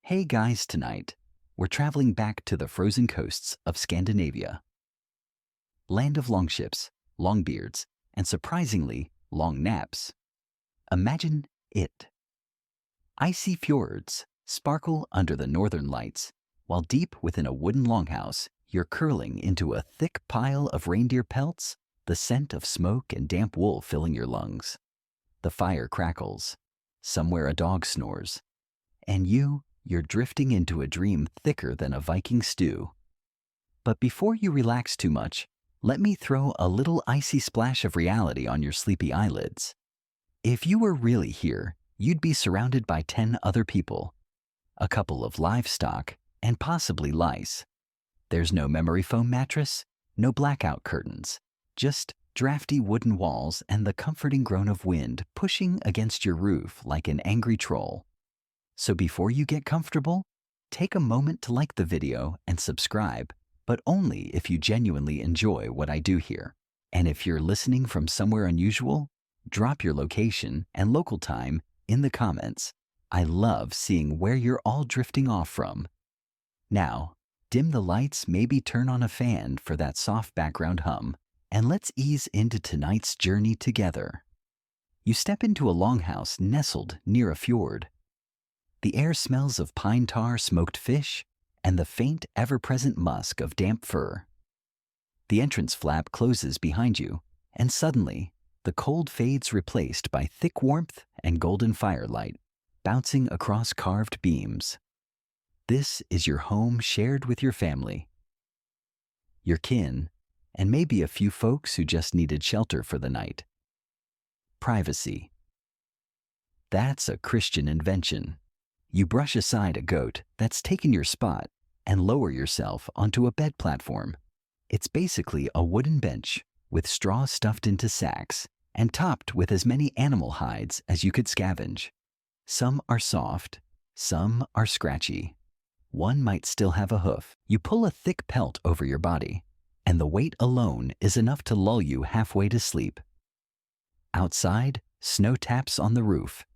Hey guys, tonight we're traveling back to the frozen coasts of Scandinavia, land of long ships, long beards, and surprisingly long naps. Imagine it. Icy fjords sparkle under the northern lights, while deep within a wooden longhouse, you're curling into a thick pile of reindeer pelts, the scent of smoke and damp wool filling your lungs. The fire crackles. Somewhere a dog snores. And you're drifting into a dream thicker than a Viking stew. But before you relax too much, let me throw a little icy splash of reality on your sleepy eyelids. If you were really here, you'd be surrounded by 10 other people, a couple of livestock, and possibly lice. There's no memory foam mattress, no blackout curtains, just drafty wooden walls and the comforting groan of wind pushing against your roof like an angry troll. So before you get comfortable, take a moment to like the video and subscribe, but only if you genuinely enjoy what I do here. And if you're listening from somewhere unusual, drop your location and local time in the comments. I love seeing where you're all drifting off from. Now, dim the lights, maybe turn on a fan for that soft background hum, and let's ease into tonight's journey together. You step into a longhouse nestled near a fjord. The air smells of pine tar, smoked fish, and the faint, ever-present musk of damp fur. The entrance flap closes behind you, and suddenly, the cold fades replaced by thick warmth and golden firelight, bouncing across carved beams. This is your home shared with your family, your kin, and maybe a few folks who just needed shelter for the night. Privacy. That's a Christian invention. You brush aside a goat that's taken your spot and lower yourself onto a bed platform. It's basically a wooden bench with straw stuffed into sacks and topped with as many animal hides as you could scavenge. Some are soft, some are scratchy. One might still have a hoof. You pull a thick pelt over your body, and the weight alone is enough to lull you halfway to sleep. Outside, snow taps on the roof,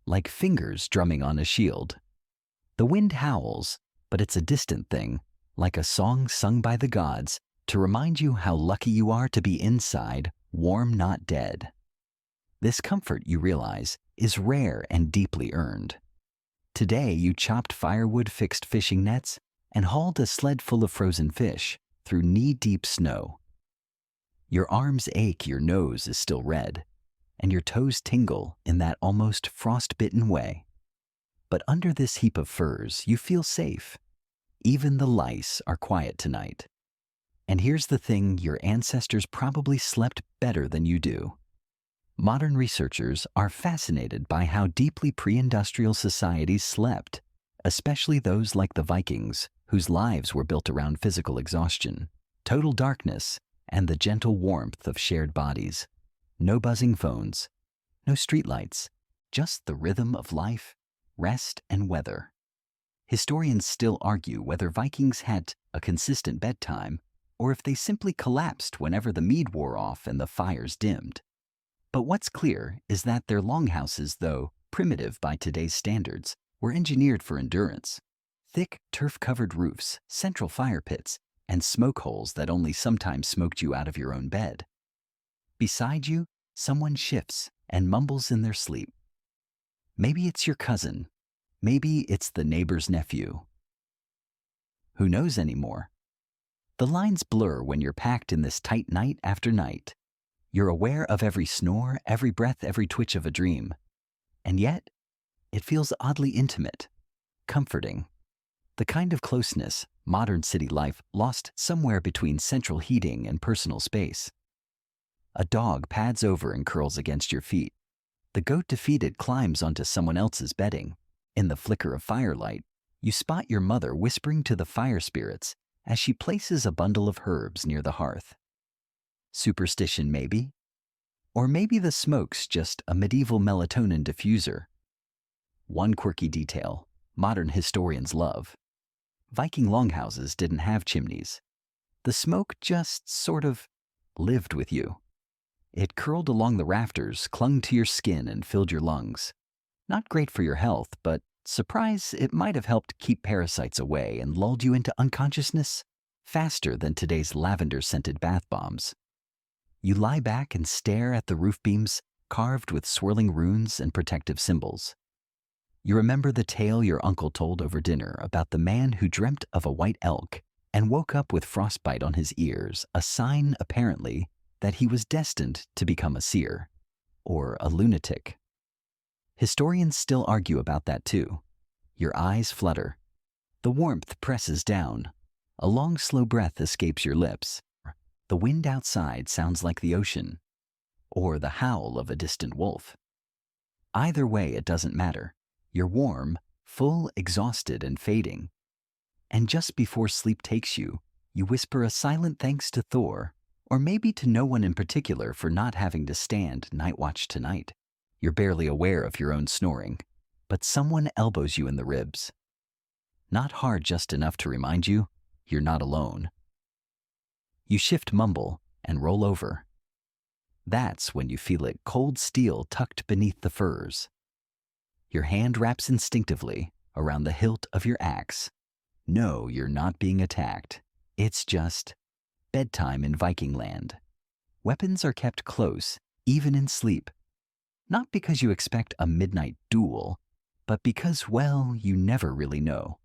like fingers drumming on a shield. The wind howls, but it's a distant thing, like a song sung by the gods to remind you how lucky you are to be inside, warm, not dead. This comfort, you realize, is rare and deeply earned. Today you chopped firewood, fixed fishing nets, and hauled a sled full of frozen fish through knee-deep snow. Your arms ache, your nose is still red, and your toes tingle in that almost frost-bitten way. But under this heap of furs, you feel safe. Even the lice are quiet tonight. And here's the thing, your ancestors probably slept better than you do. Modern researchers are fascinated by how deeply pre-industrial societies slept, especially those like the Vikings, whose lives were built around physical exhaustion, total darkness, and the gentle warmth of shared bodies. No buzzing phones, no streetlights, just the rhythm of life, rest, and weather. Historians still argue whether Vikings had a consistent bedtime or if they simply collapsed whenever the mead wore off and the fires dimmed. But what's clear is that their longhouses, though primitive by today's standards, were engineered for endurance. Thick, turf-covered roofs, central fire pits, and smoke holes that only sometimes smoked you out of your own bed. Beside you, someone shifts and mumbles in their sleep. Maybe it's your cousin. Maybe it's the neighbor's nephew. Who knows anymore? The lines blur when you're packed in this tight night after night. You're aware of every snore, every breath, every twitch of a dream. And yet, it feels oddly intimate, comforting. The kind of closeness modern city life lost somewhere between central heating and personal space. A dog pads over and curls against your feet. The goat defeated climbs onto someone else's bedding. In the flicker of firelight, you spot your mother whispering to the fire spirits as she places a bundle of herbs near the hearth. Superstition maybe? Or maybe the smoke's just a medieval melatonin diffuser. One quirky detail modern historians love. Viking longhouses didn't have chimneys. The smoke just sort of lived with you. It curled along the rafters, clung to your skin, and filled your lungs. Not great for your health, but Surprise, it might have helped keep parasites away and lulled you into unconsciousness faster than today's lavender-scented bath bombs. You lie back and stare at the roof beams carved with swirling runes and protective symbols. You remember the tale your uncle told over dinner about the man who dreamt of a white elk and woke up with frostbite on his ears, a sign, apparently, that he was destined to become a seer, or a lunatic. Historians still argue about that too. Your eyes flutter. The warmth presses down. A long, slow breath escapes your lips. The wind outside sounds like the ocean, or the howl of a distant wolf. Either way, it doesn't matter. You're warm, full, exhausted, and fading. And just before sleep takes you, you whisper a silent thanks to Thor, or maybe to no one in particular for not having to stand night watch tonight. You're barely aware of your own snoring, but someone elbows you in the ribs. Not hard, just enough to remind you you're not alone. You shift mumble and roll over. That's when you feel it, cold steel tucked beneath the furs. Your hand wraps instinctively around the hilt of your axe. No, you're not being attacked. It's just bedtime in Viking land. Weapons are kept close, even in sleep. Not because you expect a midnight duel, but because, well, you never really know.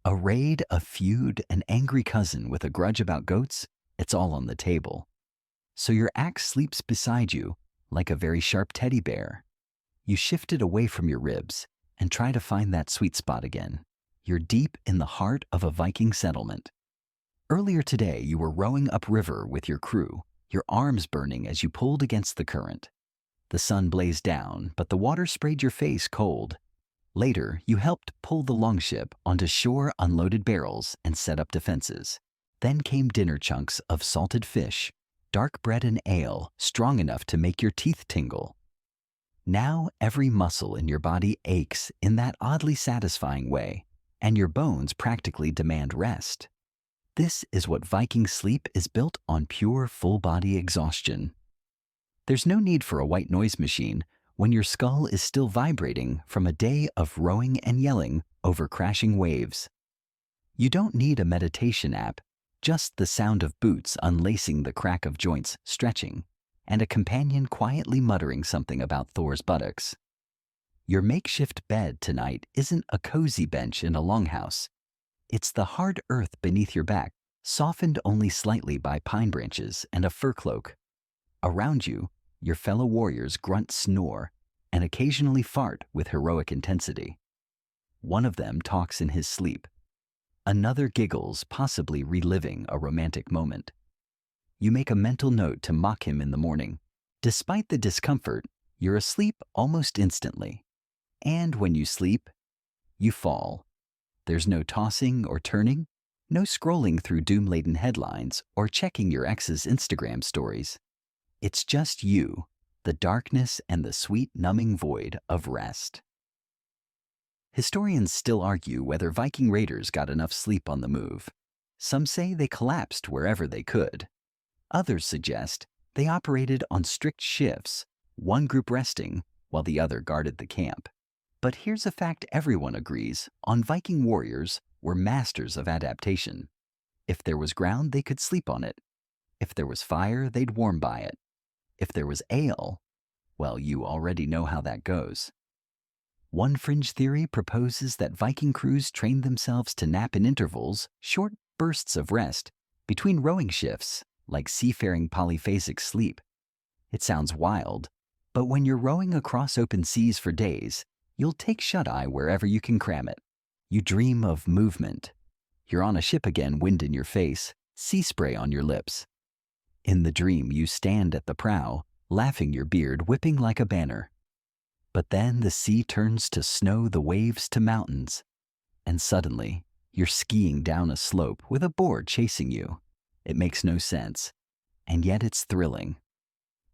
A raid, a feud, an angry cousin with a grudge about goats, it's all on the table. So your axe sleeps beside you like a very sharp teddy bear. You shift it away from your ribs and try to find that sweet spot again. You're deep in the heart of a Viking settlement. Earlier today, you were rowing upriver with your crew, your arms burning as you pulled against the current. The sun blazed down, but the water sprayed your face cold. Later, you helped pull the longship onto shore, unloaded barrels, and set up defenses. Then came dinner chunks of salted fish, dark bread and ale, strong enough to make your teeth tingle. Now every muscle in your body aches in that oddly satisfying way, and your bones practically demand rest. This is what Viking sleep is built on, pure full-body exhaustion. There's no need for a white noise machine when your skull is still vibrating from a day of rowing and yelling over crashing waves. You don't need a meditation app, just the sound of boots unlacing, the crack of joints stretching, and a companion quietly muttering something about Thor's buttocks. Your makeshift bed tonight isn't a cozy bench in a longhouse. It's the hard earth beneath your back, softened only slightly by pine branches and a fur cloak. Around you, your fellow warriors grunt, snore, and occasionally fart with heroic intensity. One of them talks in his sleep. Another giggles, possibly reliving a romantic moment. You make a mental note to mock him in the morning. Despite the discomfort, you're asleep almost instantly. And when you sleep, you fall. There's no tossing or turning, no scrolling through doom-laden headlines or checking your ex's Instagram stories. It's just you, the darkness, and the sweet, numbing void of rest. Historians still argue whether Viking raiders got enough sleep on the move. Some say they collapsed wherever they could. Others suggest they operated on strict shifts, one group resting while the other guarded the camp. But here's a fact everyone agrees on: Viking warriors were masters of adaptation. If there was ground, they could sleep on it. If there was fire, they'd warm by it. If there was ale, well, you already know how that goes. One fringe theory proposes that Viking crews trained themselves to nap in intervals, short bursts of rest, between rowing shifts, like seafaring polyphasic sleep. It sounds wild, but when you're rowing across open seas for days, you'll take shut-eye wherever you can cram it. You dream of movement. You're on a ship again, wind in your face, sea spray on your lips. In the dream, you stand at the prow, laughing, your beard whipping like a banner. But then the sea turns to snow, the waves to mountains, and suddenly you're skiing down a slope with a board chasing you. It makes no sense, and yet it's thrilling.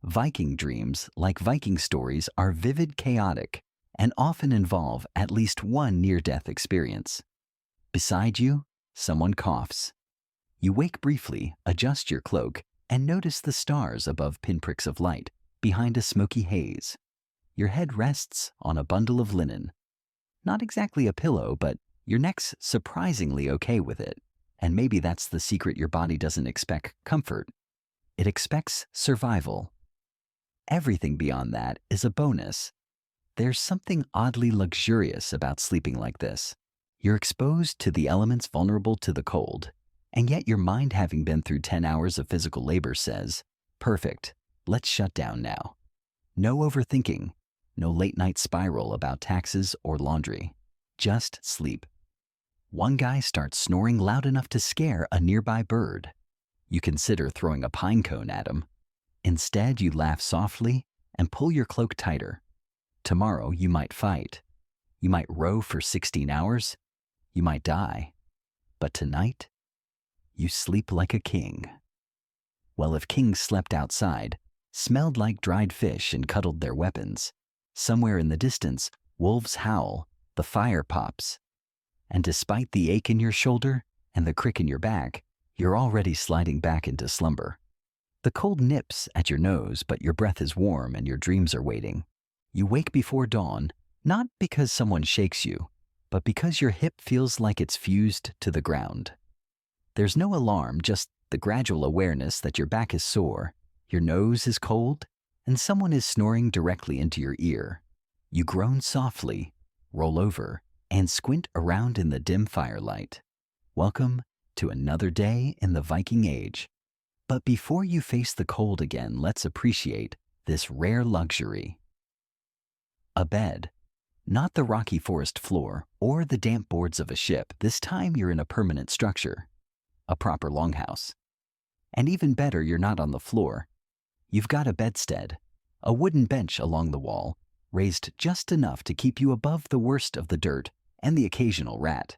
Viking dreams, like Viking stories, are vivid, chaotic, and often involve at least one near-death experience. Beside you, someone coughs. You wake briefly, adjust your cloak, and notice the stars above pinpricks of light behind a smoky haze. Your head rests on a bundle of linen. Not exactly a pillow, but your neck's surprisingly okay with it. And maybe that's the secret: your body doesn't expect comfort. It expects survival. Everything beyond that is a bonus. There's something oddly luxurious about sleeping like this. You're exposed to the elements, vulnerable to the cold, and yet your mind, having been through 10 hours of physical labor, says, perfect, let's shut down now. No overthinking, no late night spiral about taxes or laundry. Just sleep. One guy starts snoring loud enough to scare a nearby bird. You consider throwing a pine cone at him. Instead, you laugh softly and pull your cloak tighter. Tomorrow, you might fight. You might row for 16 hours. You might die. But tonight, you sleep like a king. Well, if kings slept outside, smelled like dried fish, and cuddled their weapons, somewhere in the distance, wolves howl, the fire pops. And despite the ache in your shoulder and the crick in your back, you're already sliding back into slumber. The cold nips at your nose, but your breath is warm and your dreams are waiting. You wake before dawn, not because someone shakes you, but because your hip feels like it's fused to the ground. There's no alarm, just the gradual awareness that your back is sore, your nose is cold, and someone is snoring directly into your ear. You groan softly, roll over, and squint around in the dim firelight. Welcome to another day in the Viking Age. But before you face the cold again, let's appreciate this rare luxury. A bed. Not the rocky forest floor or the damp boards of a ship. This time you're in a permanent structure. A proper longhouse. And even better, you're not on the floor. You've got a bedstead, a wooden bench along the wall, raised just enough to keep you above the worst of the dirt and the occasional rat.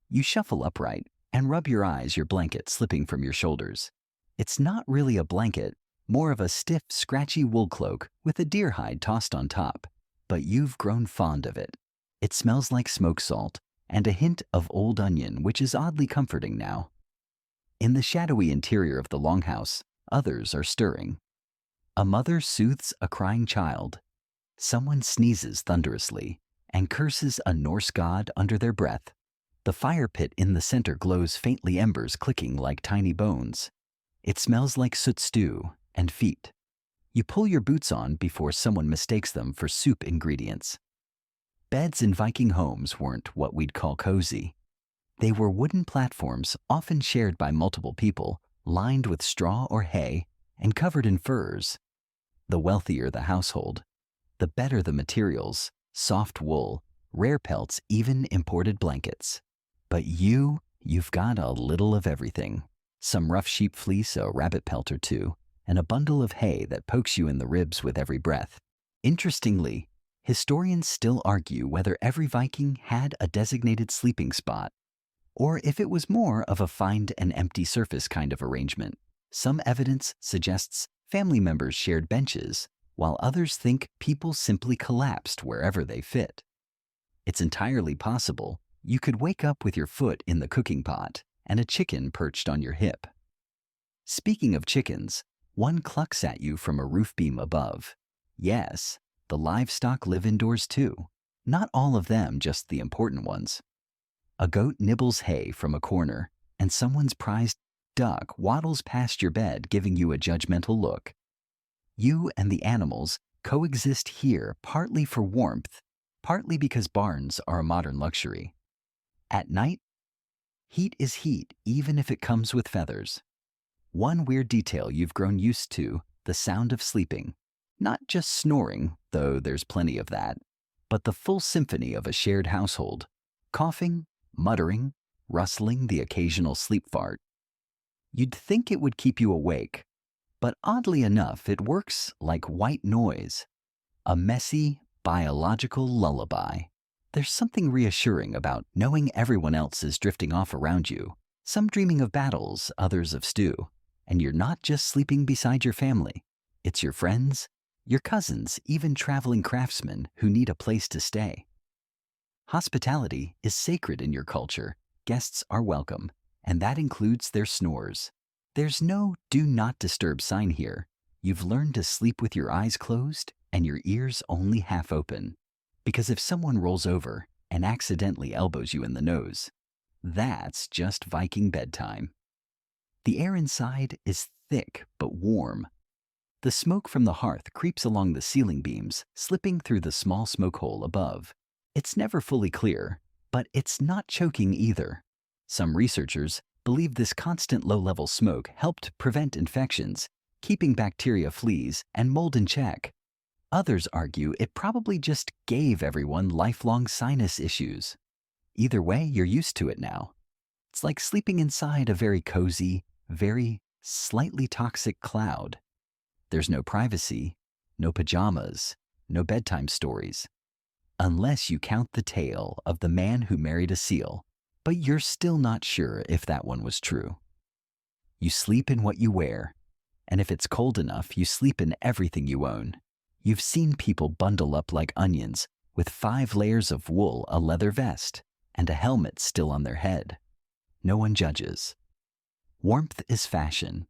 You shuffle upright and rub your eyes, your blanket slipping from your shoulders. It's not really a blanket, more of a stiff, scratchy wool cloak with a deer hide tossed on top. But you've grown fond of it. It smells like smoke salt and a hint of old onion, which is oddly comforting now. In the shadowy interior of the longhouse, others are stirring. A mother soothes a crying child. Someone sneezes thunderously and curses a Norse god under their breath. The fire pit in the center glows faintly, embers clicking like tiny bones. It smells like soot stew and feet. You pull your boots on before someone mistakes them for soup ingredients. Beds in Viking homes weren't what we'd call cozy. They were wooden platforms, often shared by multiple people, lined with straw or hay and covered in furs. The wealthier the household, the better the materials: soft wool, rare pelts, even imported blankets. But you've got a little of everything. Some rough sheep fleece, a rabbit pelt or two, and a bundle of hay that pokes you in the ribs with every breath. Interestingly, historians still argue whether every Viking had a designated sleeping spot, or if it was more of a find an empty surface kind of arrangement. Some evidence suggests family members shared benches, while others think people simply collapsed wherever they fit. It's entirely possible you could wake up with your foot in the cooking pot and a chicken perched on your hip. Speaking of chickens, one clucks at you from a roof beam above. Yes, the livestock live indoors too. Not all of them, just the important ones. A goat nibbles hay from a corner, and someone's prized duck waddles past your bed, giving you a judgmental look. You and the animals coexist here, partly for warmth, partly because barns are a modern luxury. At night, heat is heat, even if it comes with feathers. One weird detail you've grown used to: the sound of sleeping. Not just snoring, though there's plenty of that, but the full symphony of a shared household. Coughing, muttering, rustling, the occasional sleep fart. You'd think it would keep you awake, but oddly enough, it works like white noise. A messy, biological lullaby. There's something reassuring about knowing everyone else is drifting off around you, some dreaming of battles, others of stew. And you're not just sleeping beside your family. It's your friends, your cousins, even traveling craftsmen who need a place to stay. Hospitality is sacred in your culture. Guests are welcome, and that includes their snores. There's no do not disturb sign here. You've learned to sleep with your eyes closed and your ears only half open. Because if someone rolls over, and accidentally elbows you in the nose. That's just Viking bedtime. The air inside is thick but warm. The smoke from the hearth creeps along the ceiling beams, slipping through the small smoke hole above. It's never fully clear, but it's not choking either. Some researchers believe this constant low-level smoke helped prevent infections, keeping bacteria, fleas, and mold in check. Others argue it probably just gave everyone lifelong sinus issues. Either way, you're used to it now. It's like sleeping inside a very cozy, very slightly toxic cloud. There's no privacy, no pajamas, no bedtime stories. Unless you count the tale of the man who married a seal, but you're still not sure if that one was true. You sleep in what you wear, and if it's cold enough, you sleep in everything you own. You've seen people bundle up like onions with 5 layers of wool, a leather vest, and a helmet still on their head. No one judges. Warmth is fashion.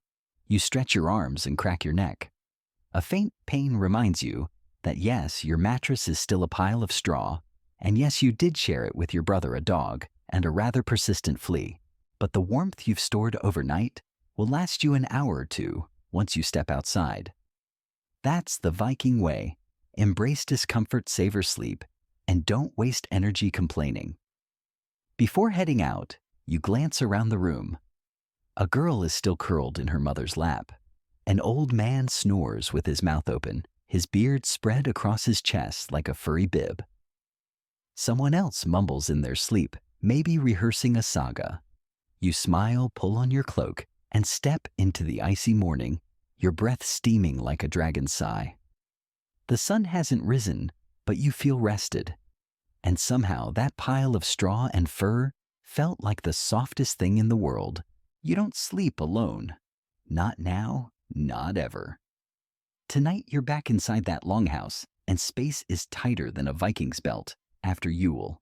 You stretch your arms and crack your neck. A faint pain reminds you that yes, your mattress is still a pile of straw, and yes, you did share it with your brother, a dog, and a rather persistent flea. But the warmth you've stored overnight will last you an hour or two once you step outside. That's the Viking way. Embrace discomfort, savor sleep, and don't waste energy complaining. Before heading out, you glance around the room. A girl is still curled in her mother's lap. An old man snores with his mouth open, his beard spread across his chest like a furry bib. Someone else mumbles in their sleep, maybe rehearsing a saga. You smile, pull on your cloak, and step into the icy morning, your breath steaming like a dragon's sigh. The sun hasn't risen, but you feel rested. And somehow that pile of straw and fur felt like the softest thing in the world. You don't sleep alone. Not now, not ever. Tonight you're back inside that longhouse, and space is tighter than a Viking's belt after Yule.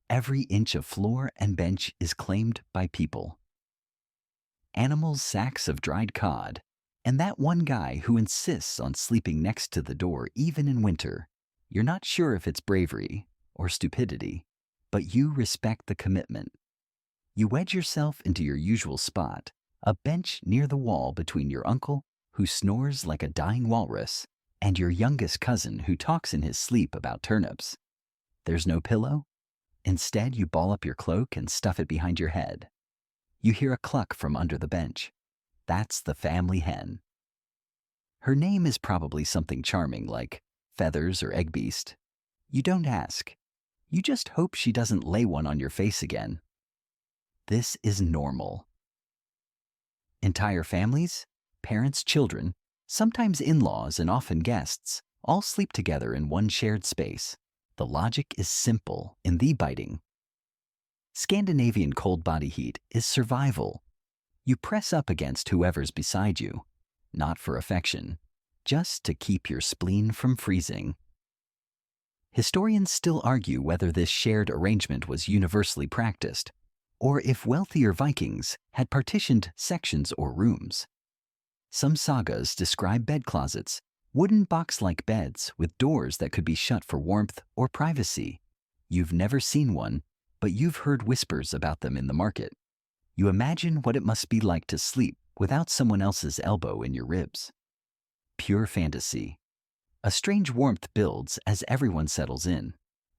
Every inch of floor and bench is claimed by people. Animals, sacks of dried cod, and that one guy who insists on sleeping next to the door even in winter. You're not sure if it's bravery or stupidity, but you respect the commitment. You wedge yourself into your usual spot, a bench near the wall between your uncle, who snores like a dying walrus, and your youngest cousin who talks in his sleep about turnips. There's no pillow. Instead, you ball up your cloak and stuff it behind your head. You hear a cluck from under the bench. That's the family hen. Her name is probably something charming like Feathers or Egg Beast. You don't ask. You just hope she doesn't lay one on your face again. This is normal. Entire families, parents, children, sometimes in-laws and often guests, all sleep together in one shared space. The logic is simple and biting. Scandinavian cold body heat is survival. You press up against whoever's beside you, not for affection, just to keep your spleen from freezing. Historians still argue whether this shared arrangement was universally practiced, or if wealthier Vikings had partitioned sections or rooms. Some sagas describe bed closets, wooden box-like beds with doors that could be shut for warmth or privacy. You've never seen one, but you've heard whispers about them in the market. You imagine what it must be like to sleep without someone else's elbow in your ribs. Pure fantasy. A strange warmth builds as everyone settles in,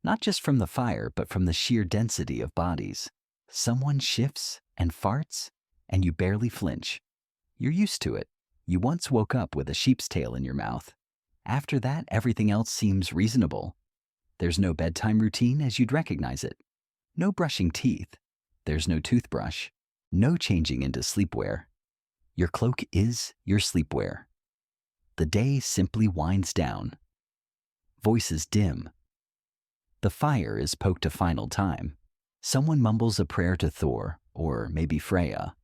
not just from the fire, but from the sheer density of bodies. Someone shifts and farts, and you barely flinch. You're used to it. You once woke up with a sheep's tail in your mouth. After that, everything else seems reasonable. There's no bedtime routine as you'd recognize it. No brushing teeth. There's no toothbrush. No changing into sleepwear. Your cloak is your sleepwear. The day simply winds down. Voices dim. The fire is poked a final time. Someone mumbles a prayer to Thor, or maybe Freya.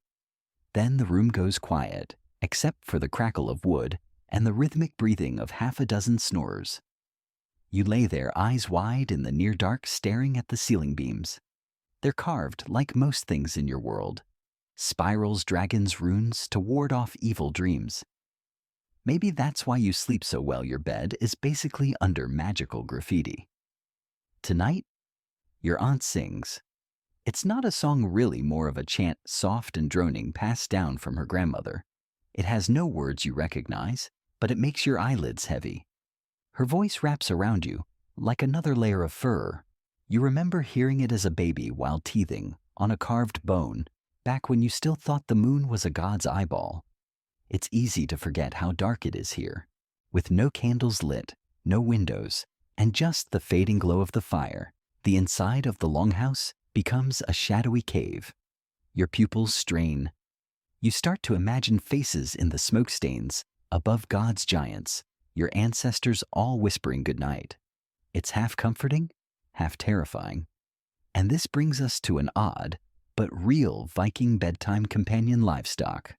Then the room goes quiet, except for the crackle of wood and the rhythmic breathing of half a dozen snorers. You lay there, eyes wide in the near dark, staring at the ceiling beams. They're carved like most things in your world. Spirals, dragons, runes to ward off evil dreams. Maybe that's why you sleep so well. Your bed is basically under magical graffiti. Tonight, Your aunt sings. It's not a song really, more of a chant, soft and droning, passed down from her grandmother. It has no words you recognize, but it makes your eyelids heavy. Her voice wraps around you like another layer of fur. You remember hearing it as a baby while teething on a carved bone, back when you still thought the moon was a god's eyeball. It's easy to forget how dark it is here, with no candles lit, no windows, and just the fading glow of the fire. The inside of the longhouse becomes a shadowy cave. Your pupils strain. You start to imagine faces in the smoke stains above God's giants, your ancestors all whispering goodnight. It's half comforting, half terrifying. And this brings us to an odd, but real Viking bedtime companion livestock.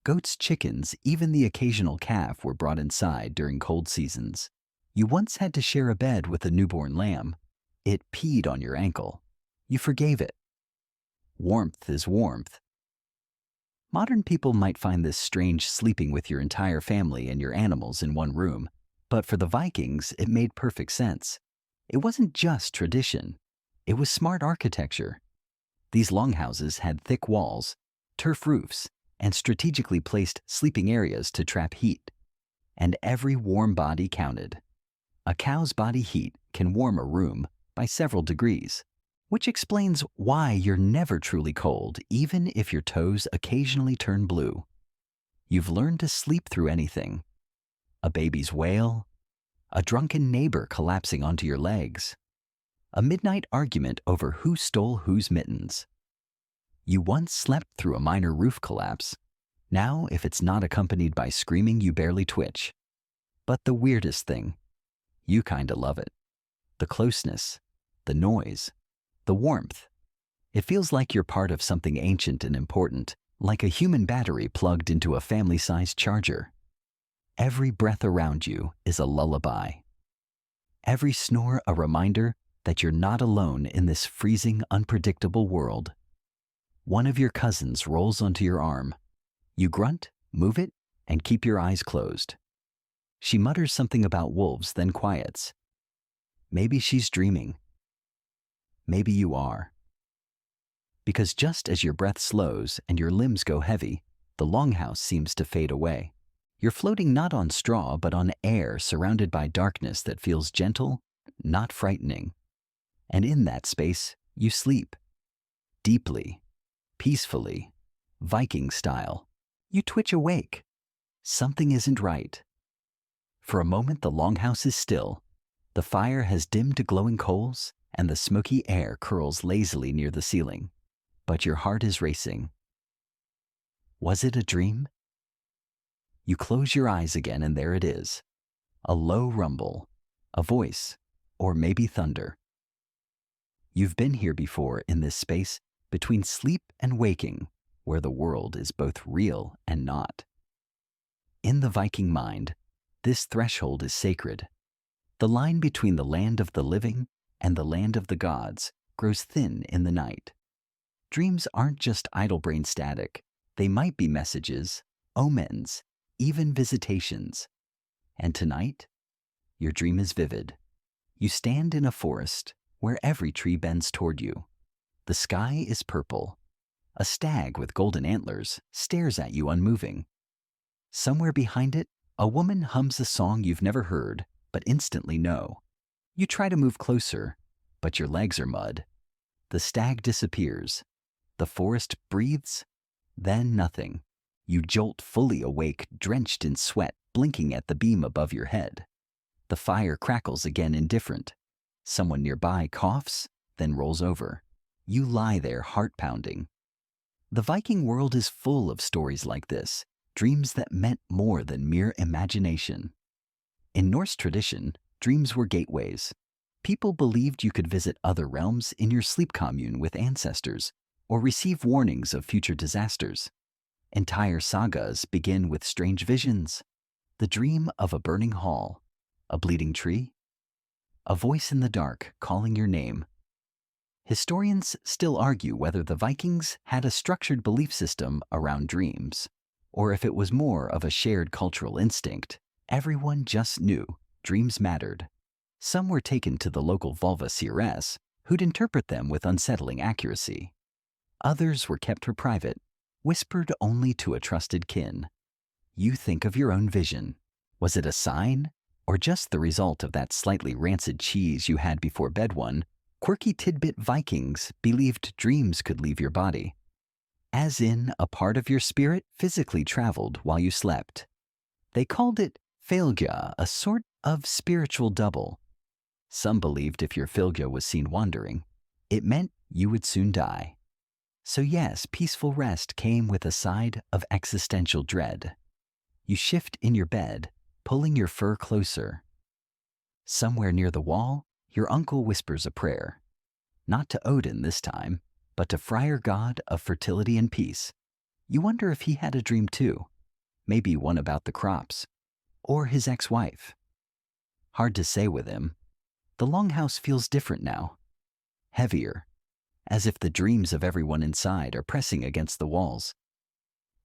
Goats, chickens, even the occasional calf were brought inside during cold seasons. You once had to share a bed with a newborn lamb. It peed on your ankle. You forgave it. Warmth is warmth. Modern people might find this strange, sleeping with your entire family and your animals in one room, but for the Vikings, it made perfect sense. It wasn't just tradition. It was smart architecture. These longhouses had thick walls, turf roofs, and strategically placed sleeping areas to trap heat. And every warm body counted. A cow's body heat can warm a room by several degrees, which explains why you're never truly cold, even if your toes occasionally turn blue. You've learned to sleep through anything. A baby's wail, a drunken neighbor collapsing onto your legs, a midnight argument over who stole whose mittens. You once slept through a minor roof collapse. Now, if it's not accompanied by screaming, you barely twitch. But the weirdest thing, you kinda love it. The closeness, the noise, the warmth. It feels like you're part of something ancient and important, like a human battery plugged into a family-sized charger. Every breath around you is a lullaby. Every snore a reminder that you're not alone in this freezing, unpredictable world. One of your cousins rolls onto your arm. You grunt, move it, and keep your eyes closed. She mutters something about wolves, then quiets. Maybe she's dreaming. Maybe you are. Because just as your breath slows and your limbs go heavy, the longhouse seems to fade away. You're floating not on straw, but on air, surrounded by darkness that feels gentle, not frightening. And in that space, you sleep. Deeply, peacefully, Viking style. You twitch awake. Something isn't right. For a moment, the longhouse is still. The fire has dimmed to glowing coals, and the smoky air curls lazily near the ceiling. But your heart is racing. Was it a dream? You close your eyes again, and there it is. A low rumble, a voice, or maybe thunder. You've been here before, in this space between sleep and waking, where the world is both real and not. In the Viking mind, this threshold is sacred. The line between the land of the living and the land of the gods grows thin in the night. Dreams aren't just idle brain static. They might be messages, omens, even visitations. And tonight, your dream is vivid. You stand in a forest where every tree bends toward you. The sky is purple. A stag with golden antlers stares at you unmoving. Somewhere behind it, a woman hums a song you've never heard, but instantly know. You try to move closer, but your legs are mud. The stag disappears. The forest breathes, then nothing. You jolt fully awake, drenched in sweat, blinking at the beam above your head. The fire crackles again, indifferent. Someone nearby coughs, then rolls over. You lie there, heart pounding. The Viking world is full of stories like this, dreams that meant more than mere imagination. In Norse tradition, dreams were gateways. People believed you could visit other realms in your sleep commune with ancestors, or receive warnings of future disasters. Entire sagas begin with strange visions. The dream of a burning hall, a bleeding tree, a voice in the dark calling your name. Historians still argue whether the Vikings had a structured belief system around dreams, or if it was more of a shared cultural instinct. Everyone just knew dreams mattered. Some were taken to the local vulva seeress, who'd interpret them with unsettling accuracy. Others were kept for private, whispered only to a trusted kin. You think of your own vision. Was it a sign, or just the result of that slightly rancid cheese you had before bed one quirky tidbit Vikings believed dreams could leave your body? As in, a part of your spirit physically traveled while you slept. They called it fylgja, a sort of spiritual double. Some believed if your fylgja was seen wandering, it meant you would soon die. So yes, peaceful rest came with a side of existential dread. You shift in your bed, pulling your fur closer. Somewhere near the wall, your uncle whispers a prayer. Not to Odin this time, but to Friar God of fertility and peace. You wonder if he had a dream too. Maybe one about the crops. Or his ex-wife. Hard to say with him. The longhouse feels different now. Heavier. As if the dreams of everyone inside are pressing against the walls.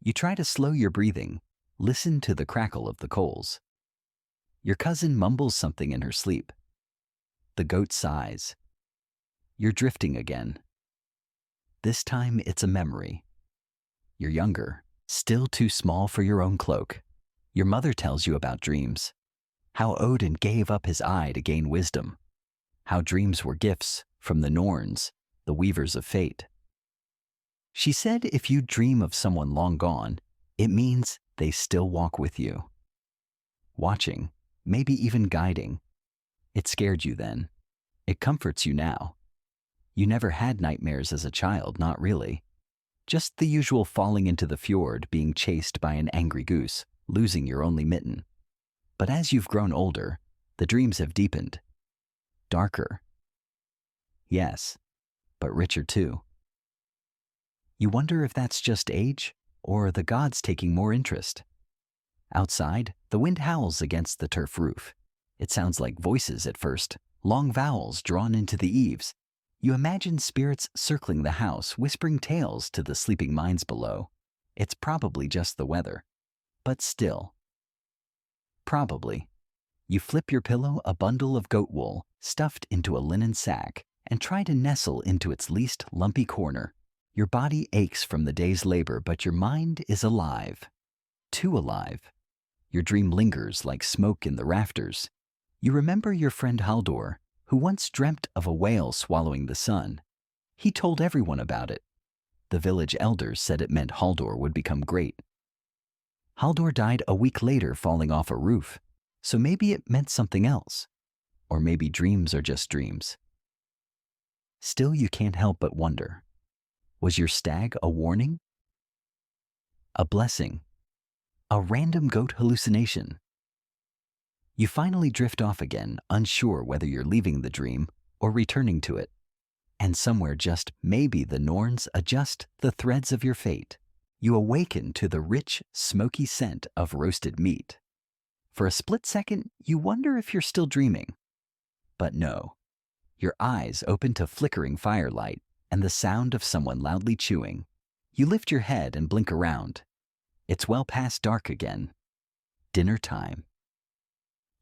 You try to slow your breathing. Listen to the crackle of the coals. Your cousin mumbles something in her sleep. The goat sighs. You're drifting again. This time it's a memory. You're younger, still too small for your own cloak. Your mother tells you about dreams. How Odin gave up his eye to gain wisdom. How dreams were gifts from the Norns, the weavers of fate. She said if you dream of someone long gone, it means they still walk with you. Watching, maybe even guiding. It scared you then. It comforts you now. You never had nightmares as a child, not really. Just the usual falling into the fjord, being chased by an angry goose, losing your only mitten. But as you've grown older, the dreams have deepened. Darker. Yes, but richer too. You wonder if that's just age, or the gods taking more interest. Outside, the wind howls against the turf roof. It sounds like voices at first, long vowels drawn into the eaves. You imagine spirits circling the house, whispering tales to the sleeping minds below. It's probably just the weather. But still. Probably. You flip your pillow, a bundle of goat wool, stuffed into a linen sack, and try to nestle into its least lumpy corner. Your body aches from the day's labor, but your mind is alive. Too alive. Your dream lingers like smoke in the rafters. You remember your friend Haldor, who once dreamt of a whale swallowing the sun. He told everyone about it. The village elders said it meant Haldor would become great. Haldor died a week later falling off a roof, so maybe it meant something else. Or maybe dreams are just dreams. Still, you can't help but wonder. Was your stag a warning? A blessing? A random goat hallucination? You finally drift off again, unsure whether you're leaving the dream or returning to it. And somewhere just maybe the Norns adjust the threads of your fate. You awaken to the rich, smoky scent of roasted meat. For a split second, you wonder if you're still dreaming. But no. Your eyes open to flickering firelight and the sound of someone loudly chewing. You lift your head and blink around. It's well past dark again. Dinner time.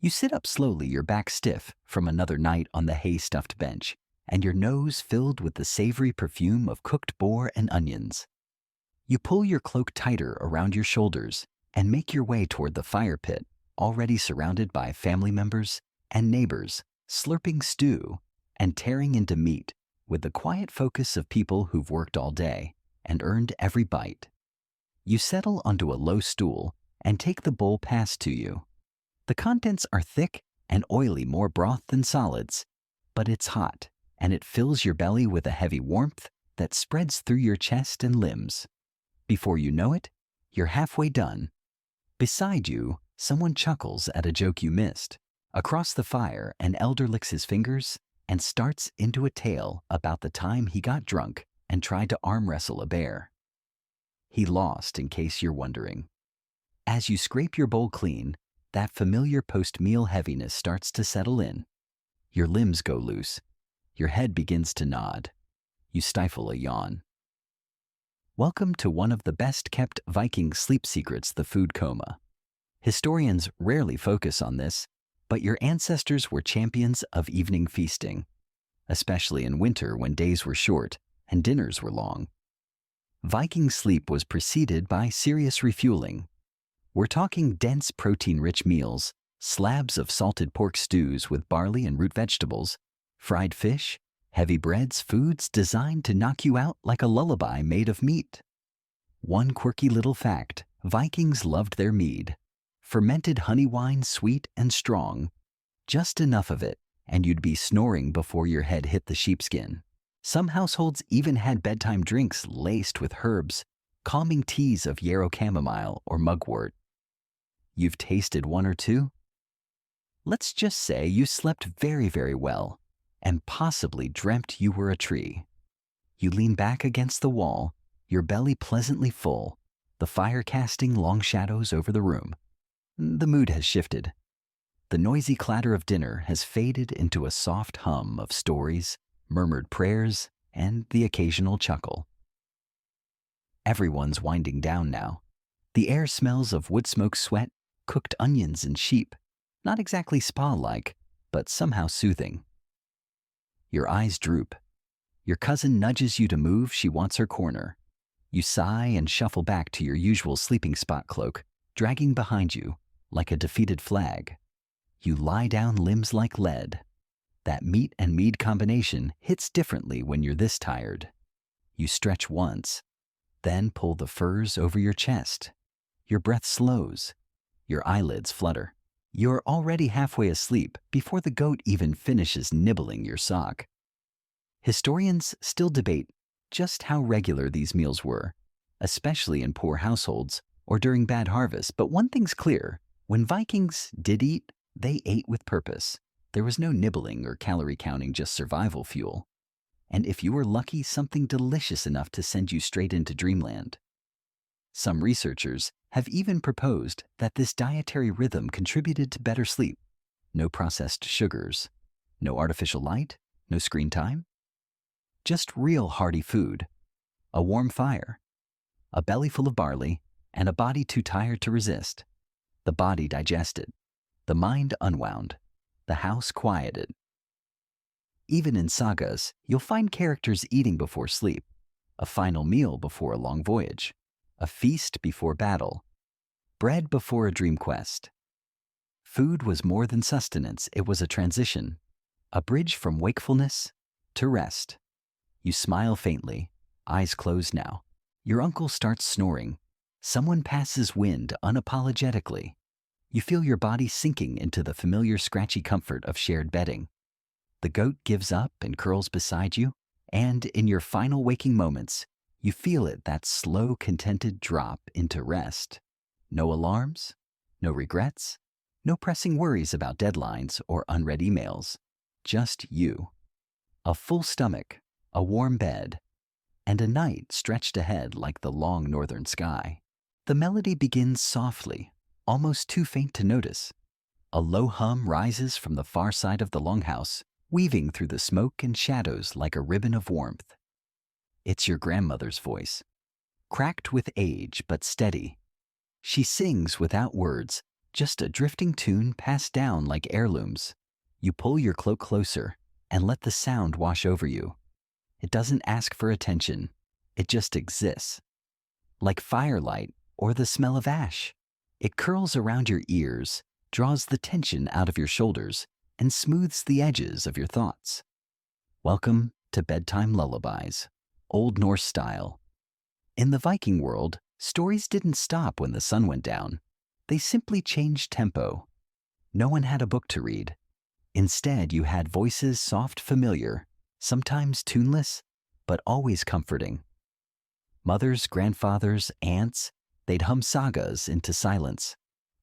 You sit up slowly, your back stiff from another night on the hay-stuffed bench, and your nose filled with the savory perfume of cooked boar and onions. You pull your cloak tighter around your shoulders and make your way toward the fire pit, already surrounded by family members and neighbors, slurping stew and tearing into meat with the quiet focus of people who've worked all day and earned every bite. You settle onto a low stool and take the bowl passed to you. The contents are thick and oily, more broth than solids, but it's hot, and it fills your belly with a heavy warmth that spreads through your chest and limbs. Before you know it, you're halfway done. Beside you, someone chuckles at a joke you missed. Across the fire, an elder licks his fingers and starts into a tale about the time he got drunk and tried to arm wrestle a bear. He lost, in case you're wondering. As you scrape your bowl clean, that familiar post-meal heaviness starts to settle in. Your limbs go loose. Your head begins to nod. You stifle a yawn. Welcome to one of the best-kept Viking sleep secrets, the food coma. Historians rarely focus on this, but your ancestors were champions of evening feasting. especially in winter when days were short and dinners were long. Viking sleep was preceded by serious refueling. We're talking dense protein-rich meals, slabs of salted pork stews with barley and root vegetables, fried fish, heavy breads, foods designed to knock you out like a lullaby made of meat. One quirky little fact: Vikings loved their mead. Fermented honey wine, sweet and strong. Just enough of it, and you'd be snoring before your head hit the sheepskin. Some households even had bedtime drinks laced with herbs, calming teas of yarrow chamomile or mugwort. You've tasted one or two? Let's just say you slept very, very well, and possibly dreamt you were a tree. You lean back against the wall, your belly pleasantly full, the fire casting long shadows over the room. The mood has shifted. The noisy clatter of dinner has faded into a soft hum of stories, murmured prayers, and the occasional chuckle. Everyone's winding down now. The air smells of wood smoke, sweat, cooked onions, and sheep. Not exactly spa-like, but somehow soothing. Your eyes droop. Your cousin nudges you to move. She wants her corner. You sigh and shuffle back to your usual sleeping spot cloak, dragging behind you like a defeated flag. You lie down, limbs like lead. That meat and mead combination hits differently when you're this tired. You stretch once, then pull the furs over your chest. Your breath slows. Your eyelids flutter. You're already halfway asleep before the goat even finishes nibbling your sock. Historians still debate just how regular these meals were, especially in poor households or during bad harvests, but one thing's clear: when Vikings did eat, they ate with purpose. There was no nibbling or calorie counting, just survival fuel. And if you were lucky, something delicious enough to send you straight into dreamland. Some researchers have even proposed that this dietary rhythm contributed to better sleep. No processed sugars, no artificial light, no screen time. Just real hearty food, a warm fire, a belly full of barley, and a body too tired to resist. The body digested, the mind unwound, the house quieted. Even in sagas, you'll find characters eating before sleep, a final meal before a long voyage, a feast before battle, bread before a dream quest. Food was more than sustenance, it was a transition, a bridge from wakefulness to rest. You smile faintly, eyes closed now. Your uncle starts snoring. Someone passes wind unapologetically. You feel your body sinking into the familiar scratchy comfort of shared bedding. The goat gives up and curls beside you, and in your final waking moments, you feel it, that slow, contented drop into rest. No alarms, no regrets, no pressing worries about deadlines or unread emails. Just you. A full stomach, a warm bed, and a night stretched ahead like the long northern sky. The melody begins softly, almost too faint to notice. A low hum rises from the far side of the longhouse, weaving through the smoke and shadows like a ribbon of warmth. It's your grandmother's voice, cracked with age but steady. She sings without words, just a drifting tune passed down like heirlooms. You pull your cloak closer and let the sound wash over you. It doesn't ask for attention, it just exists. Like firelight or the smell of ash, it curls around your ears, draws the tension out of your shoulders, and smooths the edges of your thoughts. Welcome to Bedtime Lullabies, Old Norse style. In the Viking world, stories didn't stop when the sun went down. They simply changed tempo. No one had a book to read. Instead, you had voices, soft, familiar, sometimes tuneless, but always comforting. Mothers, grandfathers, aunts, they'd hum sagas into silence,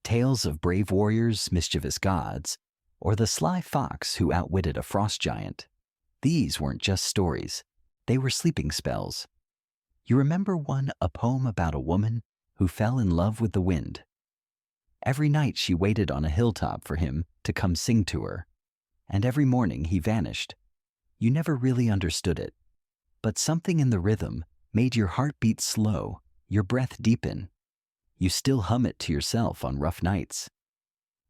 tales of brave warriors, mischievous gods, or the sly fox who outwitted a frost giant. These weren't just stories, they were sleeping spells. You remember one, a poem about a woman who fell in love with the wind. Every night she waited on a hilltop for him to come sing to her, and every morning he vanished. You never really understood it, but something in the rhythm made your heart beat slow, your breath deepen. You still hum it to yourself on rough nights.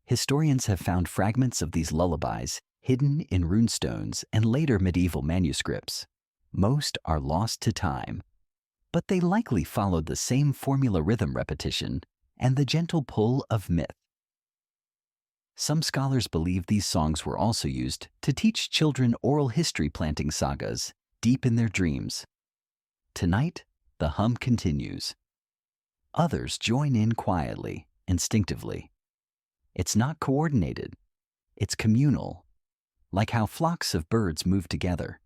Historians have found fragments of these lullabies hidden in runestones and later medieval manuscripts. Most are lost to time, but they likely followed the same formula: rhythm repetition and the gentle pull of myth. Some scholars believe these songs were also used to teach children oral history, planting sagas deep in their dreams. Tonight, the hum continues. Others join in quietly, instinctively. It's not coordinated, it's communal, like how flocks of birds move together.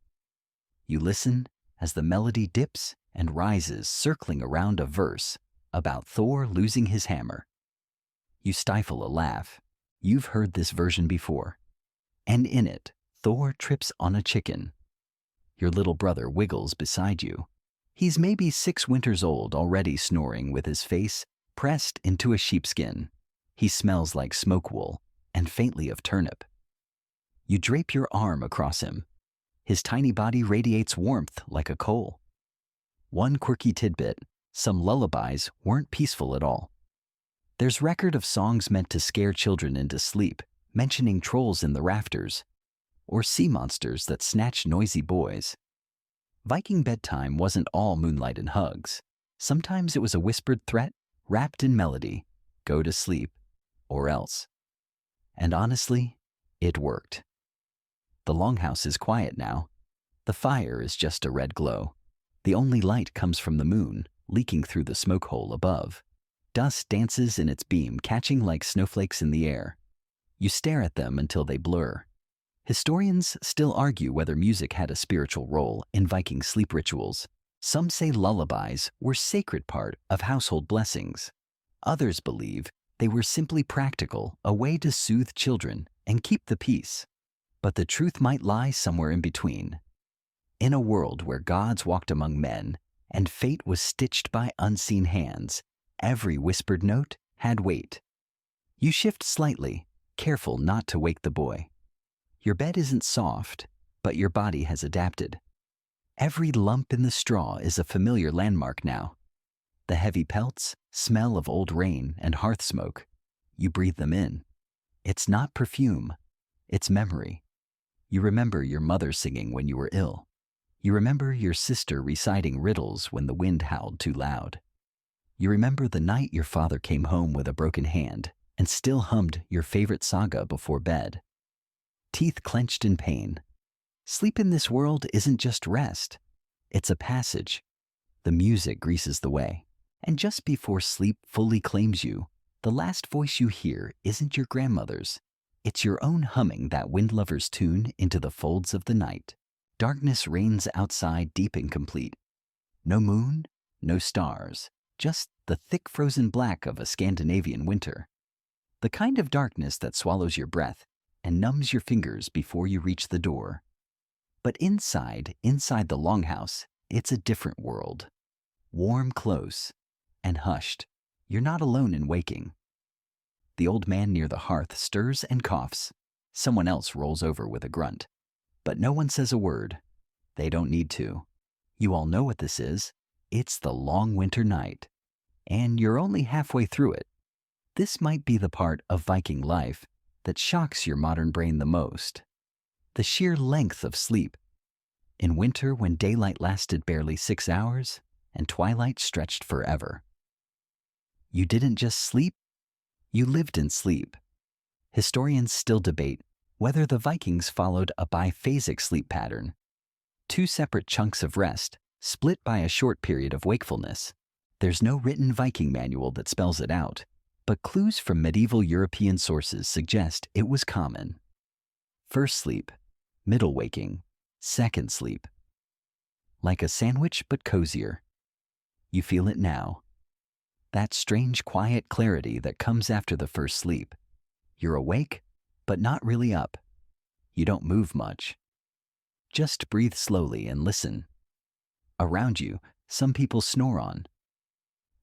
You listen as the melody dips and rises, circling around a verse about Thor losing his hammer. You stifle a laugh. You've heard this version before. And in it, Thor trips on a chicken. Your little brother wiggles beside you. He's maybe 6 winters old, already snoring with his face pressed into a sheepskin. He smells like smoke wool and faintly of turnip. You drape your arm across him. His tiny body radiates warmth like a coal. One quirky tidbit: some lullabies weren't peaceful at all. There's record of songs meant to scare children into sleep, mentioning trolls in the rafters, or sea monsters that snatch noisy boys. Viking bedtime wasn't all moonlight and hugs. Sometimes it was a whispered threat wrapped in melody: go to sleep, or else. And honestly, it worked. The longhouse is quiet now. The fire is just a red glow. The only light comes from the moon, leaking through the smoke hole above. Dust dances in its beam, catching like snowflakes in the air. You stare at them until they blur. Historians still argue whether music had a spiritual role in Viking sleep rituals. Some say lullabies were a sacred part of household blessings. Others believe they were simply practical, a way to soothe children and keep the peace. But the truth might lie somewhere in between. In a world where gods walked among men and fate was stitched by unseen hands, every whispered note had weight. You shift slightly, careful not to wake the boy. Your bed isn't soft, but your body has adapted. Every lump in the straw is a familiar landmark now. The heavy pelts, smell of old rain and hearth smoke. You breathe them in. It's not perfume, it's memory. You remember your mother singing when you were ill. You remember your sister reciting riddles when the wind howled too loud. You remember the night your father came home with a broken hand and still hummed your favorite saga before bed. Teeth clenched in pain. Sleep in this world isn't just rest. It's a passage. The music greases the way. And just before sleep fully claims you, the last voice you hear isn't your grandmother's. It's your own humming that wind lover's tune into the folds of the night. Darkness reigns outside, deep and complete. No moon, no stars, just the thick frozen black of a Scandinavian winter. The kind of darkness that swallows your breath and numbs your fingers before you reach the door. But inside the longhouse, it's a different world. Warm, close, and hushed. You're not alone in waking. The old man near the hearth stirs and coughs. Someone else rolls over with a grunt. But no one says a word. They don't need to. You all know what this is. It's the long winter night. And you're only halfway through it. This might be the part of Viking life that shocks your modern brain the most. The sheer length of sleep. In winter, when daylight lasted barely 6 hours and twilight stretched forever. You didn't just sleep, you lived in sleep. Historians still debate whether the Vikings followed a biphasic sleep pattern. 2 separate chunks of rest, split by a short period of wakefulness. There's no written Viking manual that spells it out, but clues from medieval European sources suggest it was common. First sleep, middle waking, second sleep. Like a sandwich, but cozier. You feel it now. That strange quiet clarity that comes after the first sleep. You're awake, but not really up. You don't move much. Just breathe slowly and listen. Around you, some people snore on.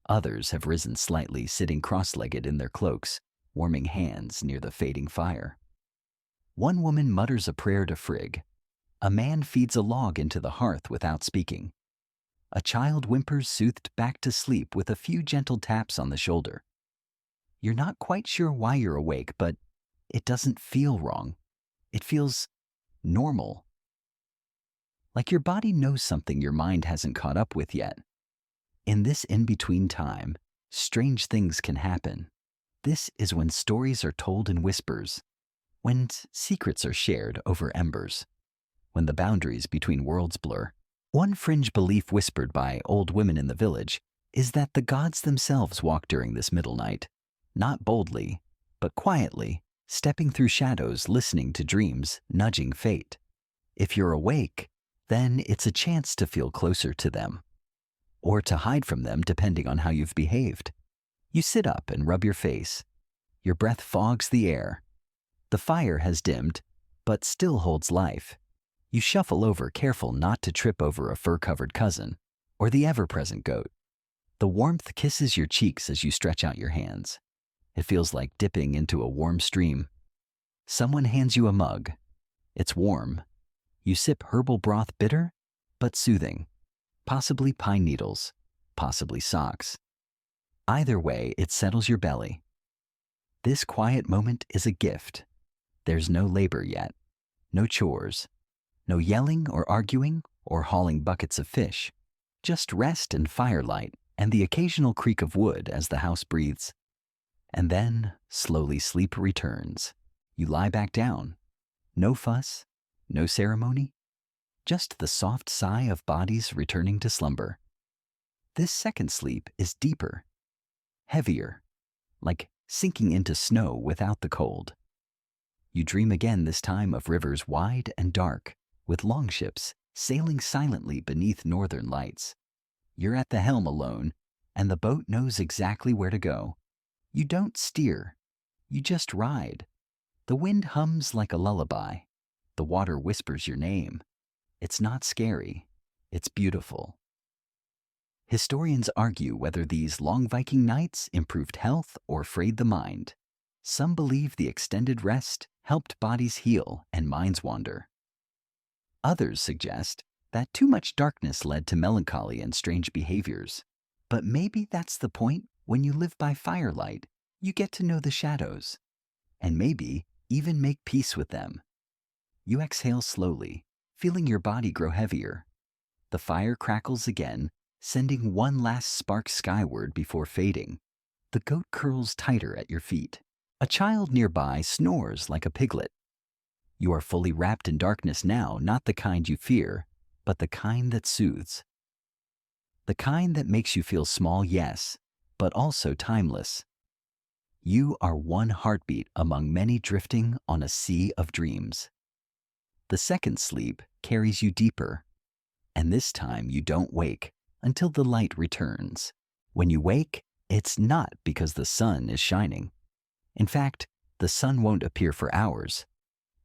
Others have risen slightly, sitting cross-legged in their cloaks, warming hands near the fading fire. One woman mutters a prayer to Frigg. A man feeds a log into the hearth without speaking. A child whimpers, soothed back to sleep with a few gentle taps on the shoulder. You're not quite sure why you're awake, but it doesn't feel wrong. It feels normal, like your body knows something your mind hasn't caught up with yet. In this in-between time, strange things can happen. This is when stories are told in whispers, when secrets are shared over embers, when the boundaries between worlds blur. One fringe belief whispered by old women in the village is that the gods themselves walk during this middle night, not boldly, but quietly, stepping through shadows, listening to dreams, nudging fate. If you're awake, then it's a chance to feel closer to them, or to hide from them depending on how you've behaved. You sit up and rub your face. Your breath fogs the air. The fire has dimmed, but still holds life. You shuffle over, careful not to trip over a fur-covered cousin or the ever-present goat. The warmth kisses your cheeks as you stretch out your hands. It feels like dipping into a warm stream. Someone hands you a mug. It's warm. You sip herbal broth, bitter but soothing. Possibly pine needles, possibly socks. Either way, it settles your belly. This quiet moment is a gift. There's no labor yet, no chores, no yelling or arguing or hauling buckets of fish. Just rest and firelight and the occasional creak of wood as the house breathes. And then, slowly sleep returns. You lie back down. No fuss, no ceremony, just the soft sigh of bodies returning to slumber. This second sleep is deeper, heavier, like sinking into snow without the cold. You dream again, this time of rivers wide and dark, with longships sailing silently beneath northern lights. You're at the helm alone, and the boat knows exactly where to go. You don't steer, you just ride. The wind hums like a lullaby. The water whispers your name. It's not scary, it's beautiful. Historians argue whether these long Viking nights improved health or frayed the mind. Some believe the extended rest helped bodies heal and minds wander. Others suggest that too much darkness led to melancholy and strange behaviors. But maybe that's the point. When you live by firelight, you get to know the shadows, and maybe even make peace with them. You exhale slowly, feeling your body grow heavier. The fire crackles again, sending one last spark skyward before fading. The goat curls tighter at your feet. A child nearby snores like a piglet. You are fully wrapped in darkness now, not the kind you fear, but the kind that soothes. The kind that makes you feel small, yes, but also timeless. You are one heartbeat among many drifting on a sea of dreams. The second sleep carries you deeper, and this time you don't wake until the light returns. When you wake, it's not because the sun is shining. In fact, the sun won't appear for hours.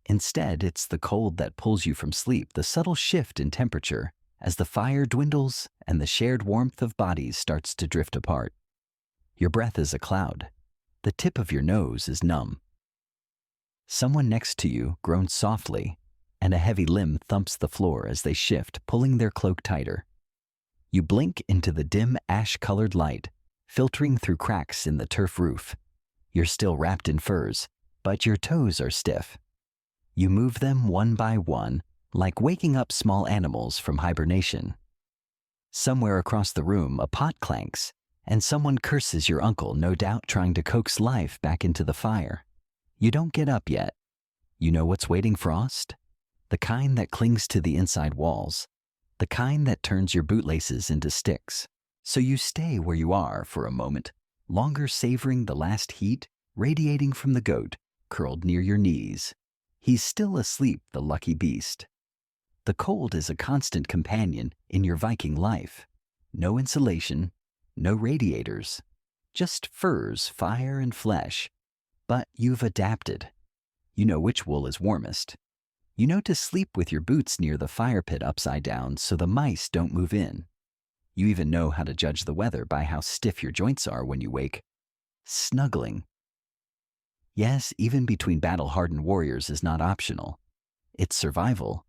Instead, it's the cold that pulls you from sleep, the subtle shift in temperature as the fire dwindles and the shared warmth of bodies starts to drift apart. Your breath is a cloud. The tip of your nose is numb. Someone next to you groans softly, and a heavy limb thumps the floor as they shift, pulling their cloak tighter. You blink into the dim ash-colored light, filtering through cracks in the turf roof. You're still wrapped in furs, but your toes are stiff. You move them one by one, like waking up small animals from hibernation. Somewhere across the room, a pot clanks, and someone curses your uncle, no doubt trying to coax life back into the fire. You don't get up yet. You know what's waiting, frost? The kind that clings to the inside walls, the kind that turns your bootlaces into sticks. So you stay where you are for a moment, longer, savoring the last heat radiating from the goat curled near your knees. He's still asleep, the lucky beast. The cold is a constant companion in your Viking life. No insulation, no radiators, just furs, fire, and flesh. But you've adapted. You know which wool is warmest. You know to sleep with your boots near the fire pit upside down so the mice don't move in. You even know how to judge the weather by how stiff your joints are when you wake. Snuggling. Yes, even between battle-hardened warriors is not optional. It's survival.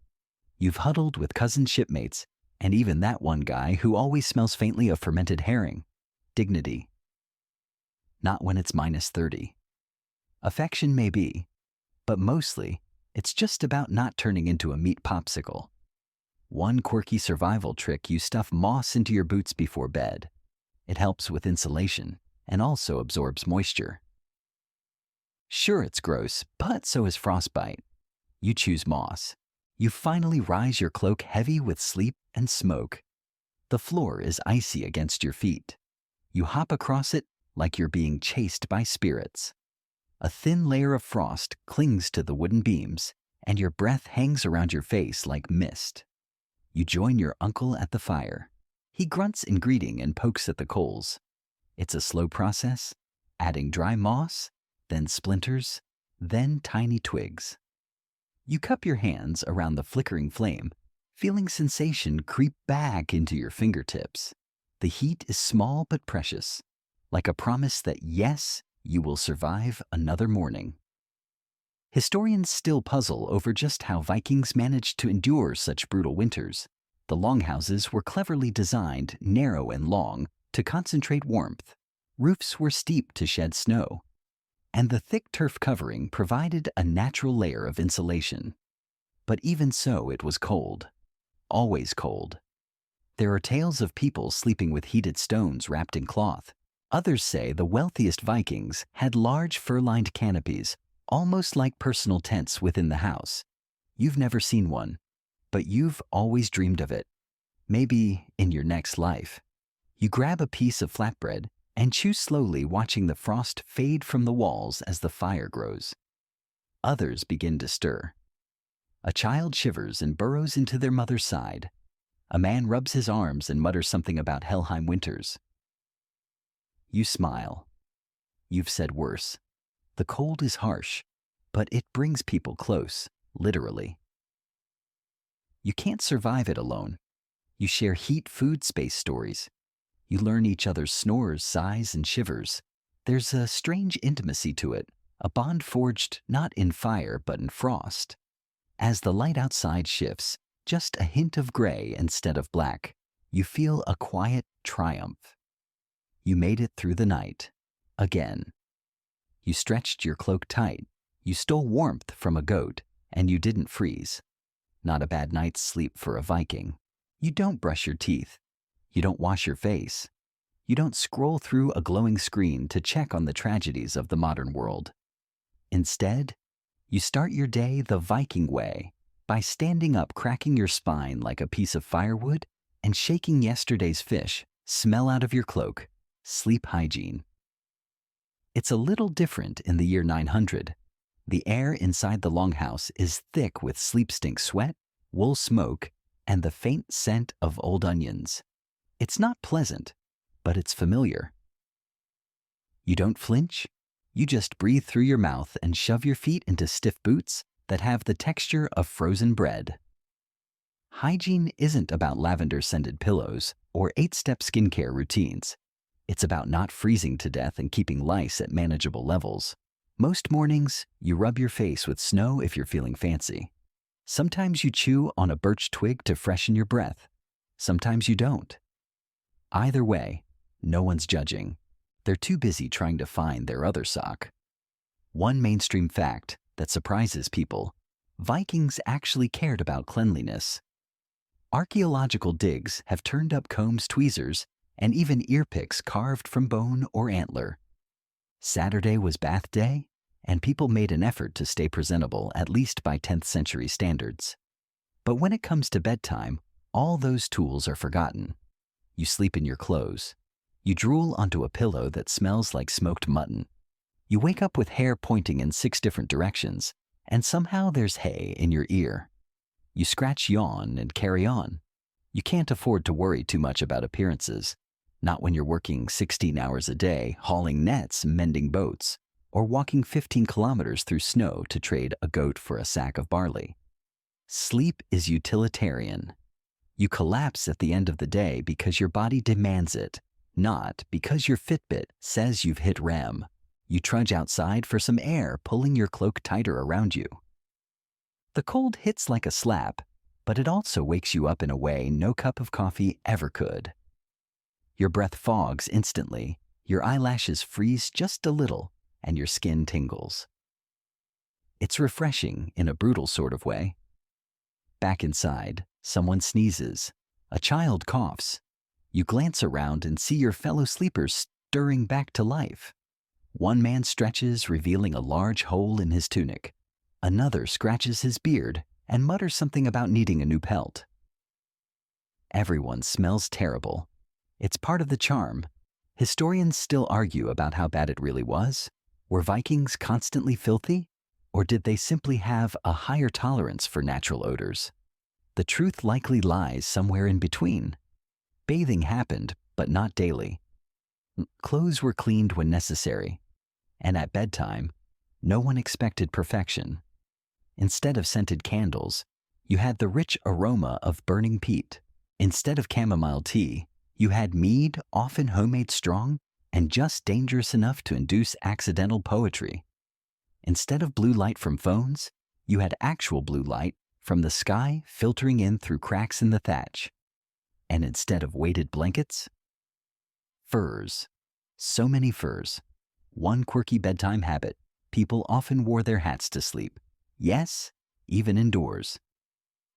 You've huddled with cousin shipmates, and even that one guy who always smells faintly of fermented herring. Dignity. Not when it's -30. Affection may be, but mostly It's just about not turning into a meat popsicle. One quirky survival trick: you stuff moss into your boots before bed. It helps with insulation and also absorbs moisture. Sure, it's gross, but so is frostbite. You choose moss. You finally rise your cloak heavy with sleep and smoke. The floor is icy against your feet. You hop across it like you're being chased by spirits. A thin layer of frost clings to the wooden beams, and your breath hangs around your face like mist. You join your uncle at the fire. He grunts in greeting and pokes at the coals. It's a slow process, adding dry moss, then splinters, then tiny twigs. You cup your hands around the flickering flame, feeling sensation creep back into your fingertips. The heat is small but precious, like a promise that yes, you will survive another morning. Historians still puzzle over just how Vikings managed to endure such brutal winters. The longhouses were cleverly designed, narrow and long, to concentrate warmth. Roofs were steep to shed snow, and the thick turf covering provided a natural layer of insulation. But even so, it was cold. Always cold. There are tales of people sleeping with heated stones wrapped in cloth. Others say the wealthiest Vikings had large fur-lined canopies, almost like personal tents within the house. You've never seen one, but you've always dreamed of it. Maybe in your next life. You grab a piece of flatbread and chew slowly, watching the frost fade from the walls as the fire grows. Others begin to stir. A child shivers and burrows into their mother's side. A man rubs his arms and mutters something about Helheim winters. You smile. You've said worse. The cold is harsh, but it brings people close, literally. You can't survive it alone. You share heat, food, space stories. You learn each other's snores, sighs, and shivers. There's a strange intimacy to it, a bond forged not in fire but in frost. As the light outside shifts, just a hint of gray instead of black, you feel a quiet triumph. You made it through the night. Again. You stretched your cloak tight. You stole warmth from a goat, and you didn't freeze. Not a bad night's sleep for a Viking. You don't brush your teeth. You don't wash your face. You don't scroll through a glowing screen to check on the tragedies of the modern world. Instead, you start your day the Viking way, by standing up, cracking your spine like a piece of firewood, and shaking yesterday's fish, smell out of your cloak, sleep hygiene. It's a little different in the year 900. The air inside the longhouse is thick with sleep stink sweat, wool smoke, and the faint scent of old onions. It's not pleasant, but it's familiar. You don't flinch. You just breathe through your mouth and shove your feet into stiff boots that have the texture of frozen bread. Hygiene isn't about lavender-scented pillows or 8-step skincare routines. It's about not freezing to death and keeping lice at manageable levels. Most mornings, you rub your face with snow if you're feeling fancy. Sometimes you chew on a birch twig to freshen your breath. Sometimes you don't. Either way, no one's judging. They're too busy trying to find their other sock. One mainstream fact that surprises people: Vikings actually cared about cleanliness. Archaeological digs have turned up combs, tweezers, and even ear picks carved from bone or antler. Saturday was bath day, and people made an effort to stay presentable, at least by 10th century standards. But when it comes to bedtime, all those tools are forgotten. You sleep in your clothes. You drool onto a pillow that smells like smoked mutton. You wake up with hair pointing in 6 different directions, and somehow there's hay in your ear. You scratch, yawn, and carry on. You can't afford to worry too much about appearances, not when you're working 16 hours a day, hauling nets, mending boats, or walking 15 kilometers through snow to trade a goat for a sack of barley. Sleep is utilitarian. You collapse at the end of the day because your body demands it, not because your Fitbit says you've hit REM. You trudge outside for some air, pulling your cloak tighter around you. The cold hits like a slap, but it also wakes you up in a way no cup of coffee ever could. Your breath fogs instantly, your eyelashes freeze just a little, and your skin tingles. It's refreshing in a brutal sort of way. Back inside, someone sneezes. A child coughs. You glance around and see your fellow sleepers stirring back to life. One man stretches, revealing a large hole in his tunic. Another scratches his beard and mutters something about needing a new pelt. Everyone smells terrible. It's part of the charm. Historians still argue about how bad it really was. Were Vikings constantly filthy? Or did they simply have a higher tolerance for natural odors? The truth likely lies somewhere in between. Bathing happened, but not daily. Clothes were cleaned when necessary. And at bedtime, no one expected perfection. Instead of scented candles, you had the rich aroma of burning peat. Instead of chamomile tea, you had mead, often homemade strong, and just dangerous enough to induce accidental poetry. Instead of blue light from phones, you had actual blue light from the sky filtering in through cracks in the thatch. And instead of weighted blankets, furs. So many furs. One quirky bedtime habit. People often wore their hats to sleep. Yes, even indoors.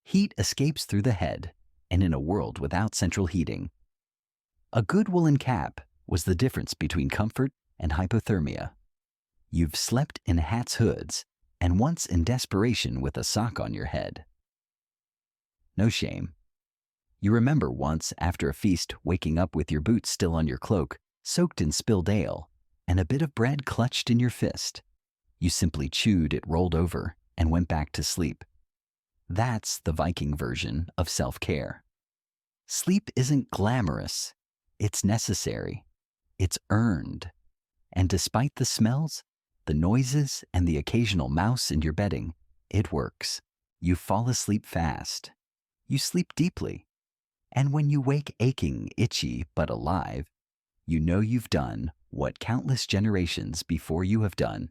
Heat escapes through the head, and in a world without central heating. A good woolen cap was the difference between comfort and hypothermia. You've slept in hats' hoods, and once in desperation with a sock on your head. No shame. You remember once after a feast waking up with your boots still on your cloak, soaked in spilled ale, and a bit of bread clutched in your fist. You simply chewed it rolled over and went back to sleep. That's the Viking version of self-care. Sleep isn't glamorous. It's necessary. It's earned. And despite the smells, the noises, and the occasional mouse in your bedding, it works. You fall asleep fast. You sleep deeply. And when you wake aching, itchy, but alive, you know you've done what countless generations before you have done.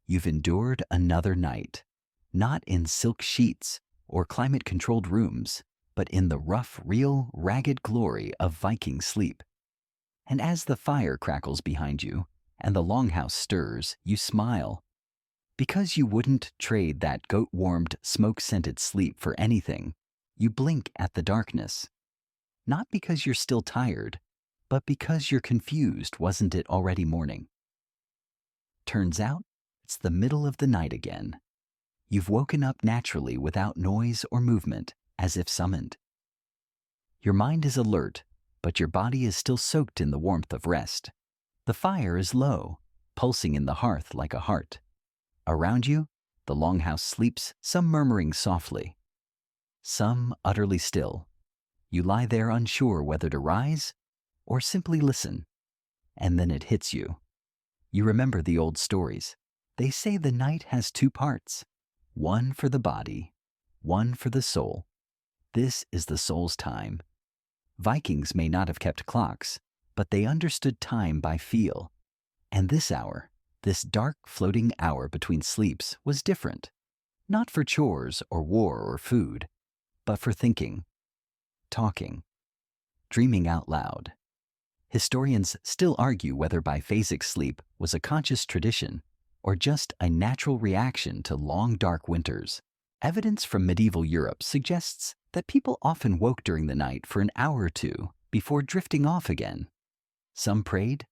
You've endured another night, not in silk sheets or climate-controlled rooms, but in the rough, real, ragged glory of Viking sleep. And as the fire crackles behind you and the longhouse stirs, you smile. Because you wouldn't trade that goat-warmed, smoke-scented sleep for anything, you blink at the darkness. Not because you're still tired, but because you're confused. Wasn't it already morning? Turns out, it's the middle of the night again. You've woken up naturally without noise or movement, as if summoned. Your mind is alert, but your body is still soaked in the warmth of rest. The fire is low, pulsing in the hearth like a heart. Around you, the longhouse sleeps, some murmuring softly, some utterly still. You lie there unsure whether to rise or simply listen. And then it hits you. You remember the old stories. They say the night has two parts, one for the body, one for the soul. This is the soul's time. Vikings may not have kept clocks, but they understood time by feel. And this hour, this dark floating hour between sleeps, was different. Not for chores or war or food, but for thinking, talking, dreaming out loud. Historians still argue whether biphasic sleep was a conscious tradition or just a natural reaction to long dark winters. Evidence from medieval Europe suggests that people often woke during the night for an hour or two before drifting off again. Some prayed,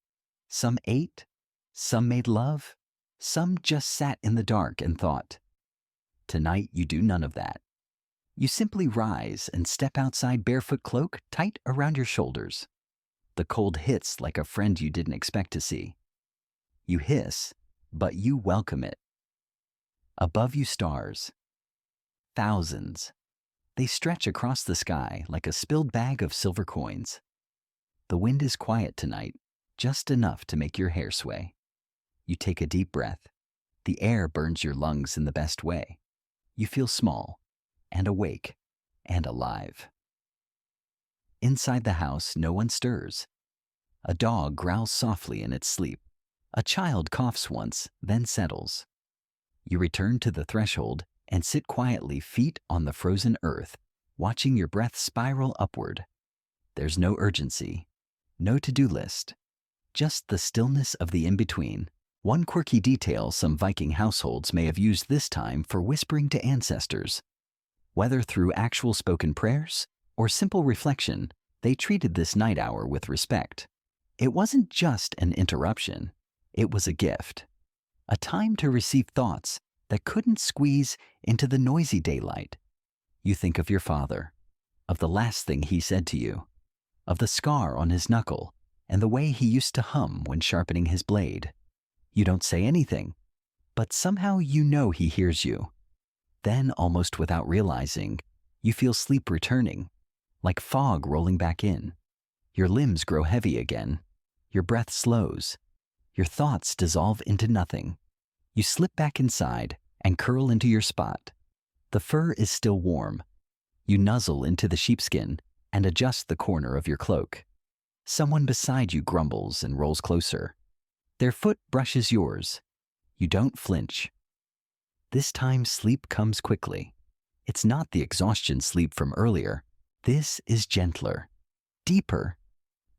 some ate, some made love, some just sat in the dark and thought. Tonight you do none of that. You simply rise and step outside, barefoot, cloak tight around your shoulders. The cold hits like a friend you didn't expect to see. You hiss, but you welcome it. Above you, stars. Thousands. They stretch across the sky like a spilled bag of silver coins. The wind is quiet tonight, just enough to make your hair sway. You take a deep breath. The air burns your lungs in the best way. You feel small, and awake, and alive. Inside the house, no one stirs. A dog growls softly in its sleep. A child coughs once, then settles. You return to the threshold and sit quietly, feet on the frozen earth, watching your breath spiral upward. There's no urgency, no to-do list, just the stillness of the in-between, One quirky detail some Viking households may have used this time for whispering to ancestors. Whether through actual spoken prayers or simple reflection, they treated this night hour with respect. It wasn't just an interruption, it was a gift. A time to receive thoughts that couldn't squeeze into the noisy daylight. You think of your father, of the last thing he said to you, of the scar on his knuckle and the way he used to hum when sharpening his blade. You don't say anything, but somehow you know he hears you. Then, almost without realizing, you feel sleep returning, like fog rolling back in. Your limbs grow heavy again. Your breath slows. Your thoughts dissolve into nothing. You slip back inside and curl into your spot. The fur is still warm. You nuzzle into the sheepskin and adjust the corner of your cloak. Someone beside you grumbles and rolls closer. Their foot brushes yours. You don't flinch. This time sleep comes quickly. It's not the exhaustion sleep from earlier. This is gentler, deeper,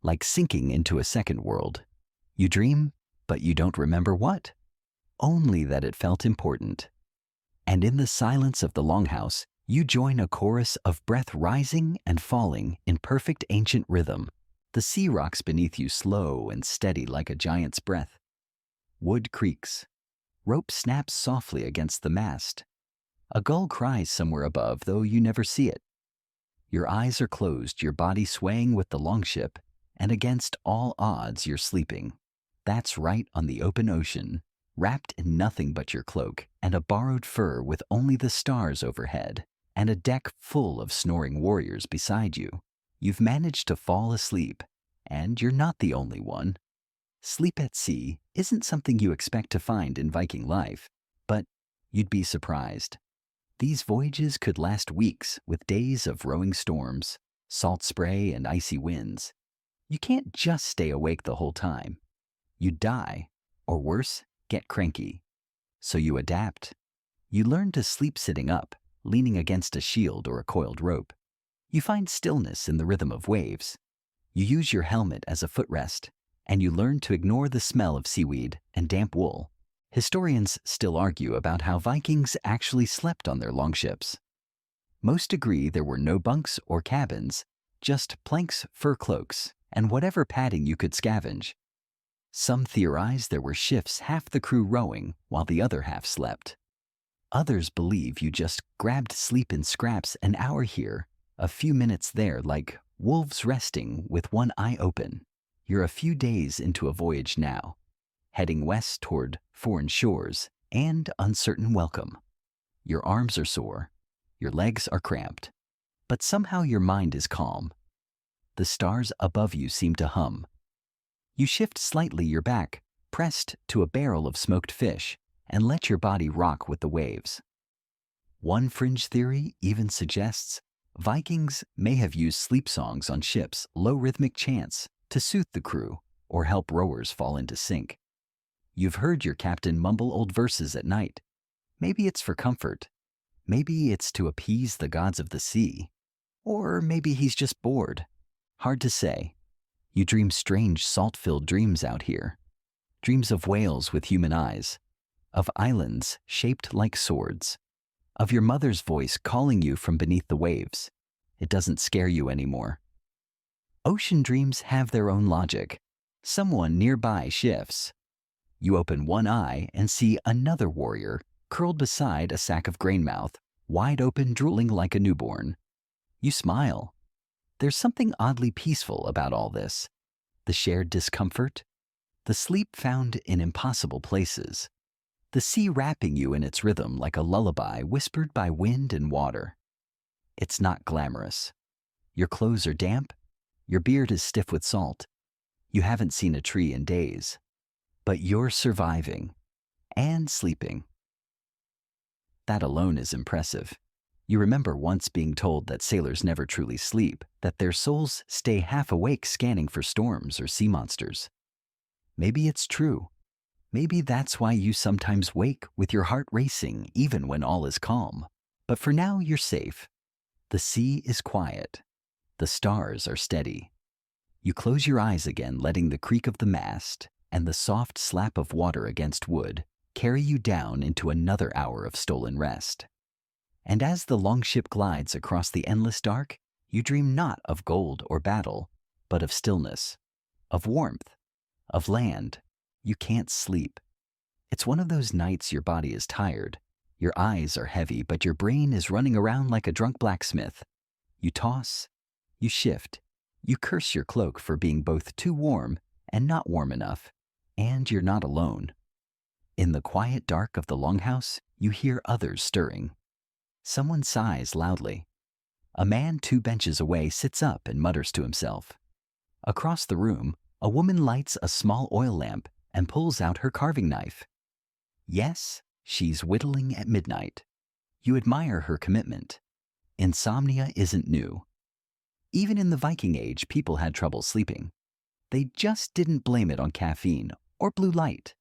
like sinking into a second world. You dream, but you don't remember what. Only that it felt important. And in the silence of the longhouse, you join a chorus of breath rising and falling in perfect ancient rhythm. The sea rocks beneath you slow and steady like a giant's breath. Wood creaks. Rope snaps softly against the mast. A gull cries somewhere above, though you never see it. Your eyes are closed, your body swaying with the longship, and against all odds you're sleeping. That's right on the open ocean, wrapped in nothing but your cloak and a borrowed fur with only the stars overhead, and a deck full of snoring warriors beside you. You've managed to fall asleep, and you're not the only one. Sleep at sea isn't something you expect to find in Viking life, but you'd be surprised. These voyages could last weeks with days of rowing storms, salt spray, and icy winds. You can't just stay awake the whole time. You'd die, or worse, get cranky. So you adapt. You learn to sleep sitting up, leaning against a shield or a coiled rope. You find stillness in the rhythm of waves. You use your helmet as a footrest, and you learn to ignore the smell of seaweed and damp wool. Historians still argue about how Vikings actually slept on their longships. Most agree there were no bunks or cabins, just planks, fur cloaks, and whatever padding you could scavenge. Some theorize there were shifts, half the crew rowing while the other half slept. Others believe you just grabbed sleep in scraps, an hour here, a few minutes there, like wolves resting with one eye open. You're a few days into a voyage now, heading west toward foreign shores and uncertain welcome. Your arms are sore, your legs are cramped, but somehow your mind is calm. The stars above you seem to hum. You shift slightly your back, pressed to a barrel of smoked fish, and let your body rock with the waves. One fringe theory even suggests Vikings may have used sleep songs on ships, low rhythmic chants, to soothe the crew or help rowers fall into sync. You've heard your captain mumble old verses at night. Maybe it's for comfort. Maybe it's to appease the gods of the sea. Or maybe he's just bored. Hard to say. You dream strange salt-filled dreams out here. Dreams of whales with human eyes, of islands shaped like swords, of your mother's voice calling you from beneath the waves. It doesn't scare you anymore. Ocean dreams have their own logic. Someone nearby shifts. You open one eye and see another warrior curled beside a sack of grainmouth, wide open, drooling like a newborn. You smile. There's something oddly peaceful about all this. The shared discomfort, the sleep found in impossible places, the sea wrapping you in its rhythm like a lullaby whispered by wind and water. It's not glamorous. Your clothes are damp. Your beard is stiff with salt. You haven't seen a tree in days. But you're surviving and sleeping. That alone is impressive. You remember once being told that sailors never truly sleep, that their souls stay half awake scanning for storms or sea monsters. Maybe it's true. Maybe that's why you sometimes wake with your heart racing even when all is calm. But for now, you're safe. The sea is quiet. The stars are steady. You close your eyes again, letting the creak of the mast and the soft slap of water against wood carry you down into another hour of stolen rest. And as the longship glides across the endless dark, you dream not of gold or battle, but of stillness, of warmth, of land. You can't sleep. It's one of those nights your body is tired, your eyes are heavy, but your brain is running around like a drunk blacksmith. You toss, you shift, you curse your cloak for being both too warm and not warm enough, and you're not alone. In the quiet dark of the longhouse, you hear others stirring. Someone sighs loudly. A man 2 benches away sits up and mutters to himself. Across the room, a woman lights a small oil lamp and pulls out her carving knife. Yes, she's whittling at midnight. You admire her commitment. Insomnia isn't new. Even in the Viking Age, people had trouble sleeping. They just didn't blame it on caffeine or blue light.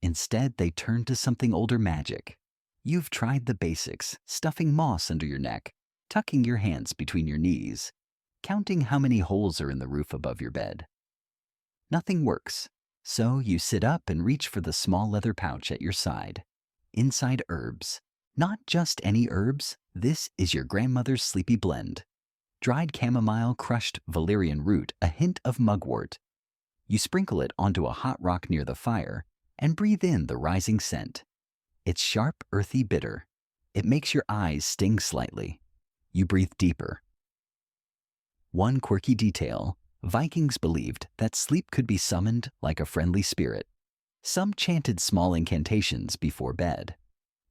Instead, they turned to something older magic. You've tried the basics, stuffing moss under your neck, tucking your hands between your knees, counting how many holes are in the roof above your bed. Nothing works, so you sit up and reach for the small leather pouch at your side. Inside herbs. Not just any herbs, this is your grandmother's sleepy blend. Dried chamomile, crushed valerian root, a hint of mugwort. You sprinkle it onto a hot rock near the fire and breathe in the rising scent. It's sharp, earthy, bitter. It makes your eyes sting slightly. You breathe deeper. One quirky detail: Vikings believed that sleep could be summoned like a friendly spirit. Some chanted small incantations before bed.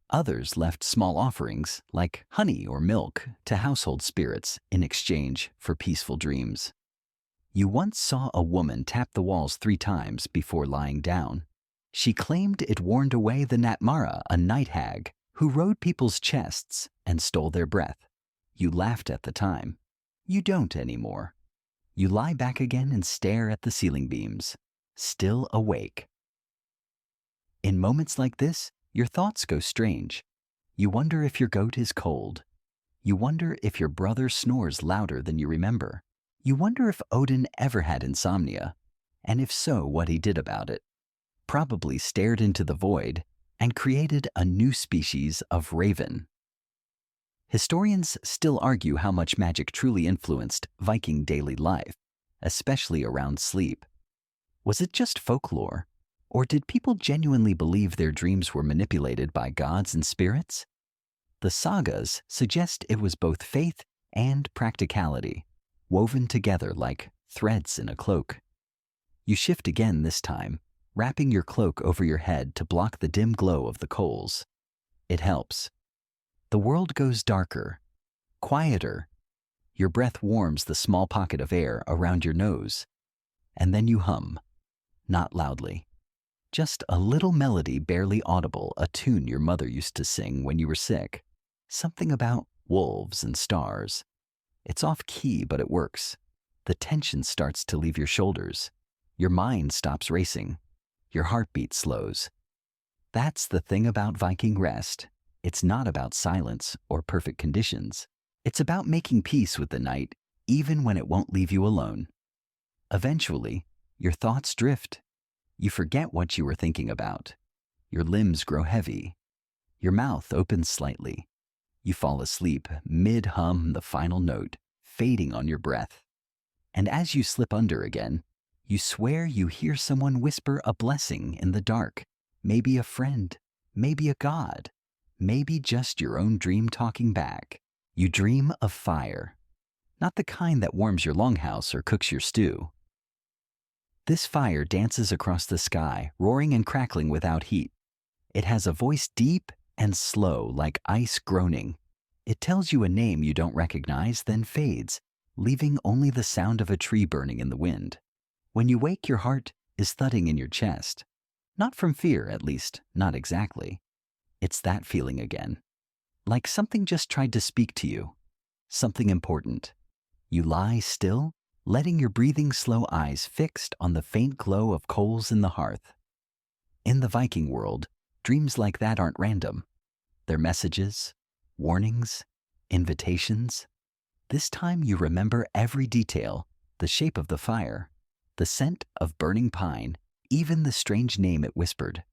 Others left small offerings, like honey or milk, to household spirits in exchange for peaceful dreams. You once saw a woman tap the walls 3 times before lying down. She claimed it warned away the Natmara, a night hag, who rode people's chests and stole their breath. You laughed at the time. You don't anymore. You lie back again and stare at the ceiling beams, still awake. In moments like this, your thoughts go strange. You wonder if your goat is cold. You wonder if your brother snores louder than you remember. You wonder if Odin ever had insomnia, and if so, what he did about it. Probably stared into the void and created a new species of raven. Historians still argue how much magic truly influenced Viking daily life, especially around sleep. Was it just folklore? Or did people genuinely believe their dreams were manipulated by gods and spirits? The sagas suggest it was both faith and practicality, woven together like threads in a cloak. You shift again this time, wrapping your cloak over your head to block the dim glow of the coals. It helps. The world goes darker, quieter. Your breath warms the small pocket of air around your nose. And then you hum, not loudly. Just a little melody barely audible, a tune your mother used to sing when you were sick. Something about wolves and stars. It's off key, but it works. The tension starts to leave your shoulders. Your mind stops racing. Your heartbeat slows. That's the thing about Viking rest. It's not about silence or perfect conditions. It's about making peace with the night, even when it won't leave you alone. Eventually, your thoughts drift. You forget what you were thinking about. Your limbs grow heavy. Your mouth opens slightly. You fall asleep, mid-hum the final note, fading on your breath. And as you slip under again, you swear you hear someone whisper a blessing in the dark. Maybe a friend, maybe a god, maybe just your own dream talking back. You dream of fire. Not the kind that warms your longhouse or cooks your stew. This fire dances across the sky, roaring and crackling without heat. It has a voice deep and slow, like ice groaning. It tells you a name you don't recognize, then fades, leaving only the sound of a tree burning in the wind. When you wake, your heart is thudding in your chest. Not from fear, at least, not exactly. It's that feeling again. Like something just tried to speak to you. Something important. You lie still, letting your breathing slow eyes fixed on the faint glow of coals in the hearth. In the Viking world, dreams like that aren't random. They're messages, warnings, invitations. This time you remember every detail, the shape of the fire, the scent of burning pine, even the strange name it whispered.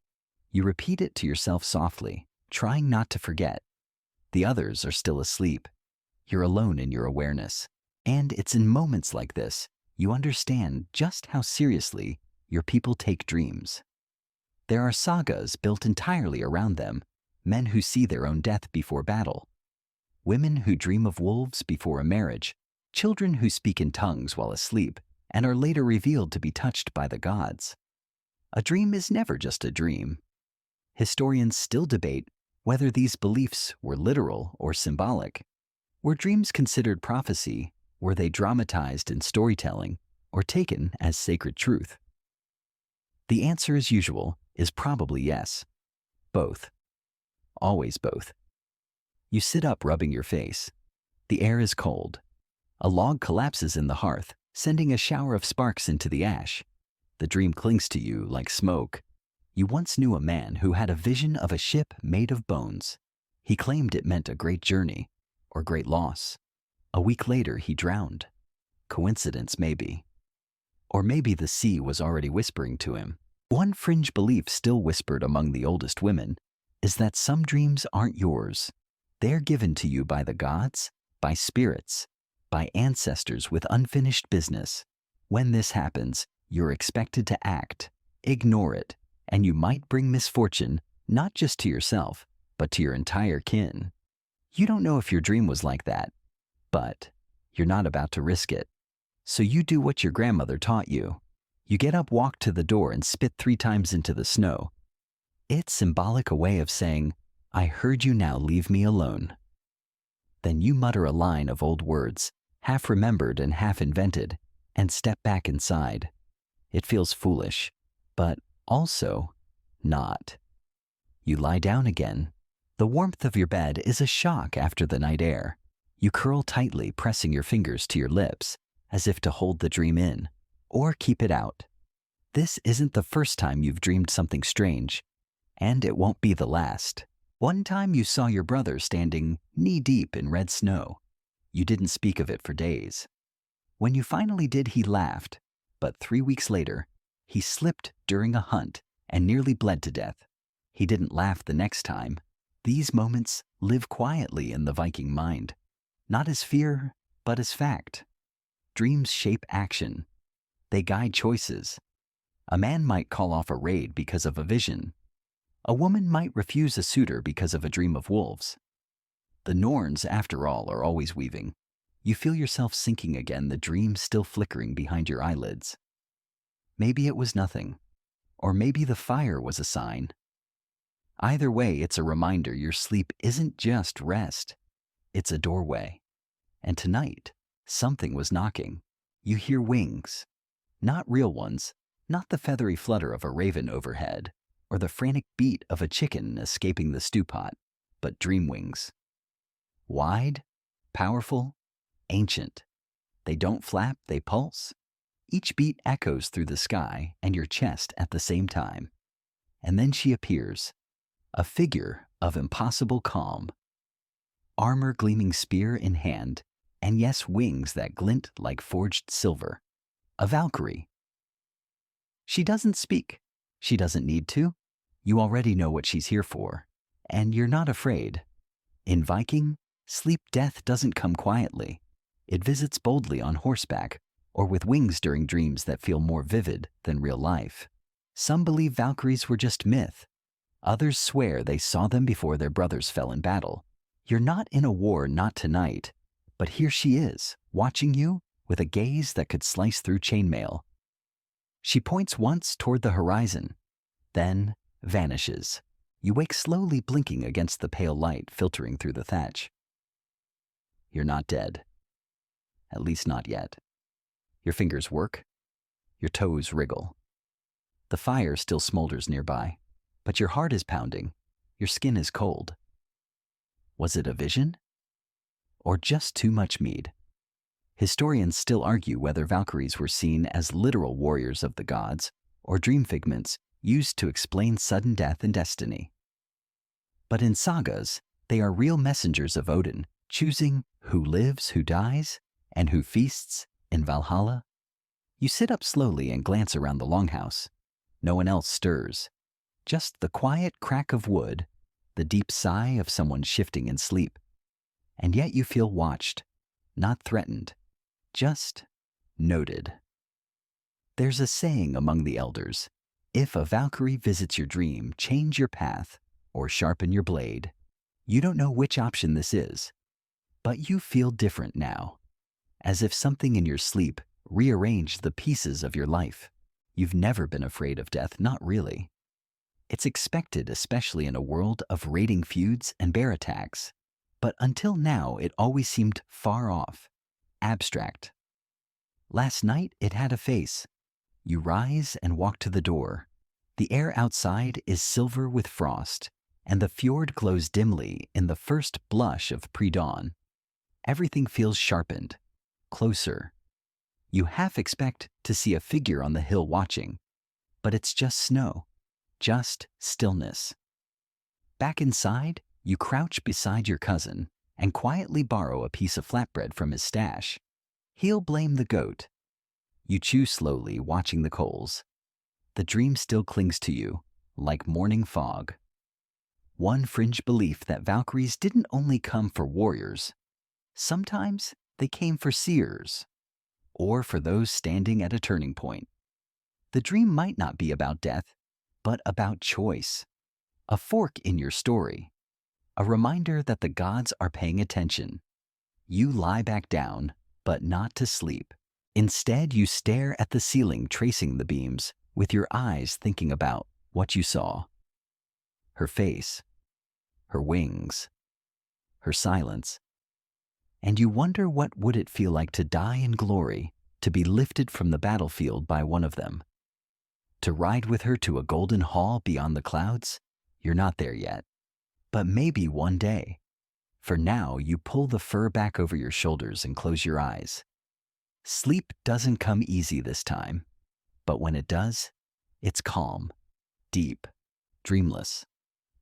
You repeat it to yourself softly, trying not to forget. The others are still asleep. You're alone in your awareness. And it's in moments like this you understand just how seriously your people take dreams. There are sagas built entirely around them, men who see their own death before battle, women who dream of wolves before a marriage, children who speak in tongues while asleep and are later revealed to be touched by the gods. A dream is never just a dream. Historians still debate whether these beliefs were literal or symbolic. Were dreams considered prophecy? Were they dramatized in storytelling or taken as sacred truth? The answer, as usual, is probably yes. Both. Always both. You sit up, rubbing your face. The air is cold. A log collapses in the hearth, sending a shower of sparks into the ash. The dream clings to you like smoke. You once knew a man who had a vision of a ship made of bones. He claimed it meant a great journey or great loss. A week later, he drowned. Coincidence, maybe. Or maybe the sea was already whispering to him. One fringe belief still whispered among the oldest women is that some dreams aren't yours. They're given to you by the gods, by spirits, by ancestors with unfinished business. When this happens, you're expected to act, ignore it, and you might bring misfortune not just to yourself, but to your entire kin. You don't know if your dream was like that, but you're not about to risk it. So you do what your grandmother taught you. You get up, walk to the door, and spit 3 times into the snow. It's symbolic, a way of saying, I heard you, now leave me alone. Then you mutter a line of old words, half remembered and half invented, and step back inside. It feels foolish, but also not. You lie down again. The warmth of your bed is a shock after the night air. You curl tightly, pressing your fingers to your lips, as if to hold the dream in, or keep it out. This isn't the first time you've dreamed something strange, and it won't be the last. One time you saw your brother standing knee-deep in red snow. You didn't speak of it for days. When you finally did, he laughed, but 3 weeks later, he slipped during a hunt and nearly bled to death. He didn't laugh the next time. These moments live quietly in the Viking mind, not as fear, but as fact. Dreams shape action. They guide choices. A man might call off a raid because of a vision. A woman might refuse a suitor because of a dream of wolves. The Norns, after all, are always weaving. You feel yourself sinking again, the dream still flickering behind your eyelids. Maybe it was nothing, or maybe the fire was a sign. Either way, it's a reminder your sleep isn't just rest. It's a doorway. And tonight, something was knocking. You hear wings. Not real ones, not the feathery flutter of a raven overhead, or the frantic beat of a chicken escaping the stew pot, but dream wings. Wide, powerful, ancient. They don't flap, they pulse. Each beat echoes through the sky and your chest at the same time. And then she appears, a figure of impossible calm. Armor gleaming, spear in hand, and yes, wings that glint like forged silver. A Valkyrie. She doesn't speak. She doesn't need to. You already know what she's here for, and you're not afraid. In Viking, sleep death doesn't come quietly. It visits boldly on horseback, or with wings during dreams that feel more vivid than real life. Some believe Valkyries were just myth. Others swear they saw them before their brothers fell in battle. You're not in a war, not tonight, but here she is, watching you with a gaze that could slice through chainmail. She points once toward the horizon, then vanishes. You wake slowly, blinking against the pale light filtering through the thatch. You're not dead. At least not yet. Your fingers work. Your toes wriggle. The fire still smolders nearby, but your heart is pounding. Your skin is cold. Was it a vision? Or just too much mead? Historians still argue whether Valkyries were seen as literal warriors of the gods or dream figments used to explain sudden death and destiny. But in sagas, they are real messengers of Odin, choosing who lives, who dies, and who feasts in Valhalla. You sit up slowly and glance around the longhouse. No one else stirs. Just the quiet crack of wood, the deep sigh of someone shifting in sleep. And yet you feel watched, not threatened, just noted. There's a saying among the elders: if a Valkyrie visits your dream, change your path or sharpen your blade. You don't know which option this is, but you feel different now, as if something in your sleep rearranged the pieces of your life. You've never been afraid of death, not really. It's expected, especially in a world of raiding feuds and bear attacks. But until now, it always seemed far off, abstract. Last night, it had a face. You rise and walk to the door. The air outside is silver with frost, and the fjord glows dimly in the first blush of pre-dawn. Everything feels sharpened, closer. You half expect to see a figure on the hill watching, but it's just snow, just stillness. Back inside, you crouch beside your cousin and quietly borrow a piece of flatbread from his stash. He'll blame the goat. You chew slowly, watching the coals. The dream still clings to you, like morning fog. One fringe belief that Valkyries didn't only come for warriors. Sometimes they came for seers, or for those standing at a turning point. The dream might not be about death, but about choice. A fork in your story. A reminder that the gods are paying attention. You lie back down, but not to sleep. Instead, you stare at the ceiling, tracing the beams, with your eyes thinking about what you saw. Her face, her wings, her silence. And you wonder, what would it feel like to die in glory, to be lifted from the battlefield by one of them? To ride with her to a golden hall beyond the clouds? You're not there yet. But maybe one day. For now, you pull the fur back over your shoulders and close your eyes. Sleep doesn't come easy this time, but when it does, it's calm, deep, dreamless.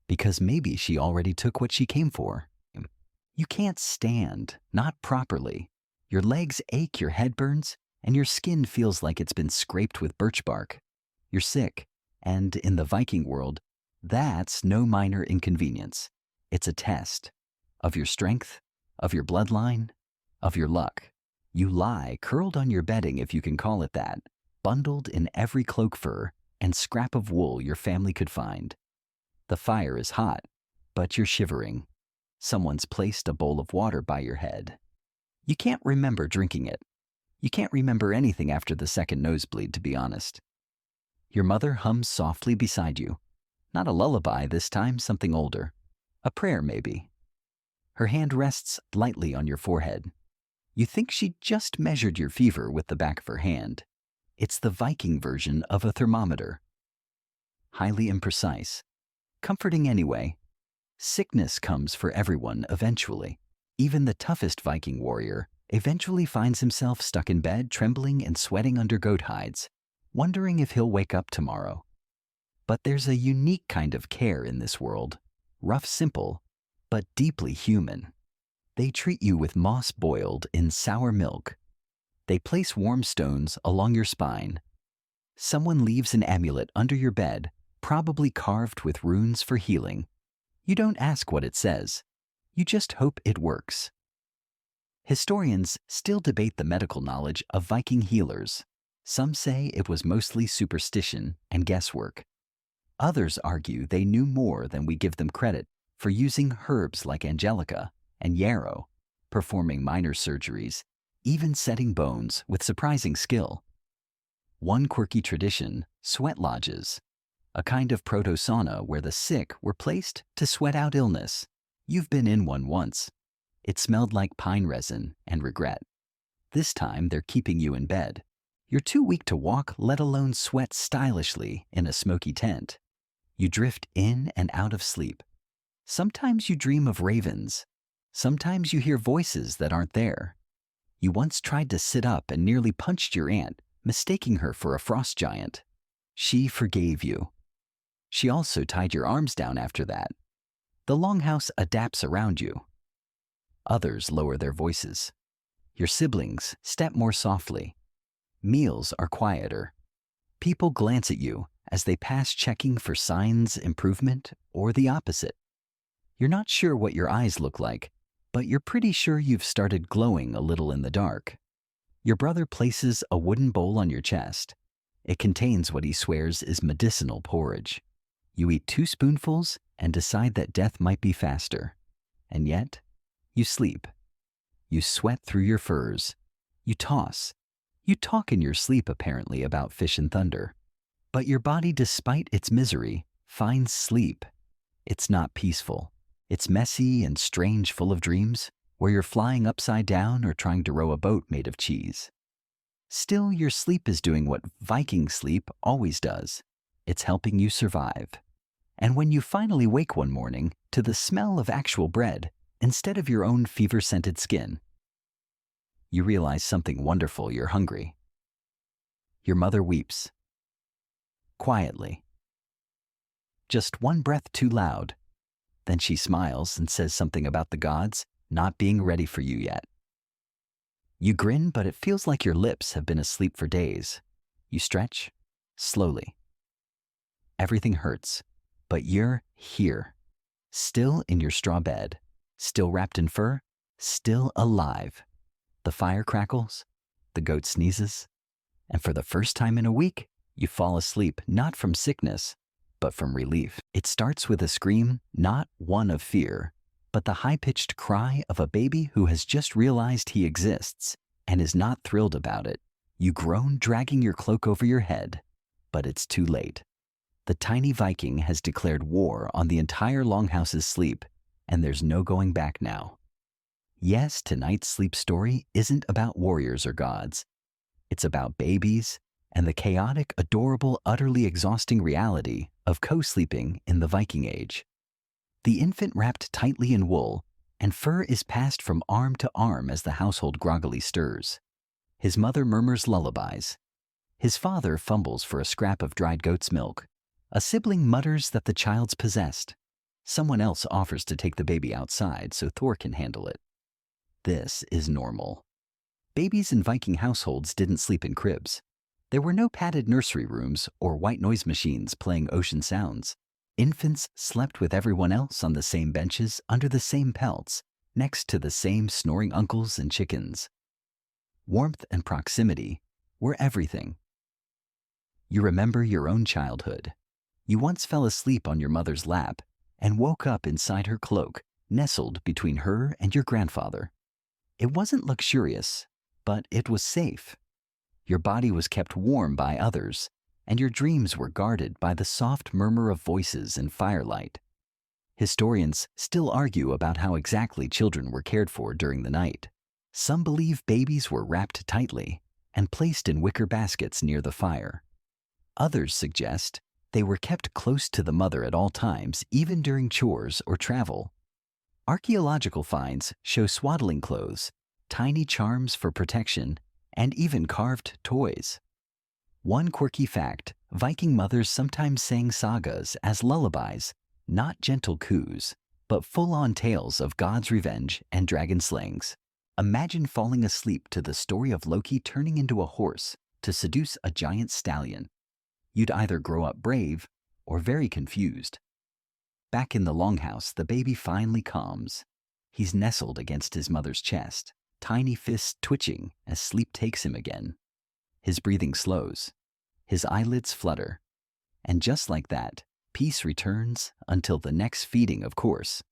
Because maybe she already took what she came for. You can't stand, not properly. Your legs ache, your head burns, and your skin feels like it's been scraped with birch bark. You're sick, and in the Viking world, that's no minor inconvenience. It's a test of your strength, of your bloodline, of your luck. You lie curled on your bedding, if you can call it that, bundled in every cloak fur and scrap of wool your family could find. The fire is hot, but you're shivering. Someone's placed a bowl of water by your head. You can't remember drinking it. You can't remember anything after the second nosebleed, to be honest. Your mother hums softly beside you. Not a lullaby this time, something older. A prayer, maybe. Her hand rests lightly on your forehead. You think she just measured your fever with the back of her hand. It's the Viking version of a thermometer. Highly imprecise. Comforting anyway. Sickness comes for everyone eventually. Even the toughest Viking warrior eventually finds himself stuck in bed, trembling and sweating under goat hides, wondering if he'll wake up tomorrow. But there's a unique kind of care in this world. Rough, simple, but deeply human. They treat you with moss boiled in sour milk. They place warm stones along your spine. Someone leaves an amulet under your bed, probably carved with runes for healing. You don't ask what it says. You just hope it works. Historians still debate the medical knowledge of Viking healers. Some say it was mostly superstition and guesswork. Others argue they knew more than we give them credit for, using herbs like angelica and yarrow, performing minor surgeries, even setting bones with surprising skill. One quirky tradition, sweat lodges, a kind of proto-sauna where the sick were placed to sweat out illness. You've been in one once. It smelled like pine resin and regret. This time they're keeping you in bed. You're too weak to walk, let alone sweat stylishly in a smoky tent. You drift in and out of sleep. Sometimes you dream of ravens. Sometimes you hear voices that aren't there. You once tried to sit up and nearly punched your aunt, mistaking her for a frost giant. She forgave you. She also tied your arms down after that. The longhouse adapts around you. Others lower their voices. Your siblings step more softly. Meals are quieter. People glance at you as they pass checking for signs, improvement, or the opposite. You're not sure what your eyes look like, but you're pretty sure you've started glowing a little in the dark. Your brother places a wooden bowl on your chest. It contains what he swears is medicinal porridge. You eat 2 spoonfuls and decide that death might be faster. And yet, you sleep. You sweat through your furs. You toss. You talk in your sleep apparently about fish and thunder. But your body, despite its misery, finds sleep. It's not peaceful. It's messy and strange, full of dreams, where you're flying upside down or trying to row a boat made of cheese. Still, your sleep is doing what Viking sleep always does. It's helping you survive. And when you finally wake one morning to the smell of actual bread instead of your own fever-scented skin, you realize something wonderful. You're hungry. Your mother weeps. Quietly. Just one breath too loud. Then she smiles and says something about the gods not being ready for you yet. You grin, but it feels like your lips have been asleep for days. You stretch, slowly. Everything hurts, but you're here. Still in your straw bed, still wrapped in fur, still alive. The fire crackles, the goat sneezes, and for the first time in a week, you fall asleep not from sickness, but from relief. It starts with a scream, not one of fear, but the high-pitched cry of a baby who has just realized he exists and is not thrilled about it. You groan, dragging your cloak over your head, but it's too late. The tiny Viking has declared war on the entire longhouse's sleep, and there's no going back now. Yes, tonight's sleep story isn't about warriors or gods. It's about babies and the chaotic, adorable, utterly exhausting reality of co-sleeping in the Viking Age. The infant wrapped tightly in wool, and fur is passed from arm to arm as the household groggily stirs. His mother murmurs lullabies. His father fumbles for a scrap of dried goat's milk. A sibling mutters that the child's possessed. Someone else offers to take the baby outside so Thor can handle it. This is normal. Babies in Viking households didn't sleep in cribs. There were no padded nursery rooms or white noise machines playing ocean sounds. Infants slept with everyone else on the same benches, under the same pelts, next to the same snoring uncles and chickens. Warmth and proximity were everything. You remember your own childhood. You once fell asleep on your mother's lap and woke up inside her cloak, nestled between her and your grandfather. It wasn't luxurious, but it was safe. Your body was kept warm by others, and your dreams were guarded by the soft murmur of voices and firelight. Historians still argue about how exactly children were cared for during the night. Some believe babies were wrapped tightly and placed in wicker baskets near the fire. Others suggest they were kept close to the mother at all times, even during chores or travel. Archaeological finds show swaddling clothes, tiny charms for protection, and even carved toys. One quirky fact, Viking mothers sometimes sang sagas as lullabies, not gentle coos, but full-on tales of God's revenge and dragon slayings. Imagine falling asleep to the story of Loki turning into a horse to seduce a giant stallion. You'd either grow up brave or very confused. Back in the longhouse, the baby finally calms. He's nestled against his mother's chest, tiny fists twitching as sleep takes him again. His breathing slows. His eyelids flutter. And just like that, peace returns until the next feeding, of course.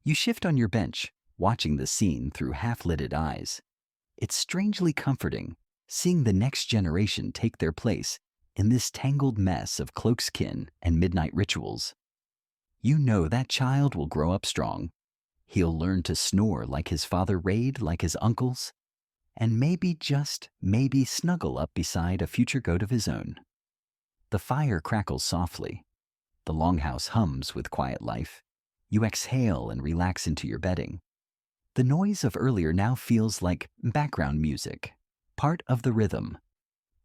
You shift on your bench, watching the scene through half-lidded eyes. It's strangely comforting, seeing the next generation take their place in this tangled mess of cloakskin and midnight rituals. You know that child will grow up strong. He'll learn to snore like his father, raid like his uncles, and maybe, just maybe, snuggle up beside a future goat of his own. The fire crackles softly. The longhouse hums with quiet life. You exhale and relax into your bedding. The noise of earlier now feels like background music, part of the rhythm.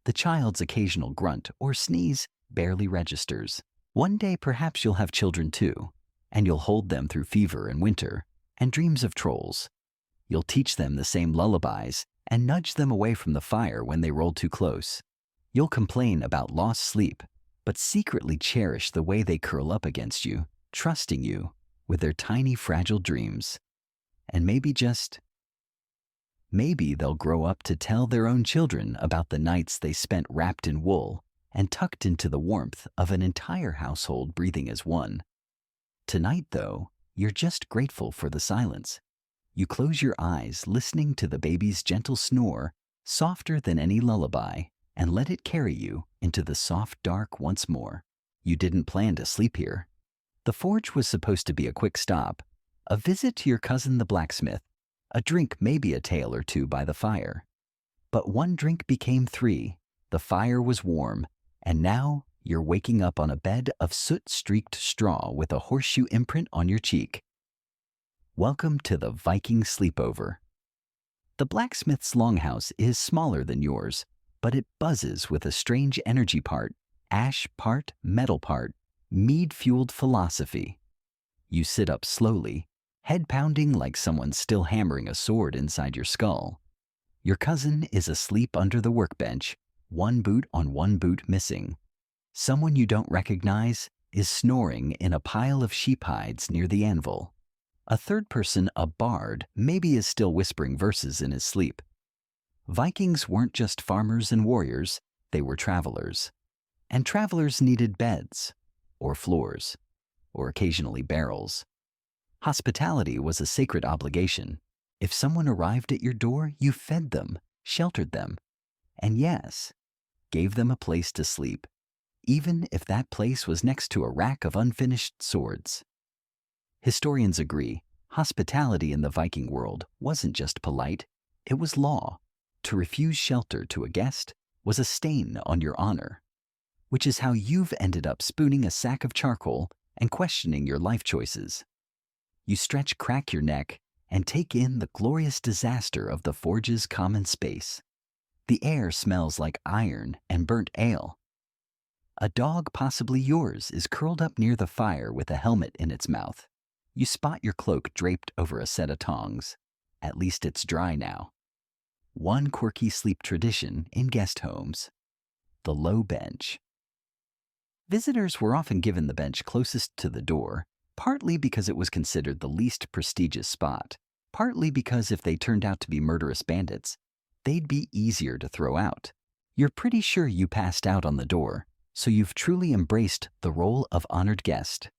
The child's occasional grunt or sneeze barely registers. One day perhaps you'll have children too, and you'll hold them through fever and winter and dreams of trolls. You'll teach them the same lullabies and nudge them away from the fire when they roll too close. You'll complain about lost sleep but secretly cherish the way they curl up against you, trusting you with their tiny fragile dreams. And maybe they'll grow up to tell their own children about the nights they spent wrapped in wool and tucked into the warmth of an entire household breathing as one. Tonight, though, you're just grateful for the silence. You close your eyes, listening to the baby's gentle snore, softer than any lullaby, and let it carry you into the soft dark once more. You didn't plan to sleep here. The forge was supposed to be a quick stop, a visit to your cousin the blacksmith, a drink, maybe a tale or two by the fire. But one drink became three, the fire was warm, and now you're waking up on a bed of soot-streaked straw with a horseshoe imprint on your cheek. Welcome to the Viking sleepover. The blacksmith's longhouse is smaller than yours, but it buzzes with a strange energy, part ash, part metal, part mead-fueled philosophy. You sit up slowly, head pounding like someone's still hammering a sword inside your skull. Your cousin is asleep under the workbench, one boot on one boot missing. Someone you don't recognize is snoring in a pile of sheep hides near the anvil. A third person, a bard, maybe is still whispering verses in his sleep. Vikings weren't just farmers and warriors, they were travelers. And travelers needed beds, or floors, or occasionally barrels. Hospitality was a sacred obligation. If someone arrived at your door, you fed them, sheltered them, and yes, gave them a place to sleep, even if that place was next to a rack of unfinished swords. Historians agree, hospitality in the Viking world wasn't just polite, it was law. To refuse shelter to a guest was a stain on your honor, which is how you've ended up spooning a sack of charcoal and questioning your life choices. You stretch, crack your neck, and take in the glorious disaster of the forge's common space. The air smells like iron and burnt ale. A dog, possibly yours, is curled up near the fire with a helmet in its mouth. You spot your cloak draped over a set of tongs. At least it's dry now. One quirky sleep tradition in guest homes: the low bench. Visitors were often given the bench closest to the door, partly because it was considered the least prestigious spot, partly because if they turned out to be murderous bandits, they'd be easier to throw out. You're pretty sure you passed out on the door, so you've truly embraced the role of honored guest.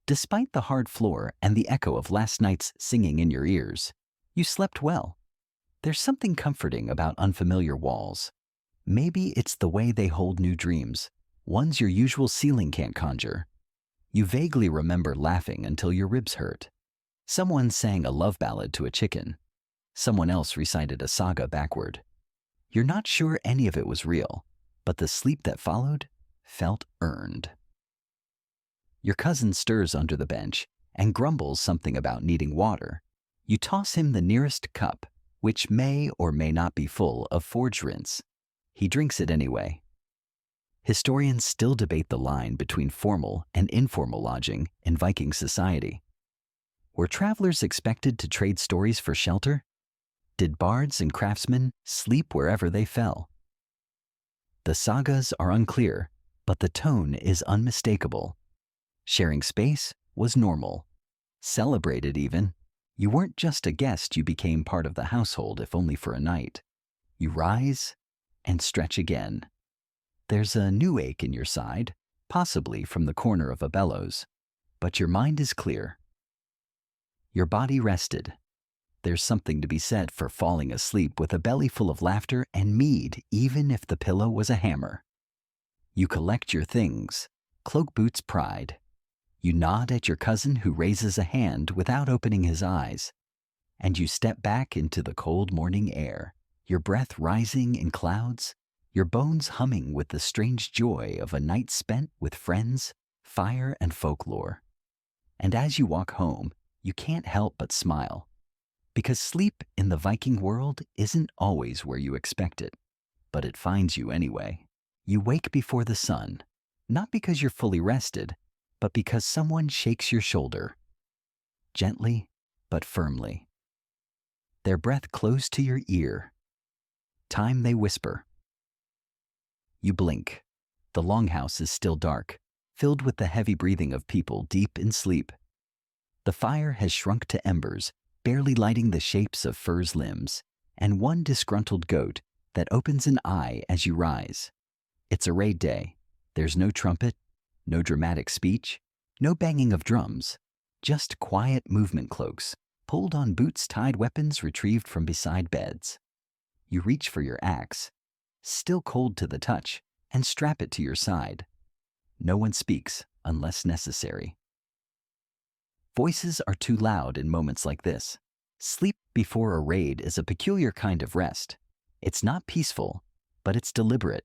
Despite the hard floor and the echo of last night's singing in your ears, you slept well. There's something comforting about unfamiliar walls. Maybe it's the way they hold new dreams, ones your usual ceiling can't conjure. You vaguely remember laughing until your ribs hurt. Someone sang a love ballad to a chicken. Someone else recited a saga backward. You're not sure any of it was real, but the sleep that followed felt earned. Your cousin stirs under the bench and grumbles something about needing water. You toss him the nearest cup, which may or may not be full of forge rinse. He drinks it anyway. Historians still debate the line between formal and informal lodging in Viking society. Were travelers expected to trade stories for shelter? Did bards and craftsmen sleep wherever they fell? The sagas are unclear, but the tone is unmistakable. Sharing space was normal, celebrated even. You weren't just a guest, you became part of the household, if only for a night. You rise and stretch again. There's a new ache in your side, possibly from the corner of a bellows, but your mind is clear. Your body rested. There's something to be said for falling asleep with a belly full of laughter and mead, even if the pillow was a hammer. You collect your things, cloak, boots, pride. You nod at your cousin who raises a hand without opening his eyes, and you step back into the cold morning air, your breath rising in clouds, your bones humming with the strange joy of a night spent with friends, fire, and folklore. And as you walk home, you can't help but smile, because sleep in the Viking world isn't always where you expect it, but it finds you anyway. You wake before the sun, not because you're fully rested, but because someone shakes your shoulder, gently but firmly. Their breath close to your ear. Time they whisper. You blink. The longhouse is still dark, filled with the heavy breathing of people deep in sleep. The fire has shrunk to embers, barely lighting the shapes of fur's limbs, and one disgruntled goat that opens an eye as you rise. It's a raid day. There's no trumpet, no dramatic speech, no banging of drums, just quiet movement cloaks, pulled on boots, tied weapons retrieved from beside beds. You reach for your axe, still cold to the touch, and strap it to your side. No one speaks unless necessary. Voices are too loud in moments like this. Sleep before a raid is a peculiar kind of rest. It's not peaceful, but it's deliberate.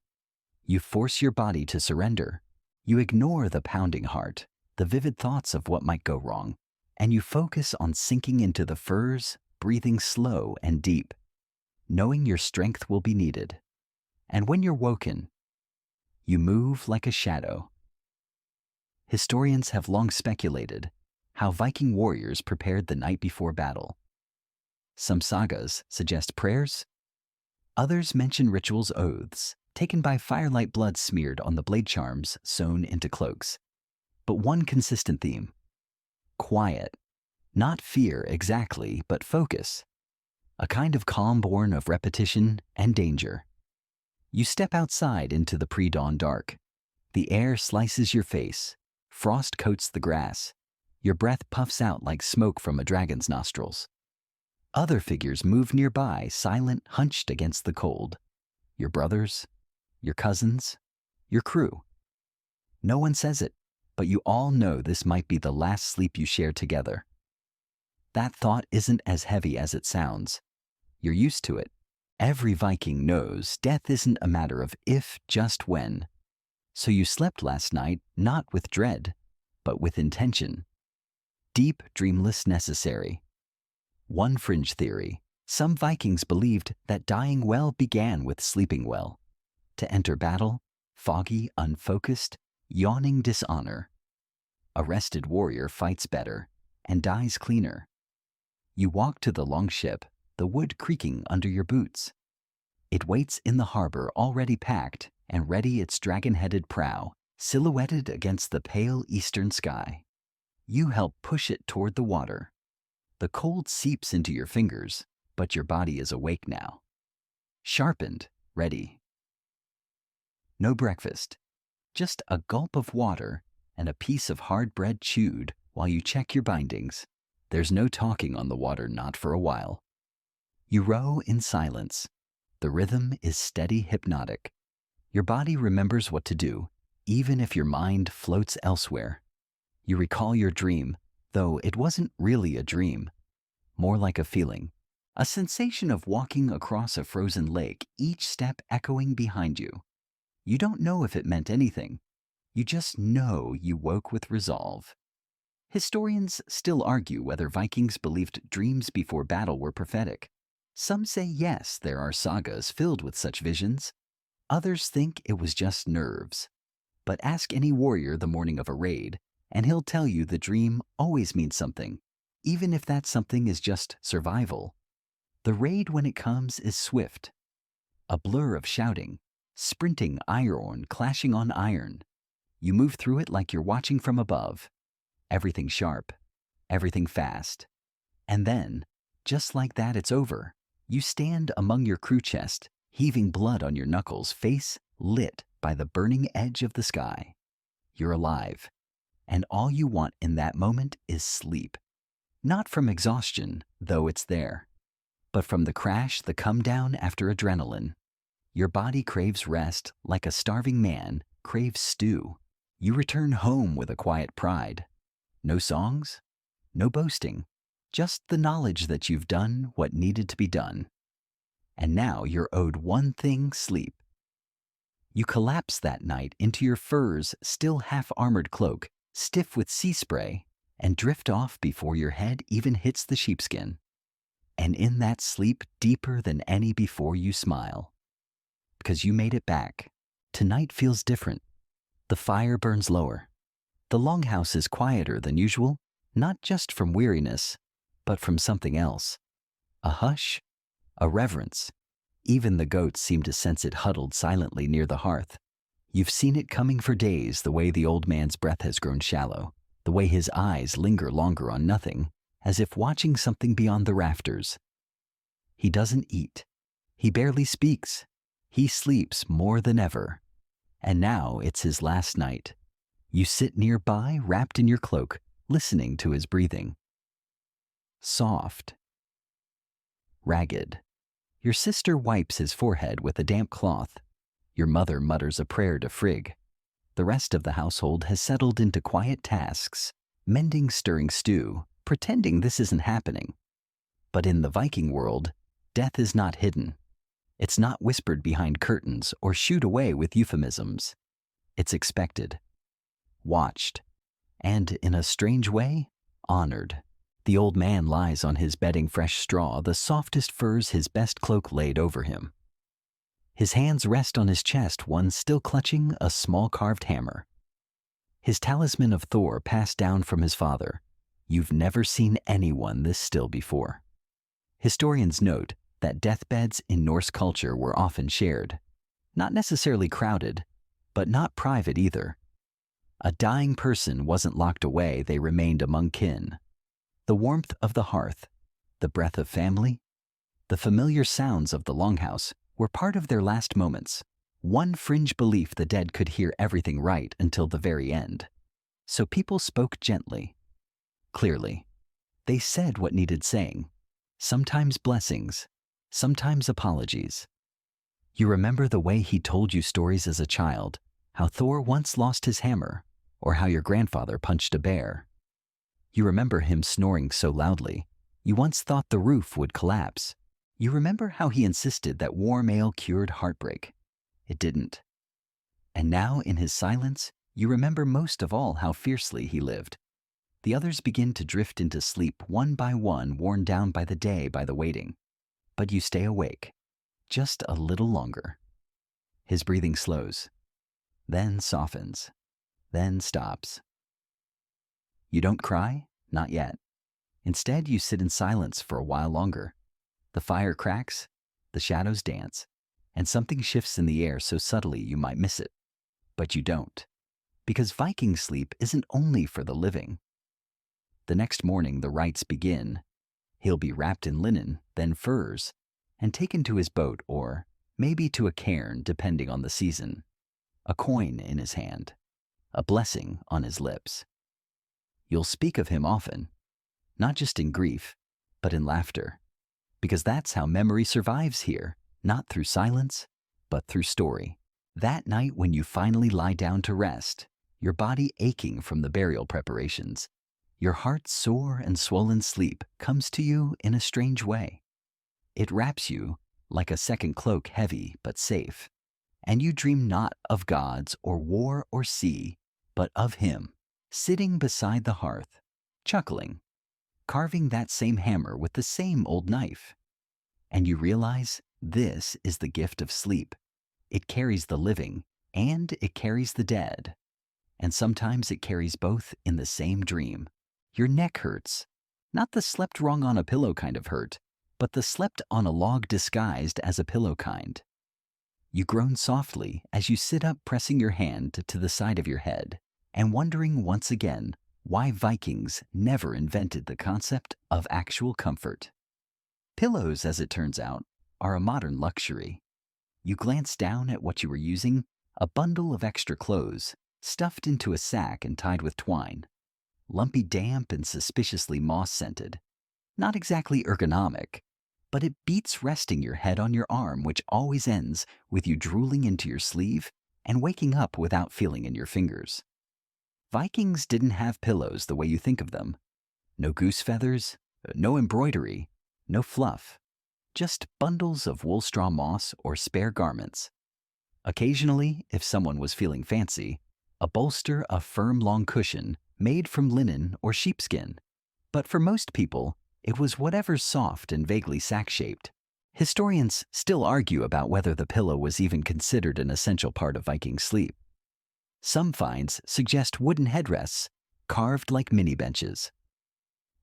You force your body to surrender. You ignore the pounding heart, the vivid thoughts of what might go wrong, and you focus on sinking into the furs, breathing slow and deep, knowing your strength will be needed. And when you're woken, you move like a shadow. Historians have long speculated how Viking warriors prepared the night before battle. Some sagas suggest prayers. Others mention rituals, oaths, taken by firelight, blood smeared on the blade charms sewn into cloaks. But one consistent theme: quiet. Not fear exactly, but focus. A kind of calm born of repetition and danger. You step outside into the pre-dawn dark. The air slices your face. Frost coats the grass. Your breath puffs out like smoke from a dragon's nostrils. Other figures move nearby, silent, hunched against the cold. Your brothers, your cousins, your crew. No one says it, but you all know this might be the last sleep you share together. That thought isn't as heavy as it sounds. You're used to it. Every Viking knows death isn't a matter of if, just when. So you slept last night not with dread, but with intention. Deep, dreamless, necessary. One fringe theory: some Vikings believed that dying well began with sleeping well. To enter battle, foggy, unfocused, yawning dishonor. A rested warrior fights better and dies cleaner. You walk to the longship, the wood creaking under your boots. It waits in the harbor, already packed and ready, its dragon-headed prow silhouetted against the pale eastern sky. You help push it toward the water. The cold seeps into your fingers, but your body is awake now. Sharpened, ready. No breakfast, just a gulp of water and a piece of hard bread chewed while you check your bindings. There's no talking on the water, not for a while. You row in silence. The rhythm is steady, hypnotic. Your body remembers what to do, even if your mind floats elsewhere. You recall your dream, though it wasn't really a dream, more like a feeling, a sensation of walking across a frozen lake, each step echoing behind you. You don't know if it meant anything. You just know you woke with resolve. Historians still argue whether Vikings believed dreams before battle were prophetic. Some say yes, there are sagas filled with such visions. Others think it was just nerves. But ask any warrior the morning of a raid, and he'll tell you the dream always means something, even if that something is just survival. The raid, when it comes, is swift. A blur of shouting, sprinting iron clashing on iron. You move through it like you're watching from above. Everything sharp, everything fast. And then, just like that, it's over. You stand among your crew chest, heaving blood on your knuckles, face lit by the burning edge of the sky. You're alive, and all you want in that moment is sleep. Not from exhaustion, though it's there, but from the crash, the come down after adrenaline. Your body craves rest like a starving man craves stew. You return home with a quiet pride. No songs, no boasting, just the knowledge that you've done what needed to be done. And now you're owed one thing: sleep. You collapse that night into your furs, still half-armored cloak, stiff with sea spray, and drift off before your head even hits the sheepskin. And in that sleep, deeper than any before, you smile. Because you made it back. Tonight feels different. The fire burns lower. The longhouse is quieter than usual, not just from weariness, but from something else. A hush, a reverence. Even the goats seem to sense it, huddled silently near the hearth. You've seen it coming for days, the way the old man's breath has grown shallow, the way his eyes linger longer on nothing, as if watching something beyond the rafters. He doesn't eat. He barely speaks. He sleeps more than ever. And now it's his last night. You sit nearby, wrapped in your cloak, listening to his breathing. Soft. Ragged. Your sister wipes his forehead with a damp cloth. Your mother mutters a prayer to Frigg. The rest of the household has settled into quiet tasks, mending stirring stew, pretending this isn't happening. But in the Viking world, death is not hidden. It's not whispered behind curtains or shooed away with euphemisms. It's expected, watched, and in a strange way, honored. The old man lies on his bedding fresh straw, the softest furs his best cloak laid over him. His hands rest on his chest, one still clutching a small carved hammer. His talisman of Thor passed down from his father. You've never seen anyone this still before. Historians note that deathbeds in Norse culture were often shared. Not necessarily crowded, but not private either. A dying person wasn't locked away, they remained among kin. The warmth of the hearth, the breath of family, the familiar sounds of the longhouse were part of their last moments. One fringe belief the dead could hear everything right until the very end. So people spoke gently, clearly. They said what needed saying, sometimes blessings, sometimes apologies. You remember the way he told you stories as a child, how Thor once lost his hammer, or how your grandfather punched a bear. You remember him snoring so loudly, you once thought the roof would collapse. You remember how he insisted that warm ale cured heartbreak. It didn't. And now, in his silence, you remember most of all how fiercely he lived. The others begin to drift into sleep one by one, worn down by the day, by the waiting. But you stay awake, just a little longer. His breathing slows, then softens, then stops. You don't cry? Not yet. Instead, you sit in silence for a while longer. The fire cracks, the shadows dance, and something shifts in the air so subtly you might miss it. But you don't, because Viking sleep isn't only for the living. The next morning the rites begin. He'll be wrapped in linen, then furs, and taken to his boat or maybe to a cairn depending on the season. A coin in his hand, a blessing on his lips. You'll speak of him often, not just in grief, but in laughter. Because that's how memory survives here, not through silence, but through story. That night when you finally lie down to rest, your body aching from the burial preparations, your heart sore and swollen, sleep comes to you in a strange way. It wraps you like a second cloak, heavy but safe, and you dream not of gods or war or sea, but of him, sitting beside the hearth, chuckling, carving that same hammer with the same old knife. And you realize this is the gift of sleep. It carries the living and it carries the dead. And sometimes it carries both in the same dream. Your neck hurts, not the slept wrong on a pillow kind of hurt, but the slept on a log disguised as a pillow kind. You groan softly as you sit up, pressing your hand to the side of your head and wondering once again why Vikings never invented the concept of actual comfort. Pillows, as it turns out, are a modern luxury. You glance down at what you were using, a bundle of extra clothes, stuffed into a sack and tied with twine. Lumpy, damp, and suspiciously moss-scented. Not exactly ergonomic, but it beats resting your head on your arm, which always ends with you drooling into your sleeve and waking up without feeling in your fingers. Vikings didn't have pillows the way you think of them. No goose feathers, no embroidery, no fluff. Just bundles of wool straw moss or spare garments. Occasionally, if someone was feeling fancy, a bolster, a firm long cushion made from linen or sheepskin. But for most people, it was whatever's soft and vaguely sack-shaped. Historians still argue about whether the pillow was even considered an essential part of Viking sleep. Some finds suggest wooden headrests, carved like mini benches.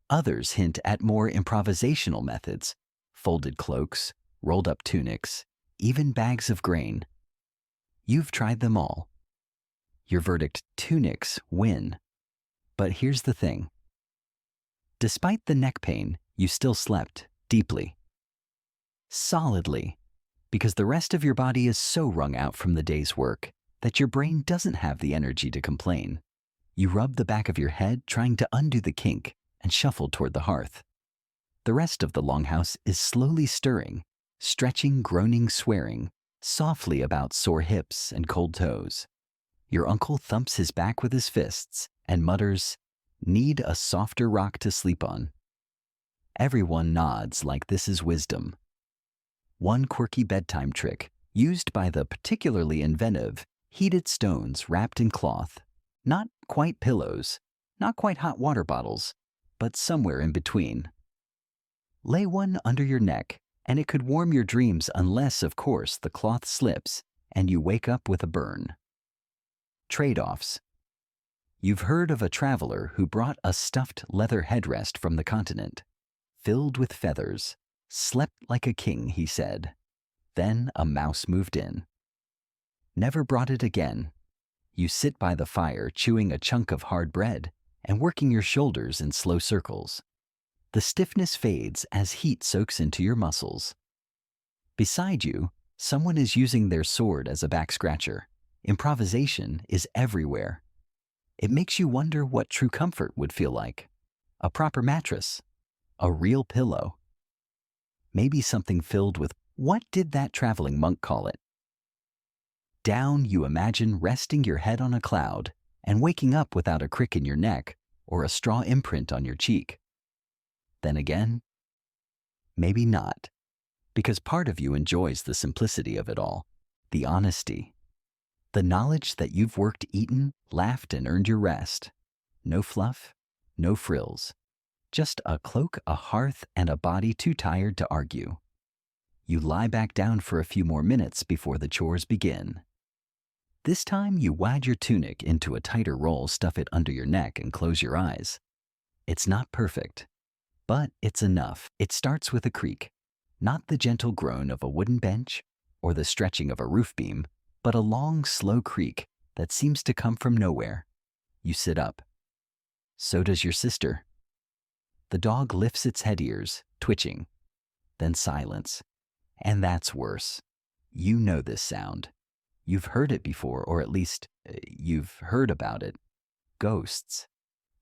Others hint at more improvisational methods, folded cloaks, rolled up tunics, even bags of grain. You've tried them all, Your verdict: tunics win. But here's the thing. Despite the neck pain, you still slept deeply, solidly, because the rest of your body is so wrung out from the day's work that your brain doesn't have the energy to complain. You rub the back of your head trying to undo the kink and shuffle toward the hearth. The rest of the longhouse is slowly stirring, stretching, groaning, swearing, softly about sore hips and cold toes. Your uncle thumps his back with his fists and mutters, "Need a softer rock to sleep on." Everyone nods like this is wisdom. One quirky bedtime trick used by the particularly inventive heated stones wrapped in cloth, not quite pillows, not quite hot water bottles, but somewhere in between. Lay one under your neck, and it could warm your dreams unless, of course, the cloth slips and you wake up with a burn. Trade-offs. You've heard of a traveler who brought a stuffed leather headrest from the continent, filled with feathers. Slept like a king, he said. Then a mouse moved in. Never brought it again. You sit by the fire chewing a chunk of hard bread and working your shoulders in slow circles. The stiffness fades as heat soaks into your muscles. Beside you, someone is using their sword as a back scratcher. Improvisation is everywhere. It makes you wonder what true comfort would feel like. A proper mattress. A real pillow. Maybe something filled with, what did that traveling monk call it? Down, you imagine resting your head on a cloud and waking up without a crick in your neck or a straw imprint on your cheek. Then again, maybe not, because part of you enjoys the simplicity of it all, the honesty, the knowledge that you've worked, eaten, laughed, and earned your rest. No fluff, no frills. Just a cloak, a hearth, and a body too tired to argue. You lie back down for a few more minutes before the chores begin. This time you wad your tunic into a tighter roll, stuff it under your neck, and close your eyes. It's not perfect, but it's enough. It starts with a creak, not the gentle groan of a wooden bench or the stretching of a roof beam, but a long, slow creak that seems to come from nowhere. You sit up. So does your sister. The dog lifts its head ears, twitching. Then silence. And that's worse. You know this sound. You've heard it before, or at least, you've heard about it. Ghosts.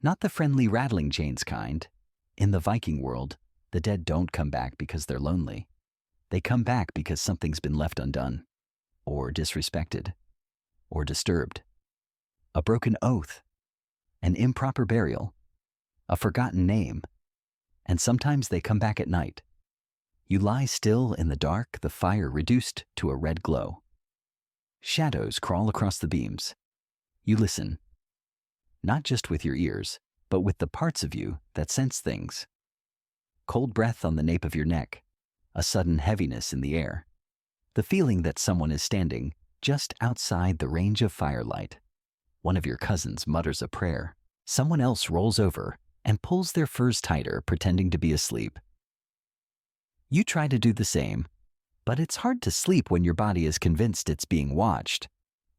Not the friendly rattling chains kind. In the Viking world, the dead don't come back because they're lonely. They come back because something's been left undone, or disrespected, or disturbed. A broken oath, an improper burial, a forgotten name. And sometimes they come back at night. You lie still in the dark, the fire reduced to a red glow. Shadows crawl across the beams. You listen, not just with your ears, but with the parts of you that sense things. Cold breath on the nape of your neck, a sudden heaviness in the air, the feeling that someone is standing just outside the range of firelight. One of your cousins mutters a prayer. Someone else rolls over and pulls their furs tighter, pretending to be asleep. You try to do the same, but it's hard to sleep when your body is convinced it's being watched.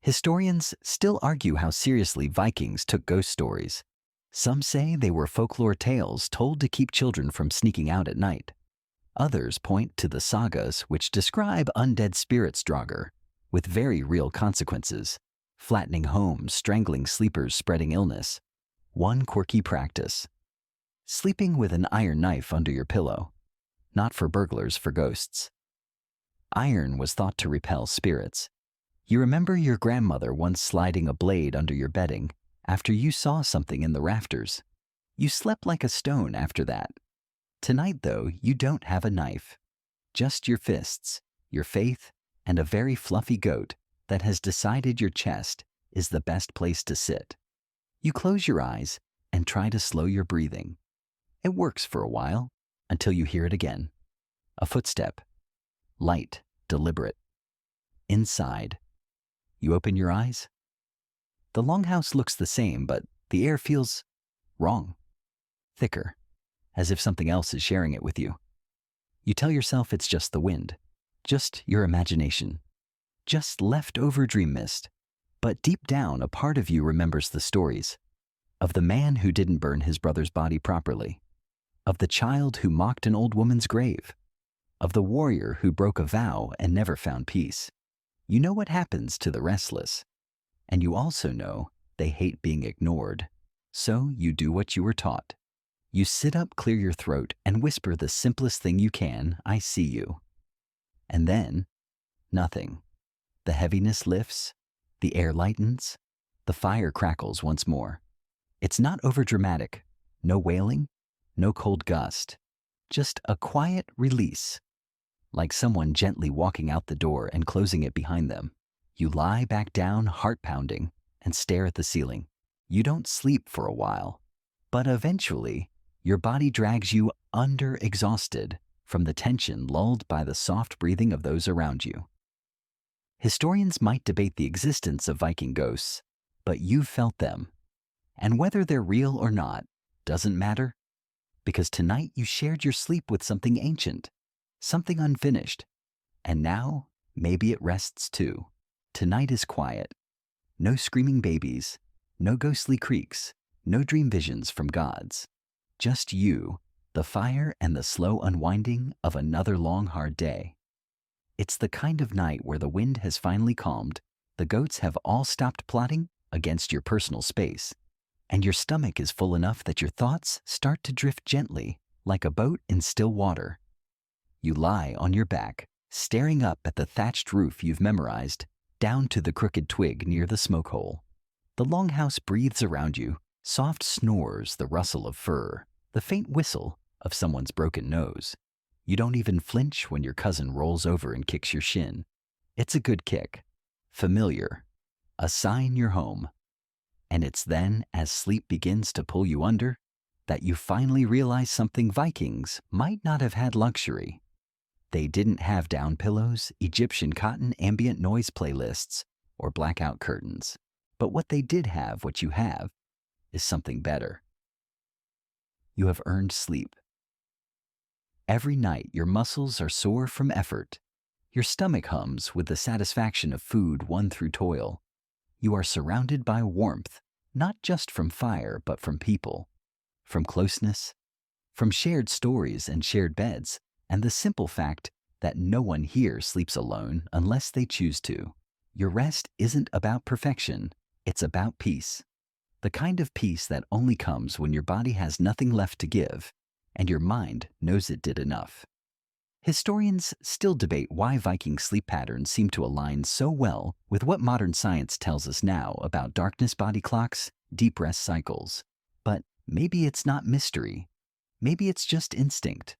Historians still argue how seriously Vikings took ghost stories. Some say they were folklore tales told to keep children from sneaking out at night. Others point to the sagas which describe undead spirits Draugr, with very real consequences, flattening homes, strangling sleepers, spreading illness. One quirky practice. Sleeping with an iron knife under your pillow. Not for burglars, for ghosts. Iron was thought to repel spirits. You remember your grandmother once sliding a blade under your bedding after you saw something in the rafters. You slept like a stone after that. Tonight, though, you don't have a knife. Just your fists, your faith, and a very fluffy goat that has decided your chest is the best place to sit. You close your eyes and try to slow your breathing. It works for a while, until you hear it again. A footstep. Light, deliberate. Inside. You open your eyes. The longhouse looks the same, but the air feels wrong. Thicker, as if something else is sharing it with you. You tell yourself it's just the wind, just your imagination, just leftover dream mist. But deep down, a part of you remembers the stories of the man who didn't burn his brother's body properly, of the child who mocked an old woman's grave, of the warrior who broke a vow and never found peace. You know what happens to the restless, and you also know they hate being ignored. So you do what you were taught. You sit up, clear your throat, and whisper the simplest thing you can, "I see you." And then, nothing. The heaviness lifts, the air lightens, the fire crackles once more. It's not overdramatic, no wailing, no cold gust, just a quiet release, like someone gently walking out the door and closing it behind them. You lie back down, heart pounding, and stare at the ceiling. You don't sleep for a while, but eventually, your body drags you under exhausted from the tension lulled by the soft breathing of those around you. Historians might debate the existence of Viking ghosts, but you've felt them. And whether they're real or not doesn't matter, because tonight you shared your sleep with something ancient, something unfinished, and now maybe it rests too. Tonight is quiet. No screaming babies, no ghostly creaks, no dream visions from gods. Just you, the fire, and the slow unwinding of another long, hard day. It's the kind of night where the wind has finally calmed, the goats have all stopped plotting against your personal space, and your stomach is full enough that your thoughts start to drift gently, like a boat in still water. You lie on your back, staring up at the thatched roof you've memorized, down to the crooked twig near the smoke hole. The longhouse breathes around you, soft snores, the rustle of fur, the faint whistle of someone's broken nose. You don't even flinch when your cousin rolls over and kicks your shin. It's a good kick, familiar, a sign you're home. And it's then, as sleep begins to pull you under, that you finally realize something. Vikings might not have had luxury. They didn't have down pillows, Egyptian cotton, ambient noise playlists, or blackout curtains. But what they did have, what you have, is something better. You have earned sleep. Every night your muscles are sore from effort. Your stomach hums with the satisfaction of food won through toil. You are surrounded by warmth, not just from fire, but from people, from closeness, from shared stories and shared beds, and the simple fact that no one here sleeps alone unless they choose to. Your rest isn't about perfection, it's about peace. The kind of peace that only comes when your body has nothing left to give, and your mind knows it did enough. Historians still debate why Viking sleep patterns seem to align so well with what modern science tells us now about darkness body clocks, deep rest cycles. But maybe it's not mystery. Maybe it's just instinct.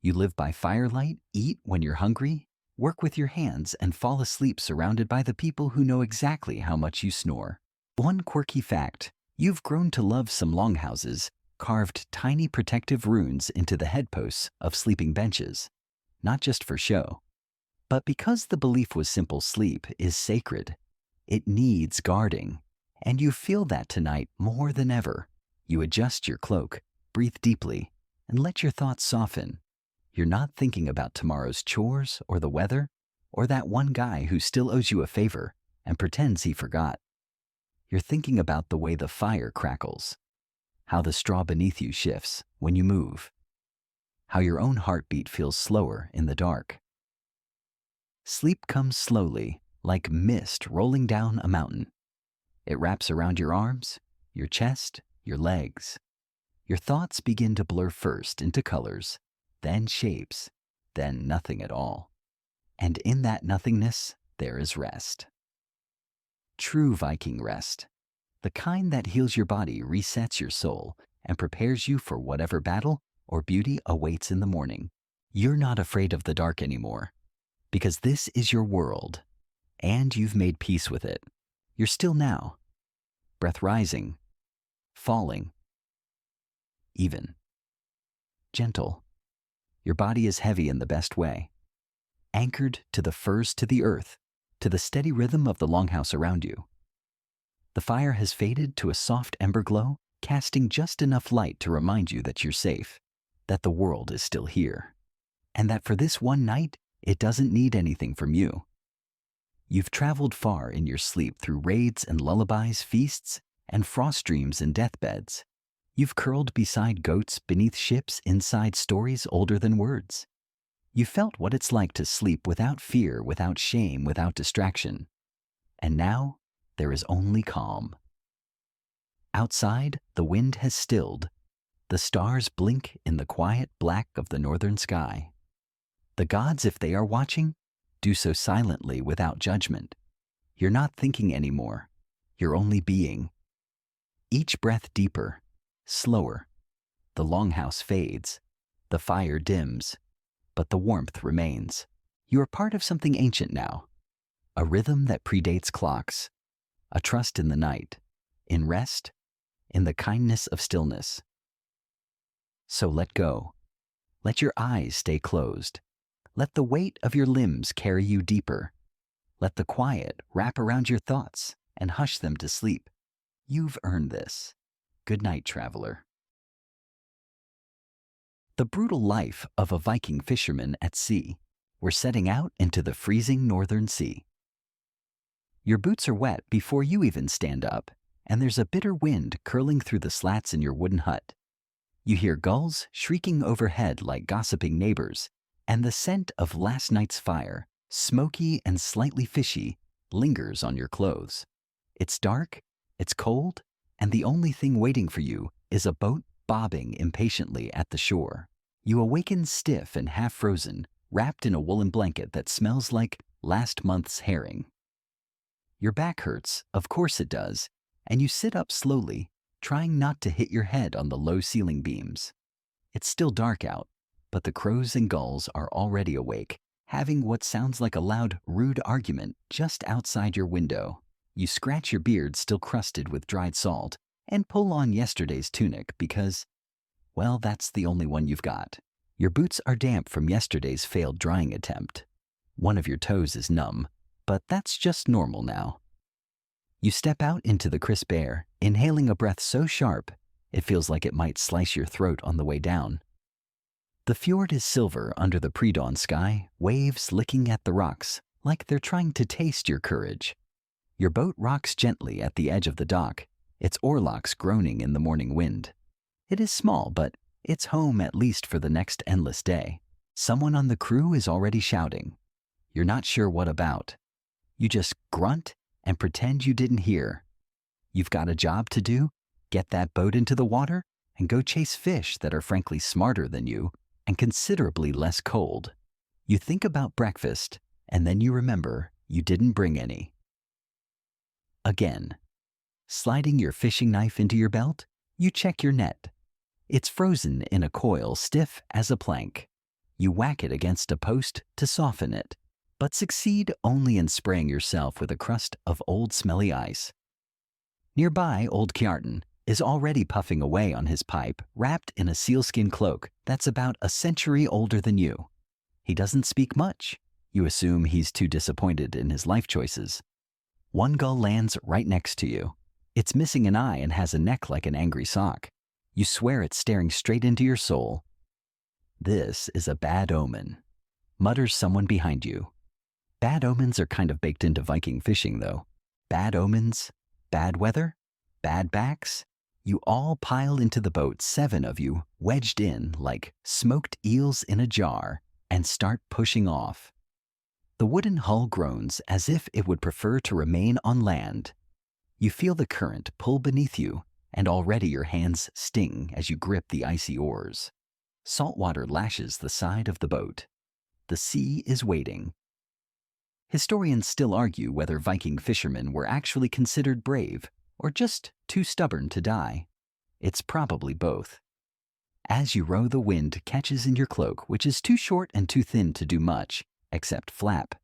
You live by firelight, eat when you're hungry, work with your hands, and fall asleep surrounded by the people who know exactly how much you snore. One quirky fact: you've grown to love some longhouses, carved tiny protective runes into the headposts of sleeping benches, not just for show, but because the belief was simple: sleep is sacred. It needs guarding, and you feel that tonight more than ever. You adjust your cloak, breathe deeply, and let your thoughts soften. You're not thinking about tomorrow's chores or the weather or that one guy who still owes you a favor and pretends he forgot. You're thinking about the way the fire crackles, how the straw beneath you shifts when you move, how your own heartbeat feels slower in the dark. Sleep comes slowly, like mist rolling down a mountain. It wraps around your arms, your chest, your legs. Your thoughts begin to blur, first into colors, then shapes, then nothing at all. And in that nothingness, there is rest. True Viking rest. The kind that heals your body, resets your soul, and prepares you for whatever battle or beauty awaits in the morning. You're not afraid of the dark anymore, because this is your world, and you've made peace with it. You're still now. Breath rising, falling, even, gentle. Your body is heavy in the best way, anchored to the furs, to the earth, to the steady rhythm of the longhouse around you. The fire has faded to a soft ember glow, casting just enough light to remind you that you're safe, that the world is still here, and that for this one night, it doesn't need anything from you. You've traveled far in your sleep through raids and lullabies, feasts, and frost dreams and deathbeds. You've curled beside goats beneath ships inside stories older than words. You felt what it's like to sleep without fear, without shame, without distraction. And now, there is only calm. Outside, the wind has stilled. The stars blink in the quiet black of the northern sky. The gods, if they are watching, do so silently without judgment. You're not thinking anymore. You're only being. Each breath deeper, slower. The longhouse fades. The fire dims. But the warmth remains. You are part of something ancient now. A rhythm that predates clocks. A trust in the night. In rest. In the kindness of stillness. So let go. Let your eyes stay closed. Let the weight of your limbs carry you deeper. Let the quiet wrap around your thoughts and hush them to sleep. You've earned this. Good night, traveler. The brutal life of a Viking fisherman at sea. We're setting out into the freezing northern sea. Your boots are wet before you even stand up, and there's a bitter wind curling through the slats in your wooden hut. You hear gulls shrieking overhead like gossiping neighbors, and the scent of last night's fire, smoky and slightly fishy, lingers on your clothes. It's dark, it's cold, and the only thing waiting for you is a boat bobbing impatiently at the shore. You awaken stiff and half-frozen, wrapped in a woolen blanket that smells like last month's herring. Your back hurts, of course it does, and you sit up slowly, trying not to hit your head on the low ceiling beams. It's still dark out, but the crows and gulls are already awake, having what sounds like a loud, rude argument just outside your window. You scratch your beard still crusted with dried salt and pull on yesterday's tunic because, well, that's the only one you've got. Your boots are damp from yesterday's failed drying attempt. One of your toes is numb, but that's just normal now. You step out into the crisp air, inhaling a breath so sharp, it feels like it might slice your throat on the way down. The fjord is silver under the pre-dawn sky, waves licking at the rocks, like they're trying to taste your courage. Your boat rocks gently at the edge of the dock, its oarlocks groaning in the morning wind. It is small, but it's home at least for the next endless day. Someone on the crew is already shouting. You're not sure what about. You just grunt and pretend you didn't hear. You've got a job to do, get that boat into the water, and go chase fish that are frankly smarter than you and considerably less cold. You think about breakfast, and then you remember you didn't bring any. Again, sliding your fishing knife into your belt, you check your net. It's frozen in a coil stiff as a plank. You whack it against a post to soften it, but succeed only in spraying yourself with a crust of old smelly ice. Nearby, old Kjartan is already puffing away on his pipe, wrapped in a sealskin cloak that's about a century older than you. He doesn't speak much. You assume he's too disappointed in his life choices. One gull lands right next to you. It's missing an eye and has a neck like an angry sock. You swear it's staring straight into your soul. This is a bad omen, mutters someone behind you. Bad omens are kind of baked into Viking fishing, though. Bad omens, bad weather, bad backs. You all pile into the boat, 7 of you, wedged in like smoked eels in a jar, and start pushing off. The wooden hull groans as if it would prefer to remain on land. You feel the current pull beneath you, and already your hands sting as you grip the icy oars. Salt water lashes the side of the boat. The sea is waiting. Historians still argue whether Viking fishermen were actually considered brave or just too stubborn to die. It's probably both. As you row, the wind catches in your cloak, which is too short and too thin to do much, except flap.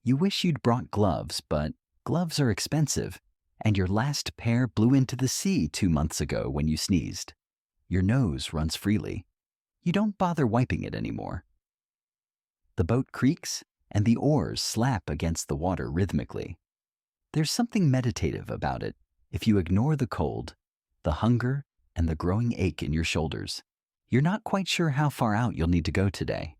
You wish you'd brought gloves, but gloves are expensive, and your last pair blew into the sea 2 months ago when you sneezed. Your nose runs freely. You don't bother wiping it anymore. The boat creaks, and the oars slap against the water rhythmically. There's something meditative about it if you ignore the cold, the hunger, and the growing ache in your shoulders. You're not quite sure how far out you'll need to go today.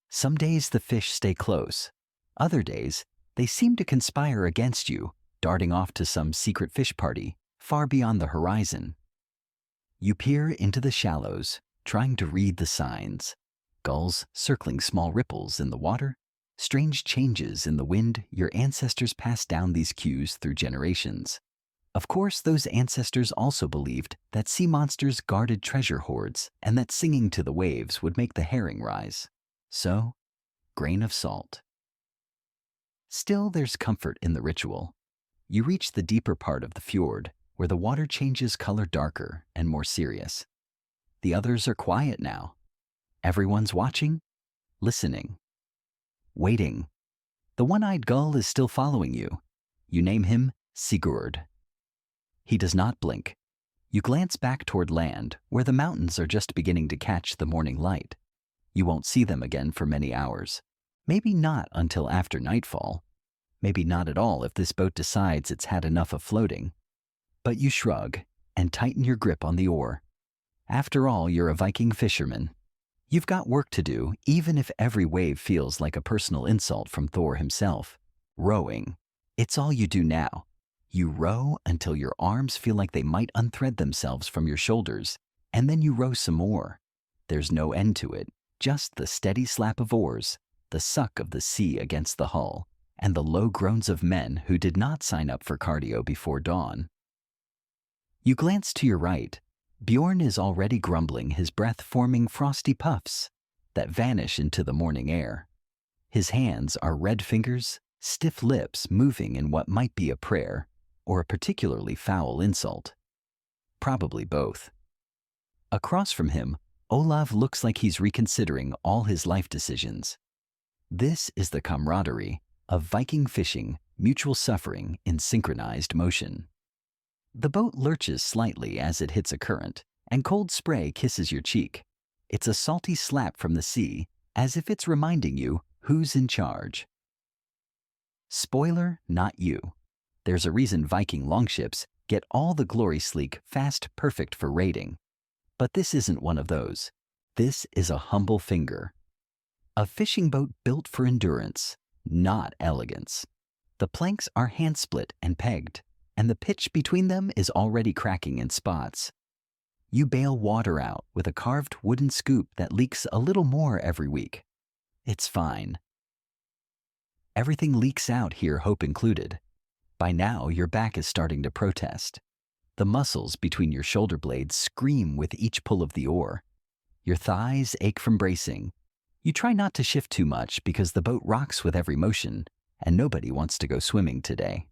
Some days the fish stay close. Other days, They seem to conspire against you, darting off to some secret fish party far beyond the horizon. You peer into the shallows, trying to read the signs. Gulls circling small ripples in the water, strange changes in the wind. Your ancestors passed down these cues through generations. Of course, those ancestors also believed that sea monsters guarded treasure hoards and that singing to the waves would make the herring rise. So, grain of salt. Still, there's comfort in the ritual. You reach the deeper part of the fjord, where the water changes color darker and more serious. The others are quiet now. Everyone's watching, listening, waiting. The one-eyed gull is still following you. You name him Sigurd. He does not blink. You glance back toward land, where the mountains are just beginning to catch the morning light. You won't see them again for many hours. Maybe not until after nightfall. Maybe not at all if this boat decides it's had enough of floating. But you shrug and tighten your grip on the oar. After all, you're a Viking fisherman. You've got work to do, even if every wave feels like a personal insult from Thor himself. Rowing. It's all you do now. You row until your arms feel like they might unthread themselves from your shoulders, and then you row some more. There's no end to it, just the steady slap of oars, the suck of the sea against the hull, and the low groans of men who did not sign up for cardio before dawn. You glance to your right. Bjorn is already grumbling, his breath forming frosty puffs that vanish into the morning air. His hands are red fingers, stiff lips moving in what might be a prayer or a particularly foul insult. Probably both. Across from him, Olav looks like he's reconsidering all his life decisions. This is the camaraderie of Viking fishing, mutual suffering in synchronized motion. The boat lurches slightly as it hits a current, and cold spray kisses your cheek. It's a salty slap from the sea, as if it's reminding you who's in charge. Spoiler, not you. There's a reason Viking longships get all the glory, sleek, fast, perfect for raiding. But this isn't one of those. This is a humble finger. A fishing boat built for endurance, not elegance. The planks are hand-split and pegged, and the pitch between them is already cracking in spots. You bail water out with a carved wooden scoop that leaks a little more every week. It's fine. Everything leaks out here, hope included. By now, your back is starting to protest. The muscles between your shoulder blades scream with each pull of the oar. Your thighs ache from bracing. You try not to shift too much because the boat rocks with every motion, and nobody wants to go swimming today.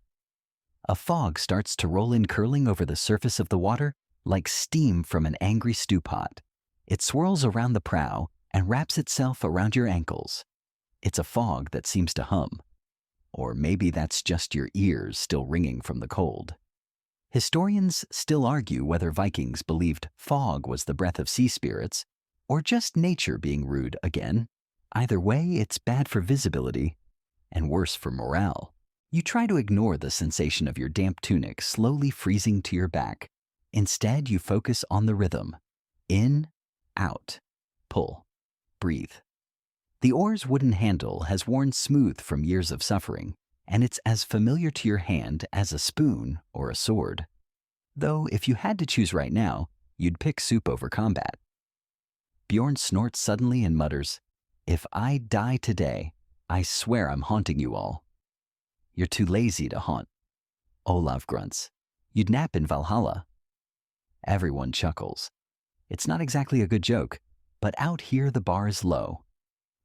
A fog starts to roll in, curling over the surface of the water like steam from an angry stew pot. It swirls around the prow and wraps itself around your ankles. It's a fog that seems to hum. Or maybe that's just your ears still ringing from the cold. Historians still argue whether Vikings believed fog was the breath of sea spirits or just nature being rude again. Either way, it's bad for visibility and worse for morale. You try to ignore the sensation of your damp tunic slowly freezing to your back. Instead, you focus on the rhythm. In, out, pull, breathe. The oar's wooden handle has worn smooth from years of suffering, and it's as familiar to your hand as a spoon or a sword. Though, if you had to choose right now, you'd pick soup over combat. Bjorn snorts suddenly and mutters, "If I die today, I swear I'm haunting you all." You're too lazy to haunt. Olav grunts, "You'd nap in Valhalla." Everyone chuckles. It's not exactly a good joke, but out here the bar is low.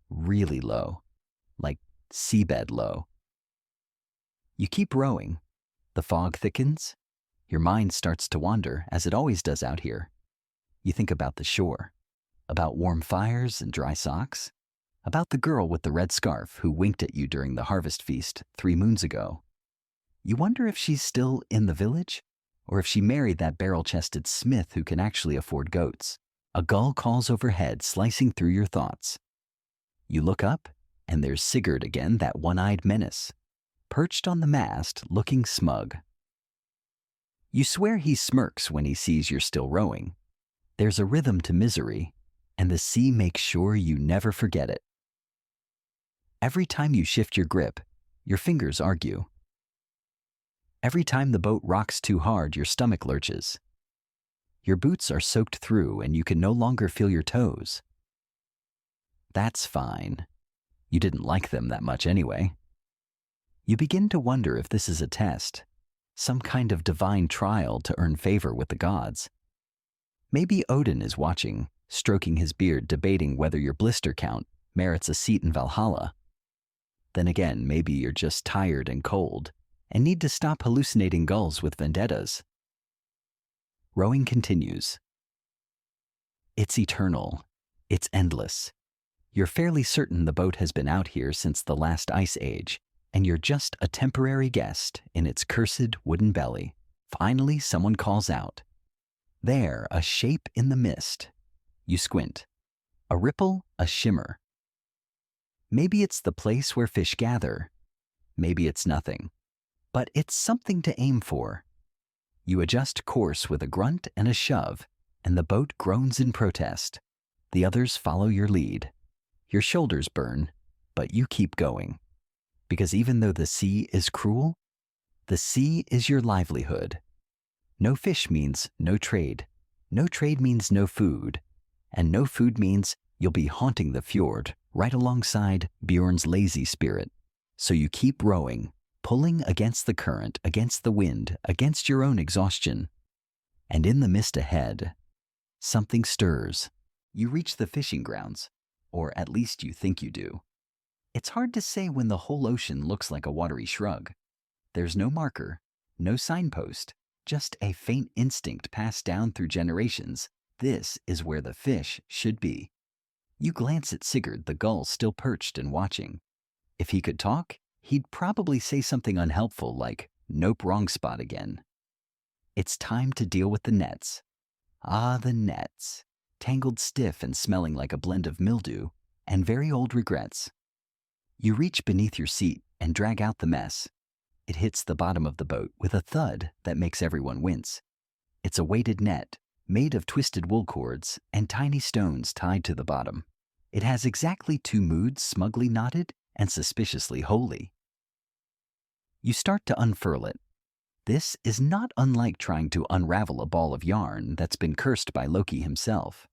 Really low. Like seabed low. You keep rowing. The fog thickens. Your mind starts to wander, as it always does out here. You think about the shore, about warm fires and dry socks, about the girl with the red scarf who winked at you during the harvest feast 3 moons ago. You wonder if she's still in the village, or if she married that barrel-chested smith who can actually afford goats. A gull calls overhead, slicing through your thoughts. You look up, and there's Sigurd again, that one-eyed menace, perched on the mast, looking smug. You swear he smirks when he sees you're still rowing. There's a rhythm to misery, and the sea makes sure you never forget it. Every time you shift your grip, Your fingers argue. Every time the boat rocks too hard, your stomach lurches. Your boots are soaked through and you can no longer feel your toes. That's fine. You didn't like them that much anyway. You begin to wonder if this is a test, some kind of divine trial to earn favor with the gods. Maybe Odin is watching, stroking his beard, debating whether your blister count merits a seat in Valhalla. Then again, maybe you're just tired and cold and need to stop hallucinating gulls with vendettas. Rowing continues. It's eternal. It's endless. You're fairly certain the boat has been out here since the last ice age, and you're just a temporary guest in its cursed wooden belly. Finally, someone calls out. There, a shape in the mist. You squint. A ripple, a shimmer. Maybe it's the place where fish gather. Maybe it's nothing. But it's something to aim for. You adjust course with a grunt and a shove, and the boat groans in protest. The others follow your lead. Your shoulders burn, but you keep going. Because even though the sea is cruel, the sea is your livelihood. No fish means no trade. No trade means no food. And no food means you'll be haunting the fjord right alongside Bjorn's lazy spirit. So you keep rowing, pulling against the current, against the wind, against your own exhaustion. And in the mist ahead, something stirs. You reach the fishing grounds, or at least you think you do. It's hard to say when the whole ocean looks like a watery shrug. There's no marker, no signpost, just a faint instinct passed down through generations. This is where the fish should be. You glance at Sigurd, the gull still perched and watching. If he could talk, he'd probably say something unhelpful like, "Nope, wrong spot again." It's time to deal with the nets. Ah, the nets, tangled stiff and smelling like a blend of mildew and very old regrets. You reach beneath your seat and drag out the mess. It hits the bottom of the boat with a thud that makes everyone wince. It's a weighted net made of twisted wool cords and tiny stones tied to the bottom. It has exactly 2 moods smugly knotted and suspiciously holy. You start to unfurl it. This is not unlike trying to unravel a ball of yarn that's been cursed by Loki himself.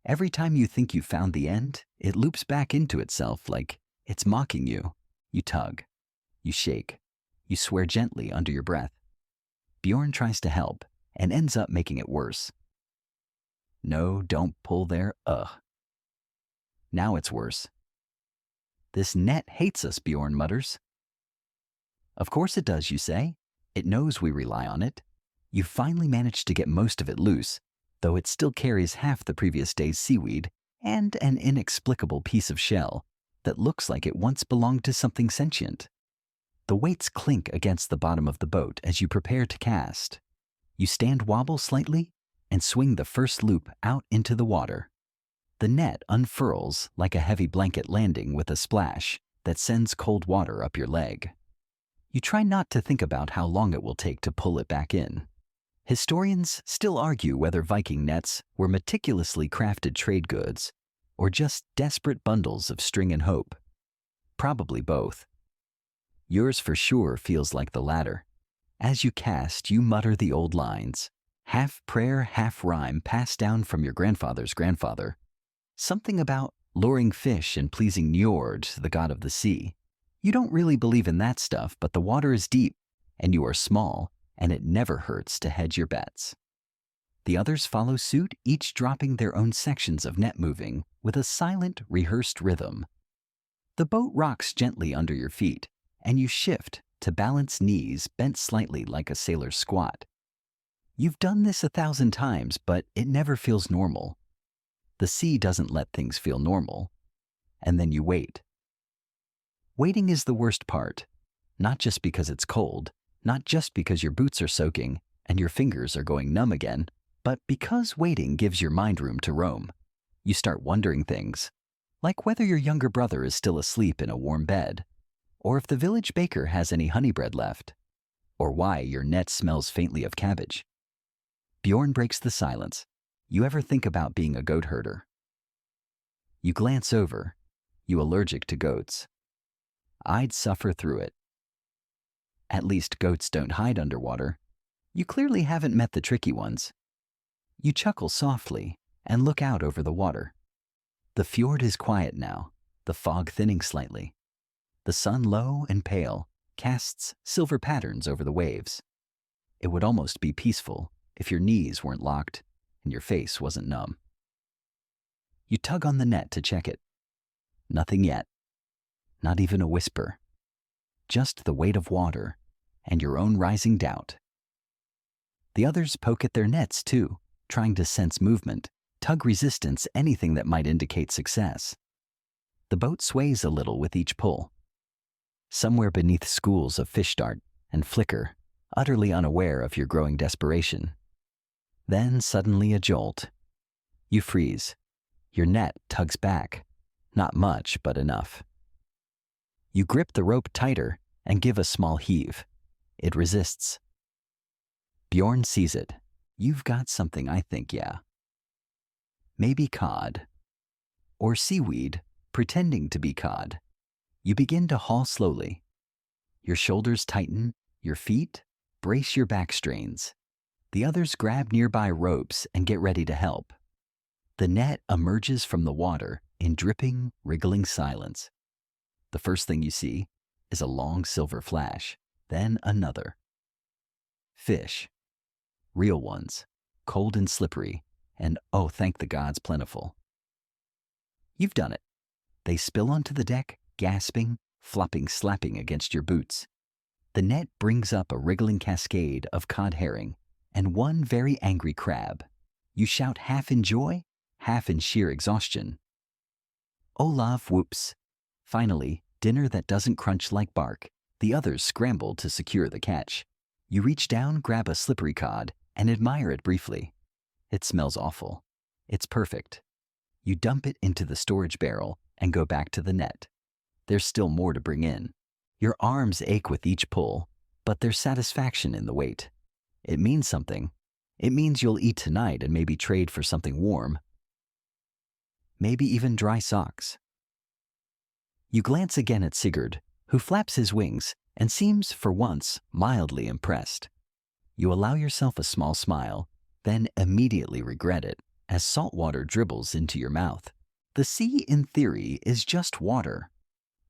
Every time you think you've found the end, it loops back into itself like it's mocking you. You tug. You shake. You swear gently under your breath. Bjorn tries to help and ends up making it worse. No, don't pull there, ugh. Now it's worse. This net hates us, Bjorn mutters. Of course it does, you say. It knows we rely on it. You finally managed to get most of it loose, though it still carries half the previous day's seaweed and an inexplicable piece of shell that looks like it once belonged to something sentient. The weights clink against the bottom of the boat as you prepare to cast. You stand wobble slightly and swing the first loop out into the water. The net unfurls like a heavy blanket landing with a splash that sends cold water up your leg. You try not to think about how long it will take to pull it back in. Historians still argue whether Viking nets were meticulously crafted trade goods or just desperate bundles of string and hope. Probably both. Yours for sure feels like the latter. As you cast, you mutter the old lines, half prayer, half rhyme passed down from your grandfather's grandfather. Something about luring fish and pleasing Njord, the god of the sea. You don't really believe in that stuff, but the water is deep, and you are small, and it never hurts to hedge your bets. The others follow suit, each dropping their own sections of net moving with a silent, rehearsed rhythm. The boat rocks gently under your feet, and you shift to balance knees bent slightly like a sailor's squat. You've done this 1,000 times, but it never feels normal. The sea doesn't let things feel normal. And then you wait. Waiting is the worst part, not just because it's cold, not just because your boots are soaking and your fingers are going numb again, but because waiting gives your mind room to roam. You start wondering things, like whether your younger brother is still asleep in a warm bed, or if the village baker has any honey bread left, or why your net smells faintly of cabbage. Bjorn breaks the silence. You ever think about being a goat herder? You glance over. You allergic to goats. I'd suffer through it. At least goats don't hide underwater. You clearly haven't met the tricky ones. You chuckle softly and look out over the water. The fjord is quiet now, the fog thinning slightly. The sun, low and pale, casts silver patterns over the waves. It would almost be peaceful if your knees weren't locked and your face wasn't numb. You tug on the net to check it. Nothing yet. Not even a whisper. Just the weight of water and your own rising doubt. The others poke at their nets too, trying to sense movement, tug resistance, anything that might indicate success. The boat sways a little with each pull. Somewhere beneath schools of fish dart and flicker, utterly unaware of your growing desperation. Then suddenly a jolt. You freeze. Your net tugs back. Not much, but enough. You grip the rope tighter and give a small heave. It resists. Bjorn sees it. You've got something, I think, yeah. Maybe cod. Or seaweed, pretending to be cod. You begin to haul slowly. Your shoulders tighten, your feet brace your back strains. The others grab nearby ropes and get ready to help. The net emerges from the water in dripping, wriggling silence. The first thing you see is a long silver flash, then another. Fish. Real ones, cold and slippery, and oh, thank the gods, plentiful. You've done it. They spill onto the deck, gasping, flopping, slapping against your boots. The net brings up a wriggling cascade of cod herring and one very angry crab. You shout half in joy, half in sheer exhaustion. Olaf whoops. Finally, dinner that doesn't crunch like bark. The others scramble to secure the catch. You reach down, grab a slippery cod, and admire it briefly. It smells awful. It's perfect. You dump it into the storage barrel and go back to the net. There's still more to bring in. Your arms ache with each pull, but there's satisfaction in the wait. It means something. It means you'll eat tonight and maybe trade for something warm. Maybe even dry socks. You glance again at Sigurd, who flaps his wings and seems, for once, mildly impressed. You allow yourself a small smile, then immediately regret it as salt water dribbles into your mouth. The sea, in theory, is just water.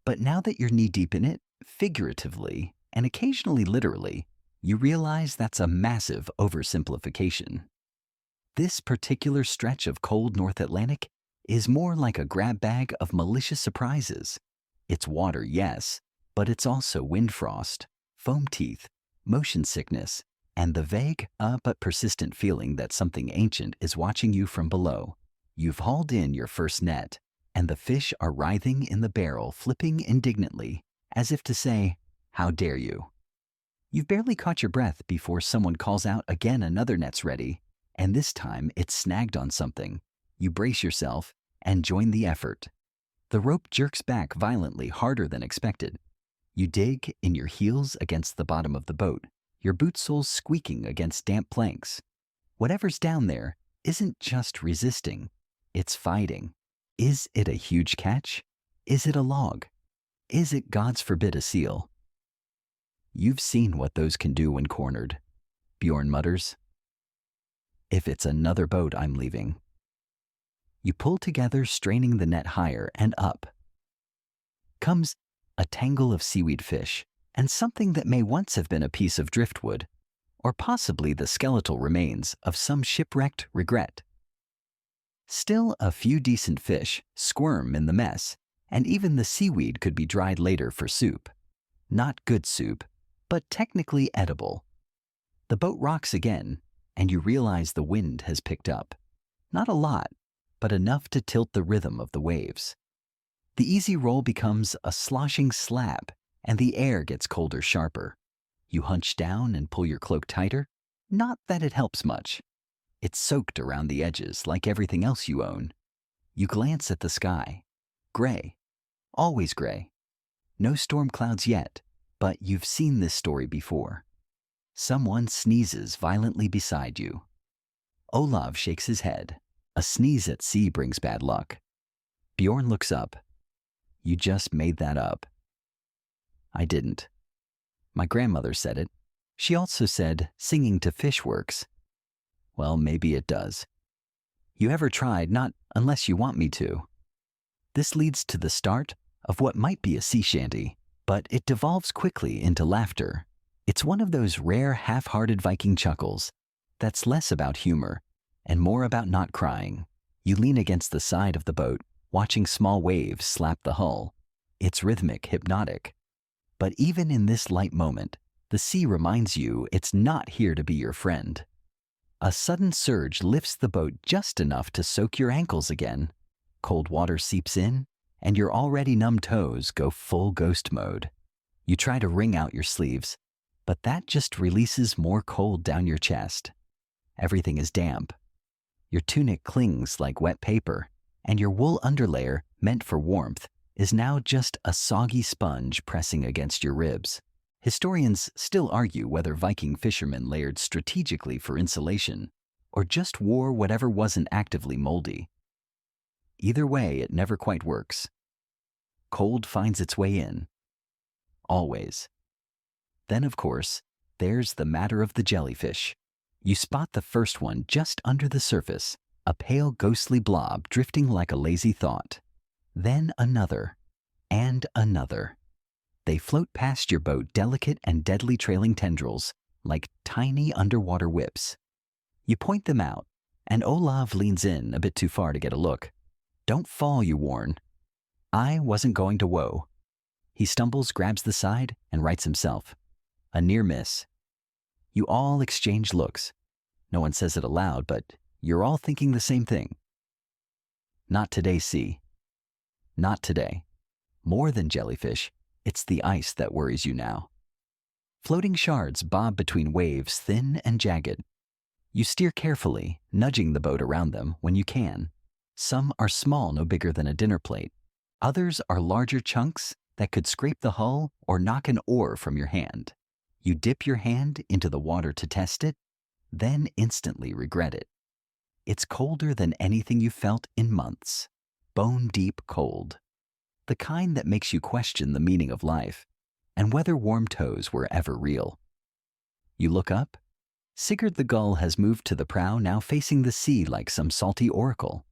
But now that you're knee-deep in it, figuratively and occasionally literally, you realize that's a massive oversimplification. This particular stretch of cold North Atlantic is more like a grab bag of malicious surprises. It's water, yes, but it's also wind frost, foam teeth, motion sickness, and the vague, but persistent feeling that something ancient is watching you from below. You've hauled in your first net, and the fish are writhing in the barrel, flipping indignantly, as if to say, "How dare you?" You've barely caught your breath before someone calls out again, another net's ready, and this time it's snagged on something. You brace yourself and join the effort. The rope jerks back violently, harder than expected. You dig in your heels against the bottom of the boat, your boot soles squeaking against damp planks. Whatever's down there isn't just resisting, it's fighting. Is it a huge catch? Is it a log? Is it, God's forbid, a seal? You've seen what those can do when cornered. Bjorn mutters. If it's another boat, I'm leaving. You pull together, straining the net higher, and up comes a tangle of seaweed fish and something that may once have been a piece of driftwood, or possibly the skeletal remains of some shipwrecked regret. Still, a few decent fish squirm in the mess, and even the seaweed could be dried later for soup. Not good soup, but technically edible. The boat rocks again, and you realize the wind has picked up. Not a lot, but enough to tilt the rhythm of the waves. The easy roll becomes a sloshing slap, and the air gets colder, sharper. You hunch down and pull your cloak tighter. Not that it helps much. It's soaked around the edges like everything else you own. You glance at the sky. Gray. Always gray. No storm clouds yet, but you've seen this story before. Someone sneezes violently beside you. Olav shakes his head. A sneeze at sea brings bad luck. Bjorn looks up. You just made that up. I didn't. My grandmother said it. She also said singing to fish works. Well, maybe it does. You ever tried? Not unless you want me to. This leads to the start of what might be a sea shanty, but it devolves quickly into laughter. It's one of those rare half-hearted Viking chuckles that's less about humor and more about not crying. You lean against the side of the boat, watching small waves slap the hull. It's rhythmic, hypnotic. But even in this light moment, the sea reminds you it's not here to be your friend. A sudden surge lifts the boat just enough to soak your ankles again. Cold water seeps in, and your already numb toes go full ghost mode. You try to wring out your sleeves, but that just releases more cold down your chest. Everything is damp. Your tunic clings like wet paper, and your wool underlayer, meant for warmth, is now just a soggy sponge pressing against your ribs. Historians still argue whether Viking fishermen layered strategically for insulation or just wore whatever wasn't actively moldy. Either way, it never quite works. Cold finds its way in. Always. Then, of course, there's the matter of the jellyfish. You spot the first one just under the surface, a pale ghostly blob drifting like a lazy thought. Then another, and another. They float past your boat, delicate and deadly trailing tendrils, like tiny underwater whips. You point them out, and Olav leans in a bit too far to get a look. Don't fall, you warn. I wasn't going to woe. He stumbles, grabs the side, and rights himself. A near miss. You all exchange looks. No one says it aloud, but you're all thinking the same thing. Not today, sea. Not today. More than jellyfish, it's the ice that worries you now. Floating shards bob between waves, thin and jagged. You steer carefully, nudging the boat around them when you can. Some are small, no bigger than a dinner plate. Others are larger chunks that could scrape the hull or knock an oar from your hand. You dip your hand into the water to test it, then instantly regret it. It's colder than anything you felt in months. Bone-deep cold. The kind that makes you question the meaning of life and whether warm toes were ever real. You look up. Sigurd the gull has moved to the prow, now facing the sea like some salty oracle.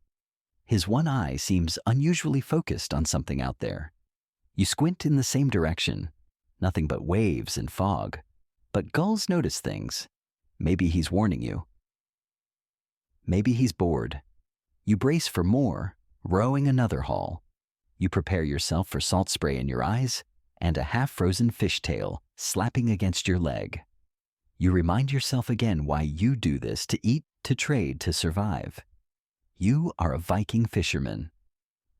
His one eye seems unusually focused on something out there. You squint in the same direction. Nothing but waves and fog. But gulls notice things. Maybe he's warning you. Maybe he's bored. You brace for more, rowing another haul. You prepare yourself for salt spray in your eyes and a half-frozen fishtail slapping against your leg. You remind yourself again why you do this: to eat, to trade, to survive. You are a Viking fisherman,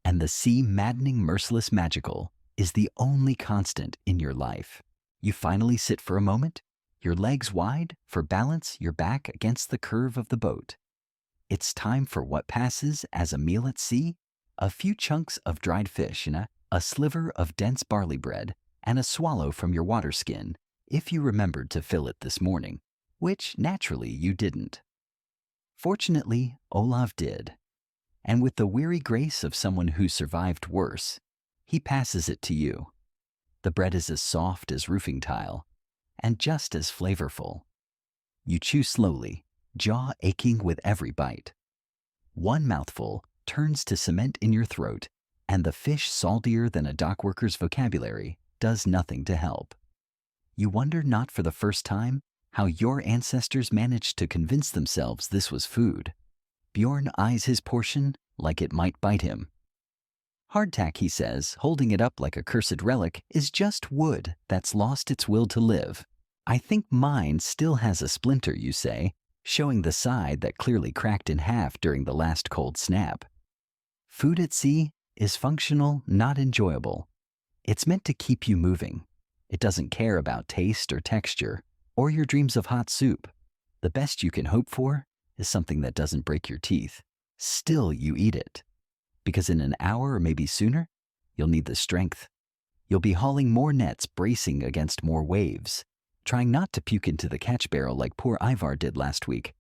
and the sea, maddening, merciless, magical, is the only constant in your life. You finally sit for a moment, your legs wide for balance, your back against the curve of the boat. It's time for what passes as a meal at sea: a few chunks of dried fish and a sliver of dense barley bread, and a swallow from your water skin, if you remembered to fill it this morning, which naturally you didn't. Fortunately, Olav did, and with the weary grace of someone who survived worse, he passes it to you. The bread is as soft as roofing tile, and just as flavorful. You chew slowly, jaw aching with every bite. One mouthful turns to cement in your throat, and the fish, saltier than a dockworker's vocabulary, does nothing to help. You wonder, not for the first time, how your ancestors managed to convince themselves this was food. Bjorn eyes his portion like it might bite him. Hardtack, he says, holding it up like a cursed relic, is just wood that's lost its will to live. I think mine still has a splinter, you say, showing the side that clearly cracked in half during the last cold snap. Food at sea is functional, not enjoyable. It's meant to keep you moving. It doesn't care about taste or texture, or your dreams of hot soup. The best you can hope for is something that doesn't break your teeth. Still, you eat it. Because in an hour or maybe sooner, you'll need the strength. You'll be hauling more nets, bracing against more waves, trying not to puke into the catch barrel like poor Ivar did last week.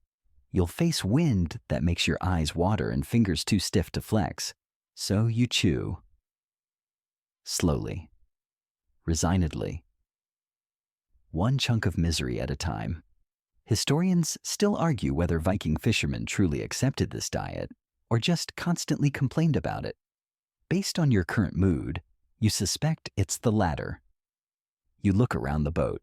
You'll face wind that makes your eyes water and fingers too stiff to flex. So you chew. Slowly. resignedly. One chunk of misery at a time. Historians still argue whether Viking fishermen truly accepted this diet or just constantly complained about it. Based on your current mood, you suspect it's the latter. You look around the boat.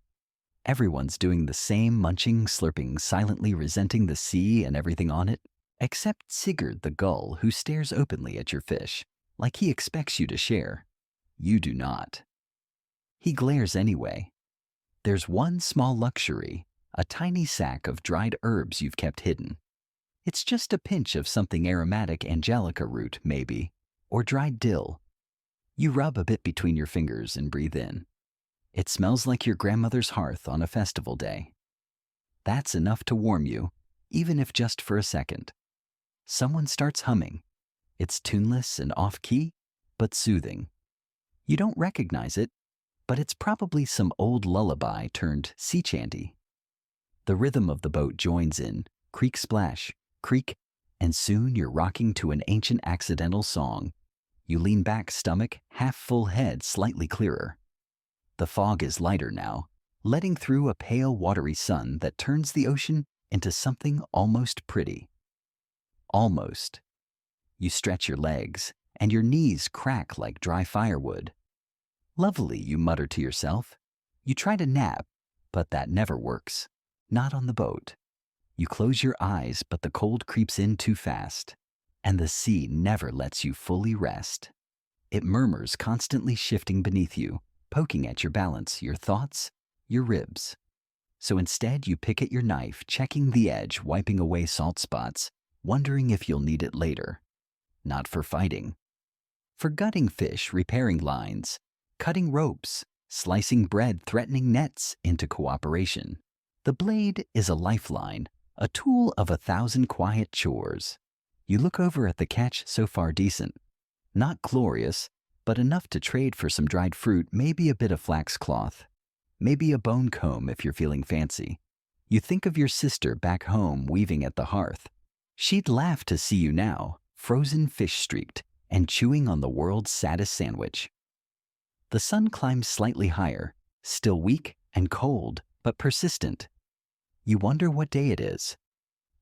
Everyone's doing the same munching, slurping, silently resenting the sea and everything on it, except Sigurd the gull, who stares openly at your fish, like he expects you to share. You do not. He glares anyway. There's one small luxury, a tiny sack of dried herbs you've kept hidden. It's just a pinch of something aromatic, angelica root, maybe, or dried dill. You rub a bit between your fingers and breathe in. It smells like your grandmother's hearth on a festival day. That's enough to warm you, even if just for a second. Someone starts humming. It's tuneless and off-key, but soothing. You don't recognize it, but it's probably some old lullaby turned sea chanty. The rhythm of the boat joins in, creak splash, creak, and soon you're rocking to an ancient accidental song. You lean back, stomach, half full, head slightly clearer. The fog is lighter now, letting through a pale, watery sun that turns the ocean into something almost pretty. Almost. You stretch your legs, and your knees crack like dry firewood. Lovely, you mutter to yourself. You try to nap, but that never works. Not on the boat. You close your eyes, but the cold creeps in too fast, and the sea never lets you fully rest. It murmurs, constantly shifting beneath you, poking at your balance, your thoughts, your ribs. So instead, you pick at your knife, checking the edge, wiping away salt spots, wondering if you'll need it later. Not for fighting. For gutting fish, repairing lines, cutting ropes, slicing bread, threatening nets into cooperation. The blade is a lifeline, a tool of 1,000 quiet chores. You look over at the catch, so far decent. Not glorious, but enough to trade for some dried fruit, maybe a bit of flax cloth, maybe a bone comb if you're feeling fancy. You think of your sister back home weaving at the hearth. She'd laugh to see you now, frozen fish-streaked, and chewing on the world's saddest sandwich. The sun climbs slightly higher, still weak and cold, but persistent. You wonder what day it is.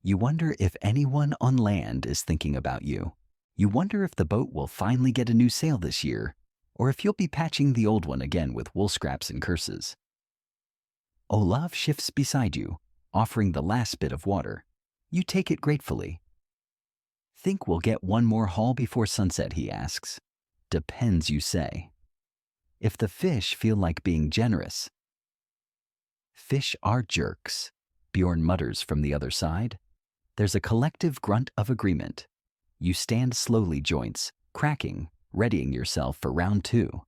You wonder if anyone on land is thinking about you. You wonder if the boat will finally get a new sail this year, or if you'll be patching the old one again with wool scraps and curses. Olaf shifts beside you, offering the last bit of water. You take it gratefully. Think we'll get one more haul before sunset, he asks. Depends, you say. If the fish feel like being generous. Fish are jerks, Bjorn mutters from the other side. There's a collective grunt of agreement. You stand slowly, joints cracking, readying yourself for round two.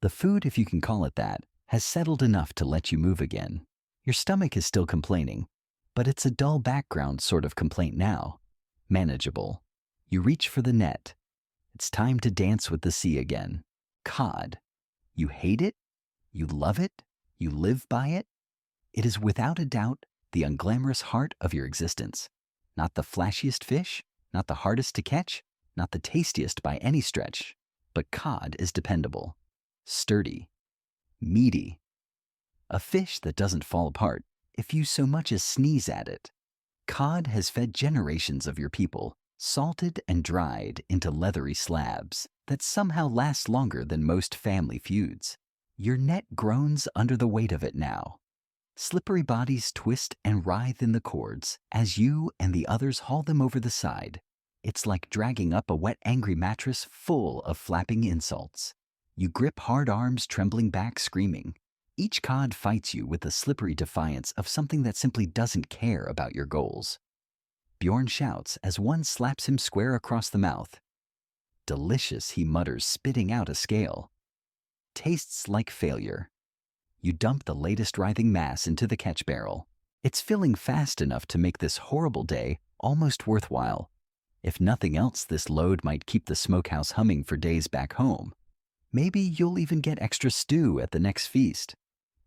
The food, if you can call it that, has settled enough to let you move again. Your stomach is still complaining, but it's a dull background sort of complaint now. Manageable. You reach for the net. It's time to dance with the sea again. Cod. You hate it? You love it? You live by it? It is without a doubt the unglamorous heart of your existence. Not the flashiest fish, not the hardest to catch, not the tastiest by any stretch, but cod is dependable, sturdy, meaty. A fish that doesn't fall apart if you so much as sneeze at it. Cod has fed generations of your people, salted and dried into leathery slabs that somehow last longer than most family feuds. Your net groans under the weight of it now. Slippery bodies twist and writhe in the cords as you and the others haul them over the side. It's like dragging up a wet, angry mattress full of flapping insults. You grip hard arms, trembling back, screaming. Each cod fights you with the slippery defiance of something that simply doesn't care about your goals. Bjorn shouts as one slaps him square across the mouth. Delicious, he mutters, spitting out a scale. Tastes like failure. You dump the latest writhing mass into the catch barrel. It's filling fast enough to make this horrible day almost worthwhile. If nothing else, this load might keep the smokehouse humming for days back home. Maybe you'll even get extra stew at the next feast.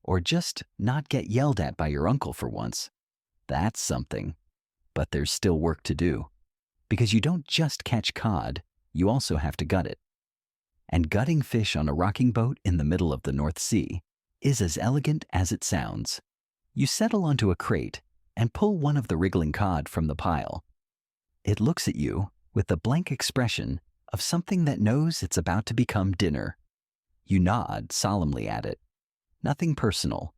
Or just not get yelled at by your uncle for once. That's something. But there's still work to do. Because you don't just catch cod, you also have to gut it. And gutting fish on a rocking boat in the middle of the North Sea is as elegant as it sounds. You settle onto a crate and pull one of the wriggling cod from the pile. It looks at you with the blank expression of something that knows it's about to become dinner. You nod solemnly at it. Nothing personal.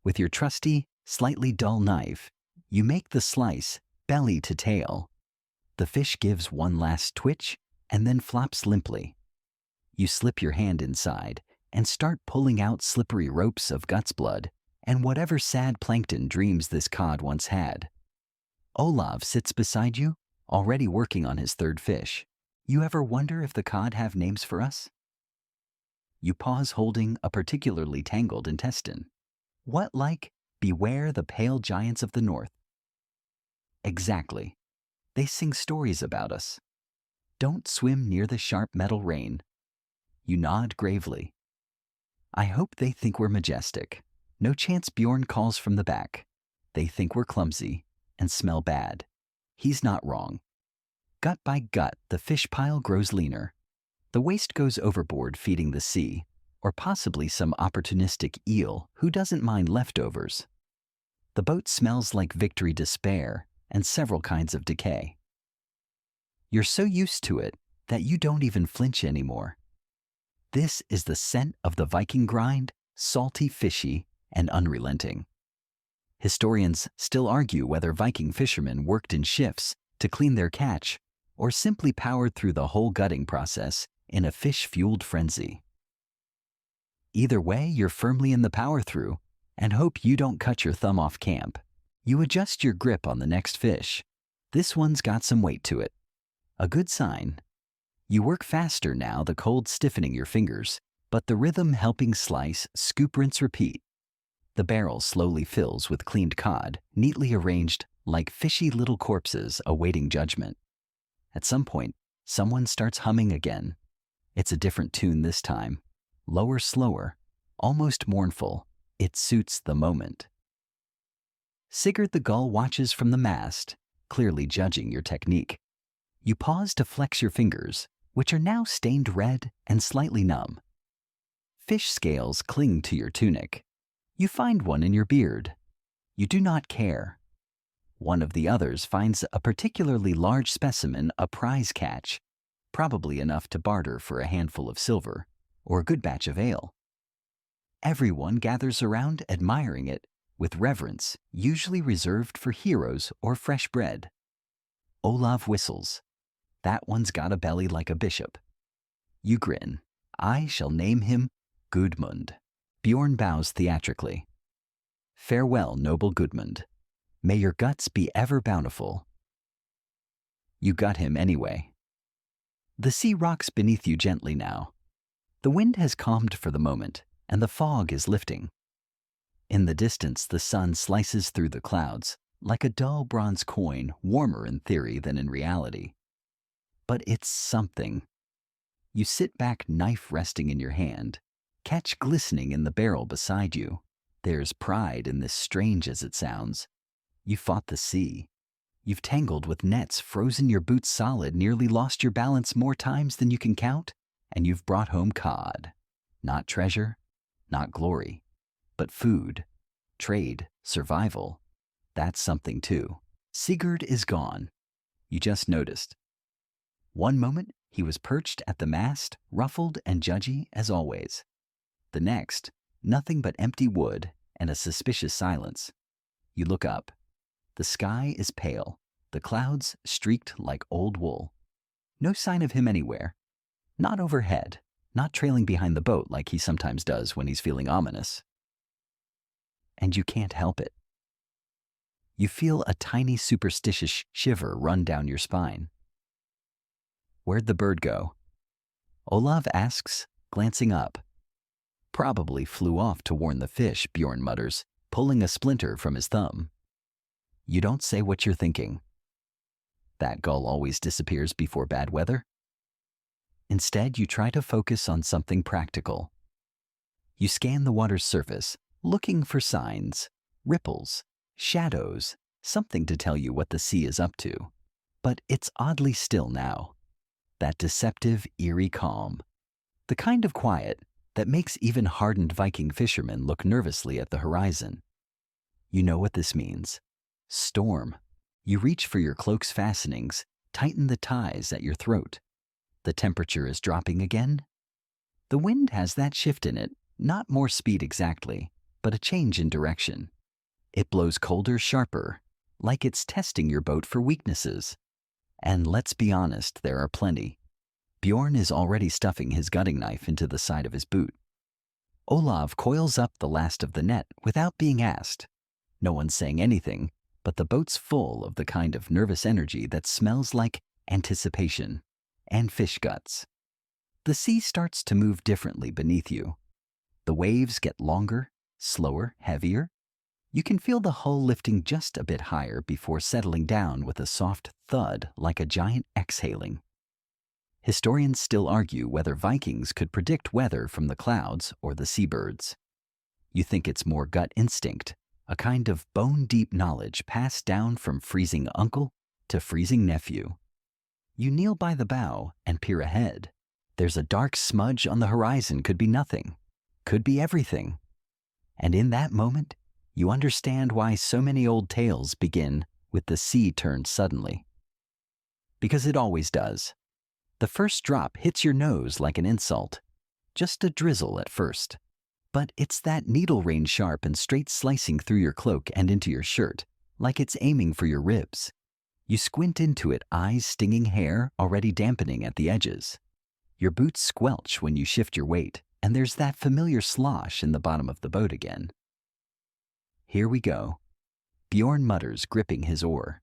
With your trusty, slightly dull knife, you make the slice belly to tail. The fish gives one last twitch and then flops limply. You slip your hand inside and start pulling out slippery ropes of guts blood and whatever sad plankton dreams this cod once had. Olav sits beside you, already working on his third fish. You ever wonder if the cod have names for us? You pause holding a particularly tangled intestine. What like, beware the pale giants of the north? Exactly. They sing stories about us. Don't swim near the sharp metal rain. You nod gravely. I hope they think we're majestic. No chance Bjorn calls from the back. They think we're clumsy and smell bad. He's not wrong. Gut by gut, the fish pile grows leaner. The waste goes overboard feeding the sea, or possibly some opportunistic eel who doesn't mind leftovers. The boat smells like victory despair and several kinds of decay. You're so used to it that you don't even flinch anymore. This is the scent of the Viking grind, salty, fishy, and unrelenting. Historians still argue whether Viking fishermen worked in shifts to clean their catch or simply powered through the whole gutting process in a fish-fueled frenzy. Either way, you're firmly in the power-through and hope you don't cut your thumb off camp. You adjust your grip on the next fish. This one's got some weight to it. A good sign. You work faster now, the cold stiffening your fingers, but the rhythm helping slice, scoop, rinse, repeat. The barrel slowly fills with cleaned cod, neatly arranged like fishy little corpses awaiting judgment. At some point, someone starts humming again. It's a different tune this time. Lower, slower, almost mournful. It suits the moment. Sigurd the gull watches from the mast, clearly judging your technique. You pause to flex your fingers, which are now stained red and slightly numb. Fish scales cling to your tunic. You find one in your beard. You do not care. One of the others finds a particularly large specimen a prize catch, probably enough to barter for a handful of silver or a good batch of ale. Everyone gathers around admiring it with reverence usually reserved for heroes or fresh bread. Olav whistles. That one's got a belly like a bishop. You grin. I shall name him Gudmund. Bjorn bows theatrically. Farewell, noble Gudmund. May your guts be ever bountiful. You gut him anyway. The sea rocks beneath you gently now. The wind has calmed for the moment, and the fog is lifting. In the distance, the sun slices through the clouds like a dull bronze coin, warmer in theory than in reality. But it's something. You sit back, knife resting in your hand, catch glistening in the barrel beside you. There's pride in this, strange as it sounds. You fought the sea. You've tangled with nets, frozen your boots solid, nearly lost your balance more times than you can count, and you've brought home cod. Not treasure, not glory, but food, trade, survival. That's something too. Sigurd is gone. You just noticed. One moment, he was perched at the mast, ruffled and judgy as always. The next, nothing but empty wood and a suspicious silence. You look up. The sky is pale, the clouds streaked like old wool. No sign of him anywhere. Not overhead, not trailing behind the boat like he sometimes does when he's feeling ominous. And you can't help it. You feel a tiny superstitious shiver run down your spine. Where'd the bird go? Olav asks, glancing up. Probably flew off to warn the fish, Bjorn mutters, pulling a splinter from his thumb. You don't say what you're thinking. That gull always disappears before bad weather. Instead, you try to focus on something practical. You scan the water's surface, looking for signs, ripples, shadows, something to tell you what the sea is up to. But it's oddly still now. That deceptive, eerie calm. The kind of quiet that makes even hardened Viking fishermen look nervously at the horizon. You know what this means. Storm. You reach for your cloak's fastenings, tighten the ties at your throat. The temperature is dropping again. The wind has that shift in it, not more speed exactly, but a change in direction. It blows colder, sharper, like it's testing your boat for weaknesses. And let's be honest, there are plenty. Bjorn is already stuffing his gutting knife into the side of his boot. Olav coils up the last of the net without being asked. No one's saying anything, but the boat's full of the kind of nervous energy that smells like anticipation and fish guts. The sea starts to move differently beneath you. The waves get longer, slower, heavier. You can feel the hull lifting just a bit higher before settling down with a soft thud like a giant exhaling. Historians still argue whether Vikings could predict weather from the clouds or the seabirds. You think it's more gut instinct, a kind of bone-deep knowledge passed down from freezing uncle to freezing nephew. You kneel by the bow and peer ahead. There's a dark smudge on the horizon, could be nothing, could be everything. And in that moment, you understand why so many old tales begin with the sea turned suddenly. Because it always does. The first drop hits your nose like an insult, just a drizzle at first. But it's that needle rain sharp and straight slicing through your cloak and into your shirt, like it's aiming for your ribs. You squint into it, eyes stinging, hair already dampening at the edges. Your boots squelch when you shift your weight, and there's that familiar slosh in the bottom of the boat again. Here we go. Bjorn mutters, gripping his oar.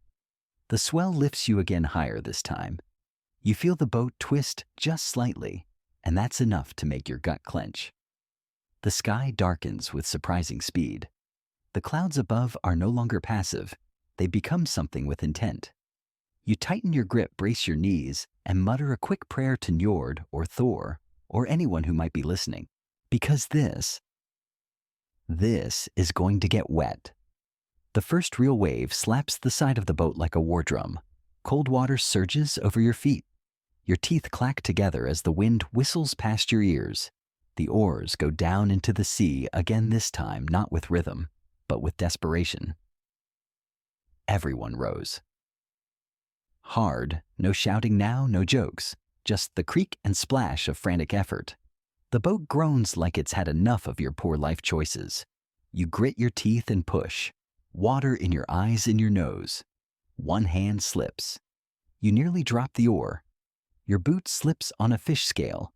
The swell lifts you again higher this time. You feel the boat twist just slightly, and that's enough to make your gut clench. The sky darkens with surprising speed. The clouds above are no longer passive. They become something with intent. You tighten your grip, brace your knees, and mutter a quick prayer to Njord or Thor or anyone who might be listening. Because this is going to get wet. The first real wave slaps the side of the boat like a war drum. Cold water surges over your feet. Your teeth clack together as the wind whistles past your ears. The oars go down into the sea again, this time not with rhythm, but with desperation. Everyone rows. Hard, no shouting now, no jokes, just the creak and splash of frantic effort. The boat groans like it's had enough of your poor life choices. You grit your teeth and push, water in your eyes and your nose. One hand slips. You nearly drop the oar. Your boot slips on a fish scale.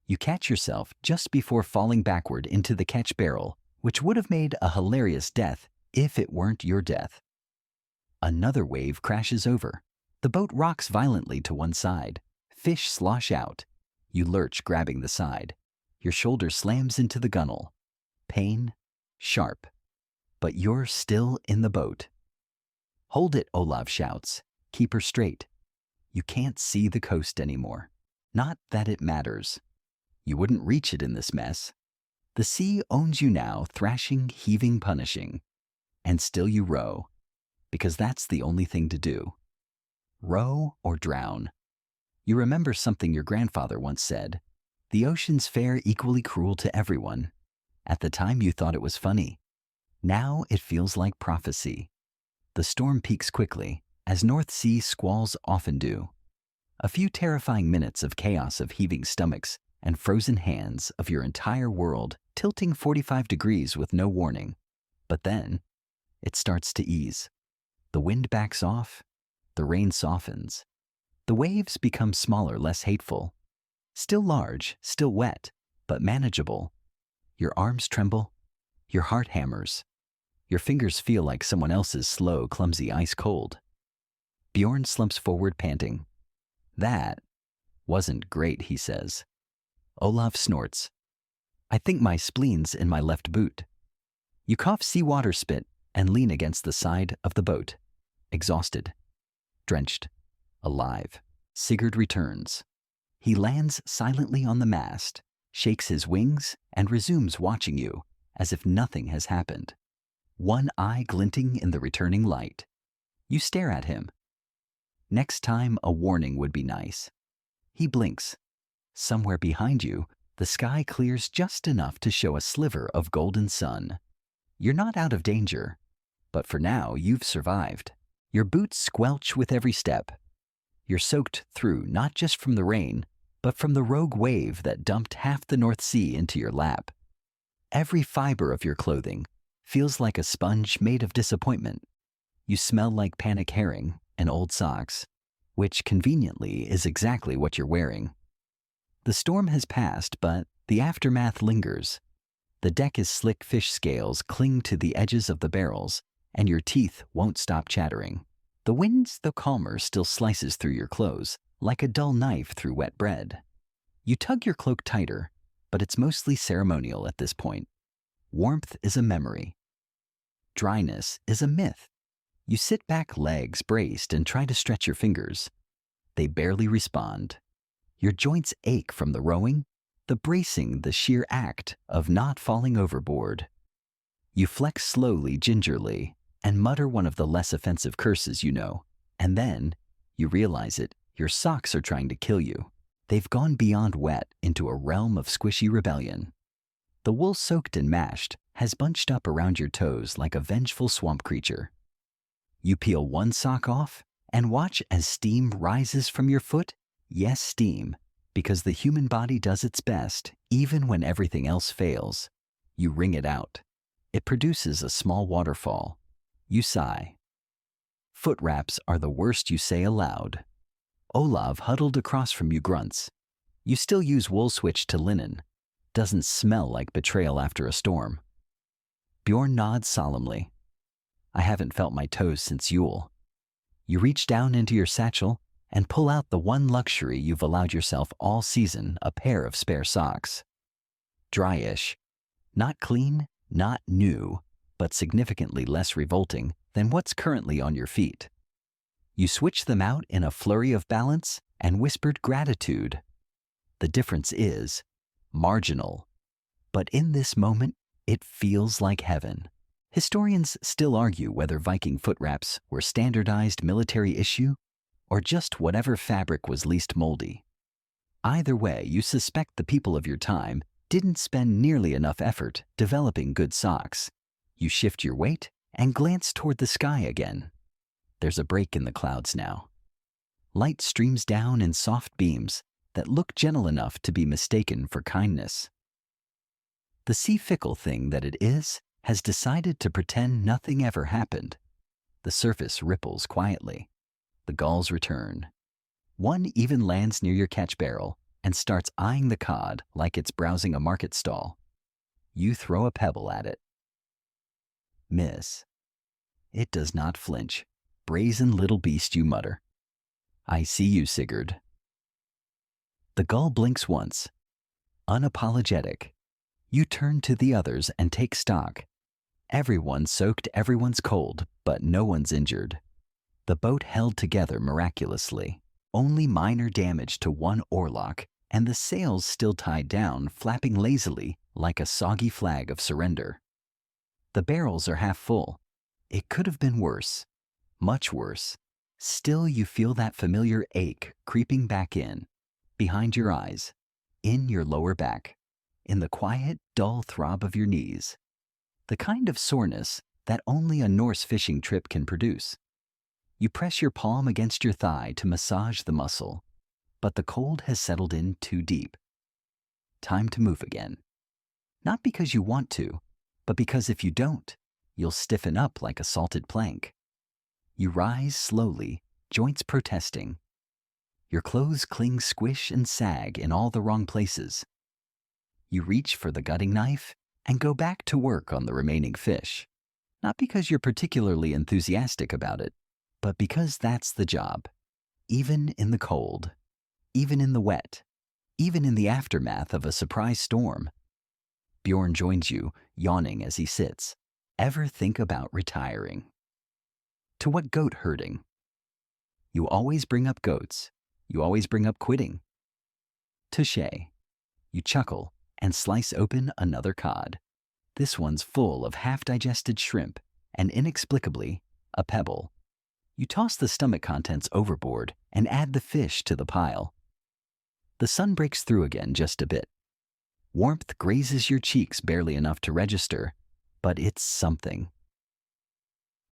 You catch yourself just before falling backward into the catch barrel, which would have made a hilarious death if it weren't your death. Another wave crashes over. The boat rocks violently to one side. Fish slosh out. You lurch, grabbing the side. Your shoulder slams into the gunwale. Pain, sharp. But you're still in the boat. Hold it, Olav shouts. Keep her straight. You can't see the coast anymore. Not that it matters. You wouldn't reach it in this mess. The sea owns you now, thrashing, heaving, punishing. And still you row, because that's the only thing to do. Row or drown. You remember something your grandfather once said. The ocean's fair, equally cruel to everyone. At the time you thought it was funny. Now it feels like prophecy. The storm peaks quickly, as North Sea squalls often do. A few terrifying minutes of chaos of heaving stomachs and frozen hands of your entire world tilting 45 degrees with no warning. But then, it starts to ease. The wind backs off. The rain softens. The waves become smaller, less hateful. Still large, still wet, but manageable. Your arms tremble. Your heart hammers. Your fingers feel like someone else's, slow, clumsy, ice cold. Bjorn slumps forward, panting. That wasn't great, he says. Olav snorts. I think my spleen's in my left boot. You cough seawater spit and lean against the side of the boat. Exhausted. Drenched. Alive. Sigurd returns. He lands silently on the mast, shakes his wings, and resumes watching you as if nothing has happened. One eye glinting in the returning light. You stare at him. Next time, a warning would be nice. He blinks. Somewhere behind you, The sky clears just enough to show a sliver of golden sun. You're not out of danger, but for now you've survived. Your boots squelch with every step. You're soaked through not just from the rain, but from the rogue wave that dumped half the North Sea into your lap. Every fiber of your clothing feels like a sponge made of disappointment. You smell like panic herring and old socks, which conveniently is exactly what you're wearing. The storm has passed, but the aftermath lingers. The deck is slick fish scales cling to the edges of the barrels, and your teeth won't stop chattering. The wind, though calmer, still slices through your clothes, like a dull knife through wet bread. You tug your cloak tighter, but it's mostly ceremonial at this point. Warmth is a memory. Dryness is a myth. You sit back, legs braced, and try to stretch your fingers. They barely respond. Your joints ache from the rowing, the bracing, the sheer act of not falling overboard. You flex slowly, gingerly, and mutter one of the less offensive curses you know, and then you realize it. Your socks are trying to kill you. They've gone beyond wet into a realm of squishy rebellion. The wool, soaked and mashed, has bunched up around your toes like a vengeful swamp creature. You peel one sock off and watch as steam rises from your foot. Yes, steam, because the human body does its best even when everything else fails. You wring it out. It produces a small waterfall. You sigh. Foot wraps are the worst, you say aloud. Olav, huddled across from you, grunts. You still use wool switched to linen. Doesn't smell like betrayal after a storm. Bjorn nods solemnly. I haven't felt my toes since Yule. You reach down into your satchel and pull out the one luxury you've allowed yourself all season, a pair of spare socks. Dryish. Not clean, not new, but significantly less revolting than what's currently on your feet. You switch them out in a flurry of balance and whispered gratitude. The difference is marginal, but in this moment, it feels like heaven. Historians still argue whether Viking foot wraps were standardized military issue or just whatever fabric was least moldy. Either way, you suspect the people of your time didn't spend nearly enough effort developing good socks. You shift your weight and glance toward the sky again. There's a break in the clouds now. Light streams down in soft beams that look gentle enough to be mistaken for kindness. The sea, fickle thing that it is, has decided to pretend nothing ever happened. The surface ripples quietly. The gulls return. One even lands near your catch barrel and starts eyeing the cod like it's browsing a market stall. You throw a pebble at it. Miss. It does not flinch. Brazen little beast, you mutter. I see you, Sigurd. The gull blinks once. Unapologetic. You turn to the others and take stock. Everyone's soaked, everyone's cold, but no one's injured. The boat held together miraculously. Only minor damage to one oarlock, and the sails still tied down, flapping lazily like a soggy flag of surrender. The barrels are half full. It could have been worse. Much worse. Still, you feel that familiar ache creeping back in, behind your eyes, in your lower back, in the quiet, dull throb of your knees. The kind of soreness that only a Norse fishing trip can produce. You press your palm against your thigh to massage the muscle, but the cold has settled in too deep. Time to move again. Not because you want to, but because if you don't, you'll stiffen up like a salted plank. You rise slowly, joints protesting. Your clothes cling, squish, and sag in all the wrong places. You reach for the gutting knife and go back to work on the remaining fish. Not because you're particularly enthusiastic about it, but because that's the job. Even in the cold, even in the wet, even in the aftermath of a surprise storm. Bjorn joins you, yawning as he sits. Ever think about retiring? To what goat herding? You always bring up goats. You always bring up quitting. Touché. You chuckle and slice open another cod. This one's full of half-digested shrimp and, inexplicably, a pebble. You toss the stomach contents overboard and add the fish to the pile. The sun breaks through again just a bit. Warmth grazes your cheeks barely enough to register, but it's something.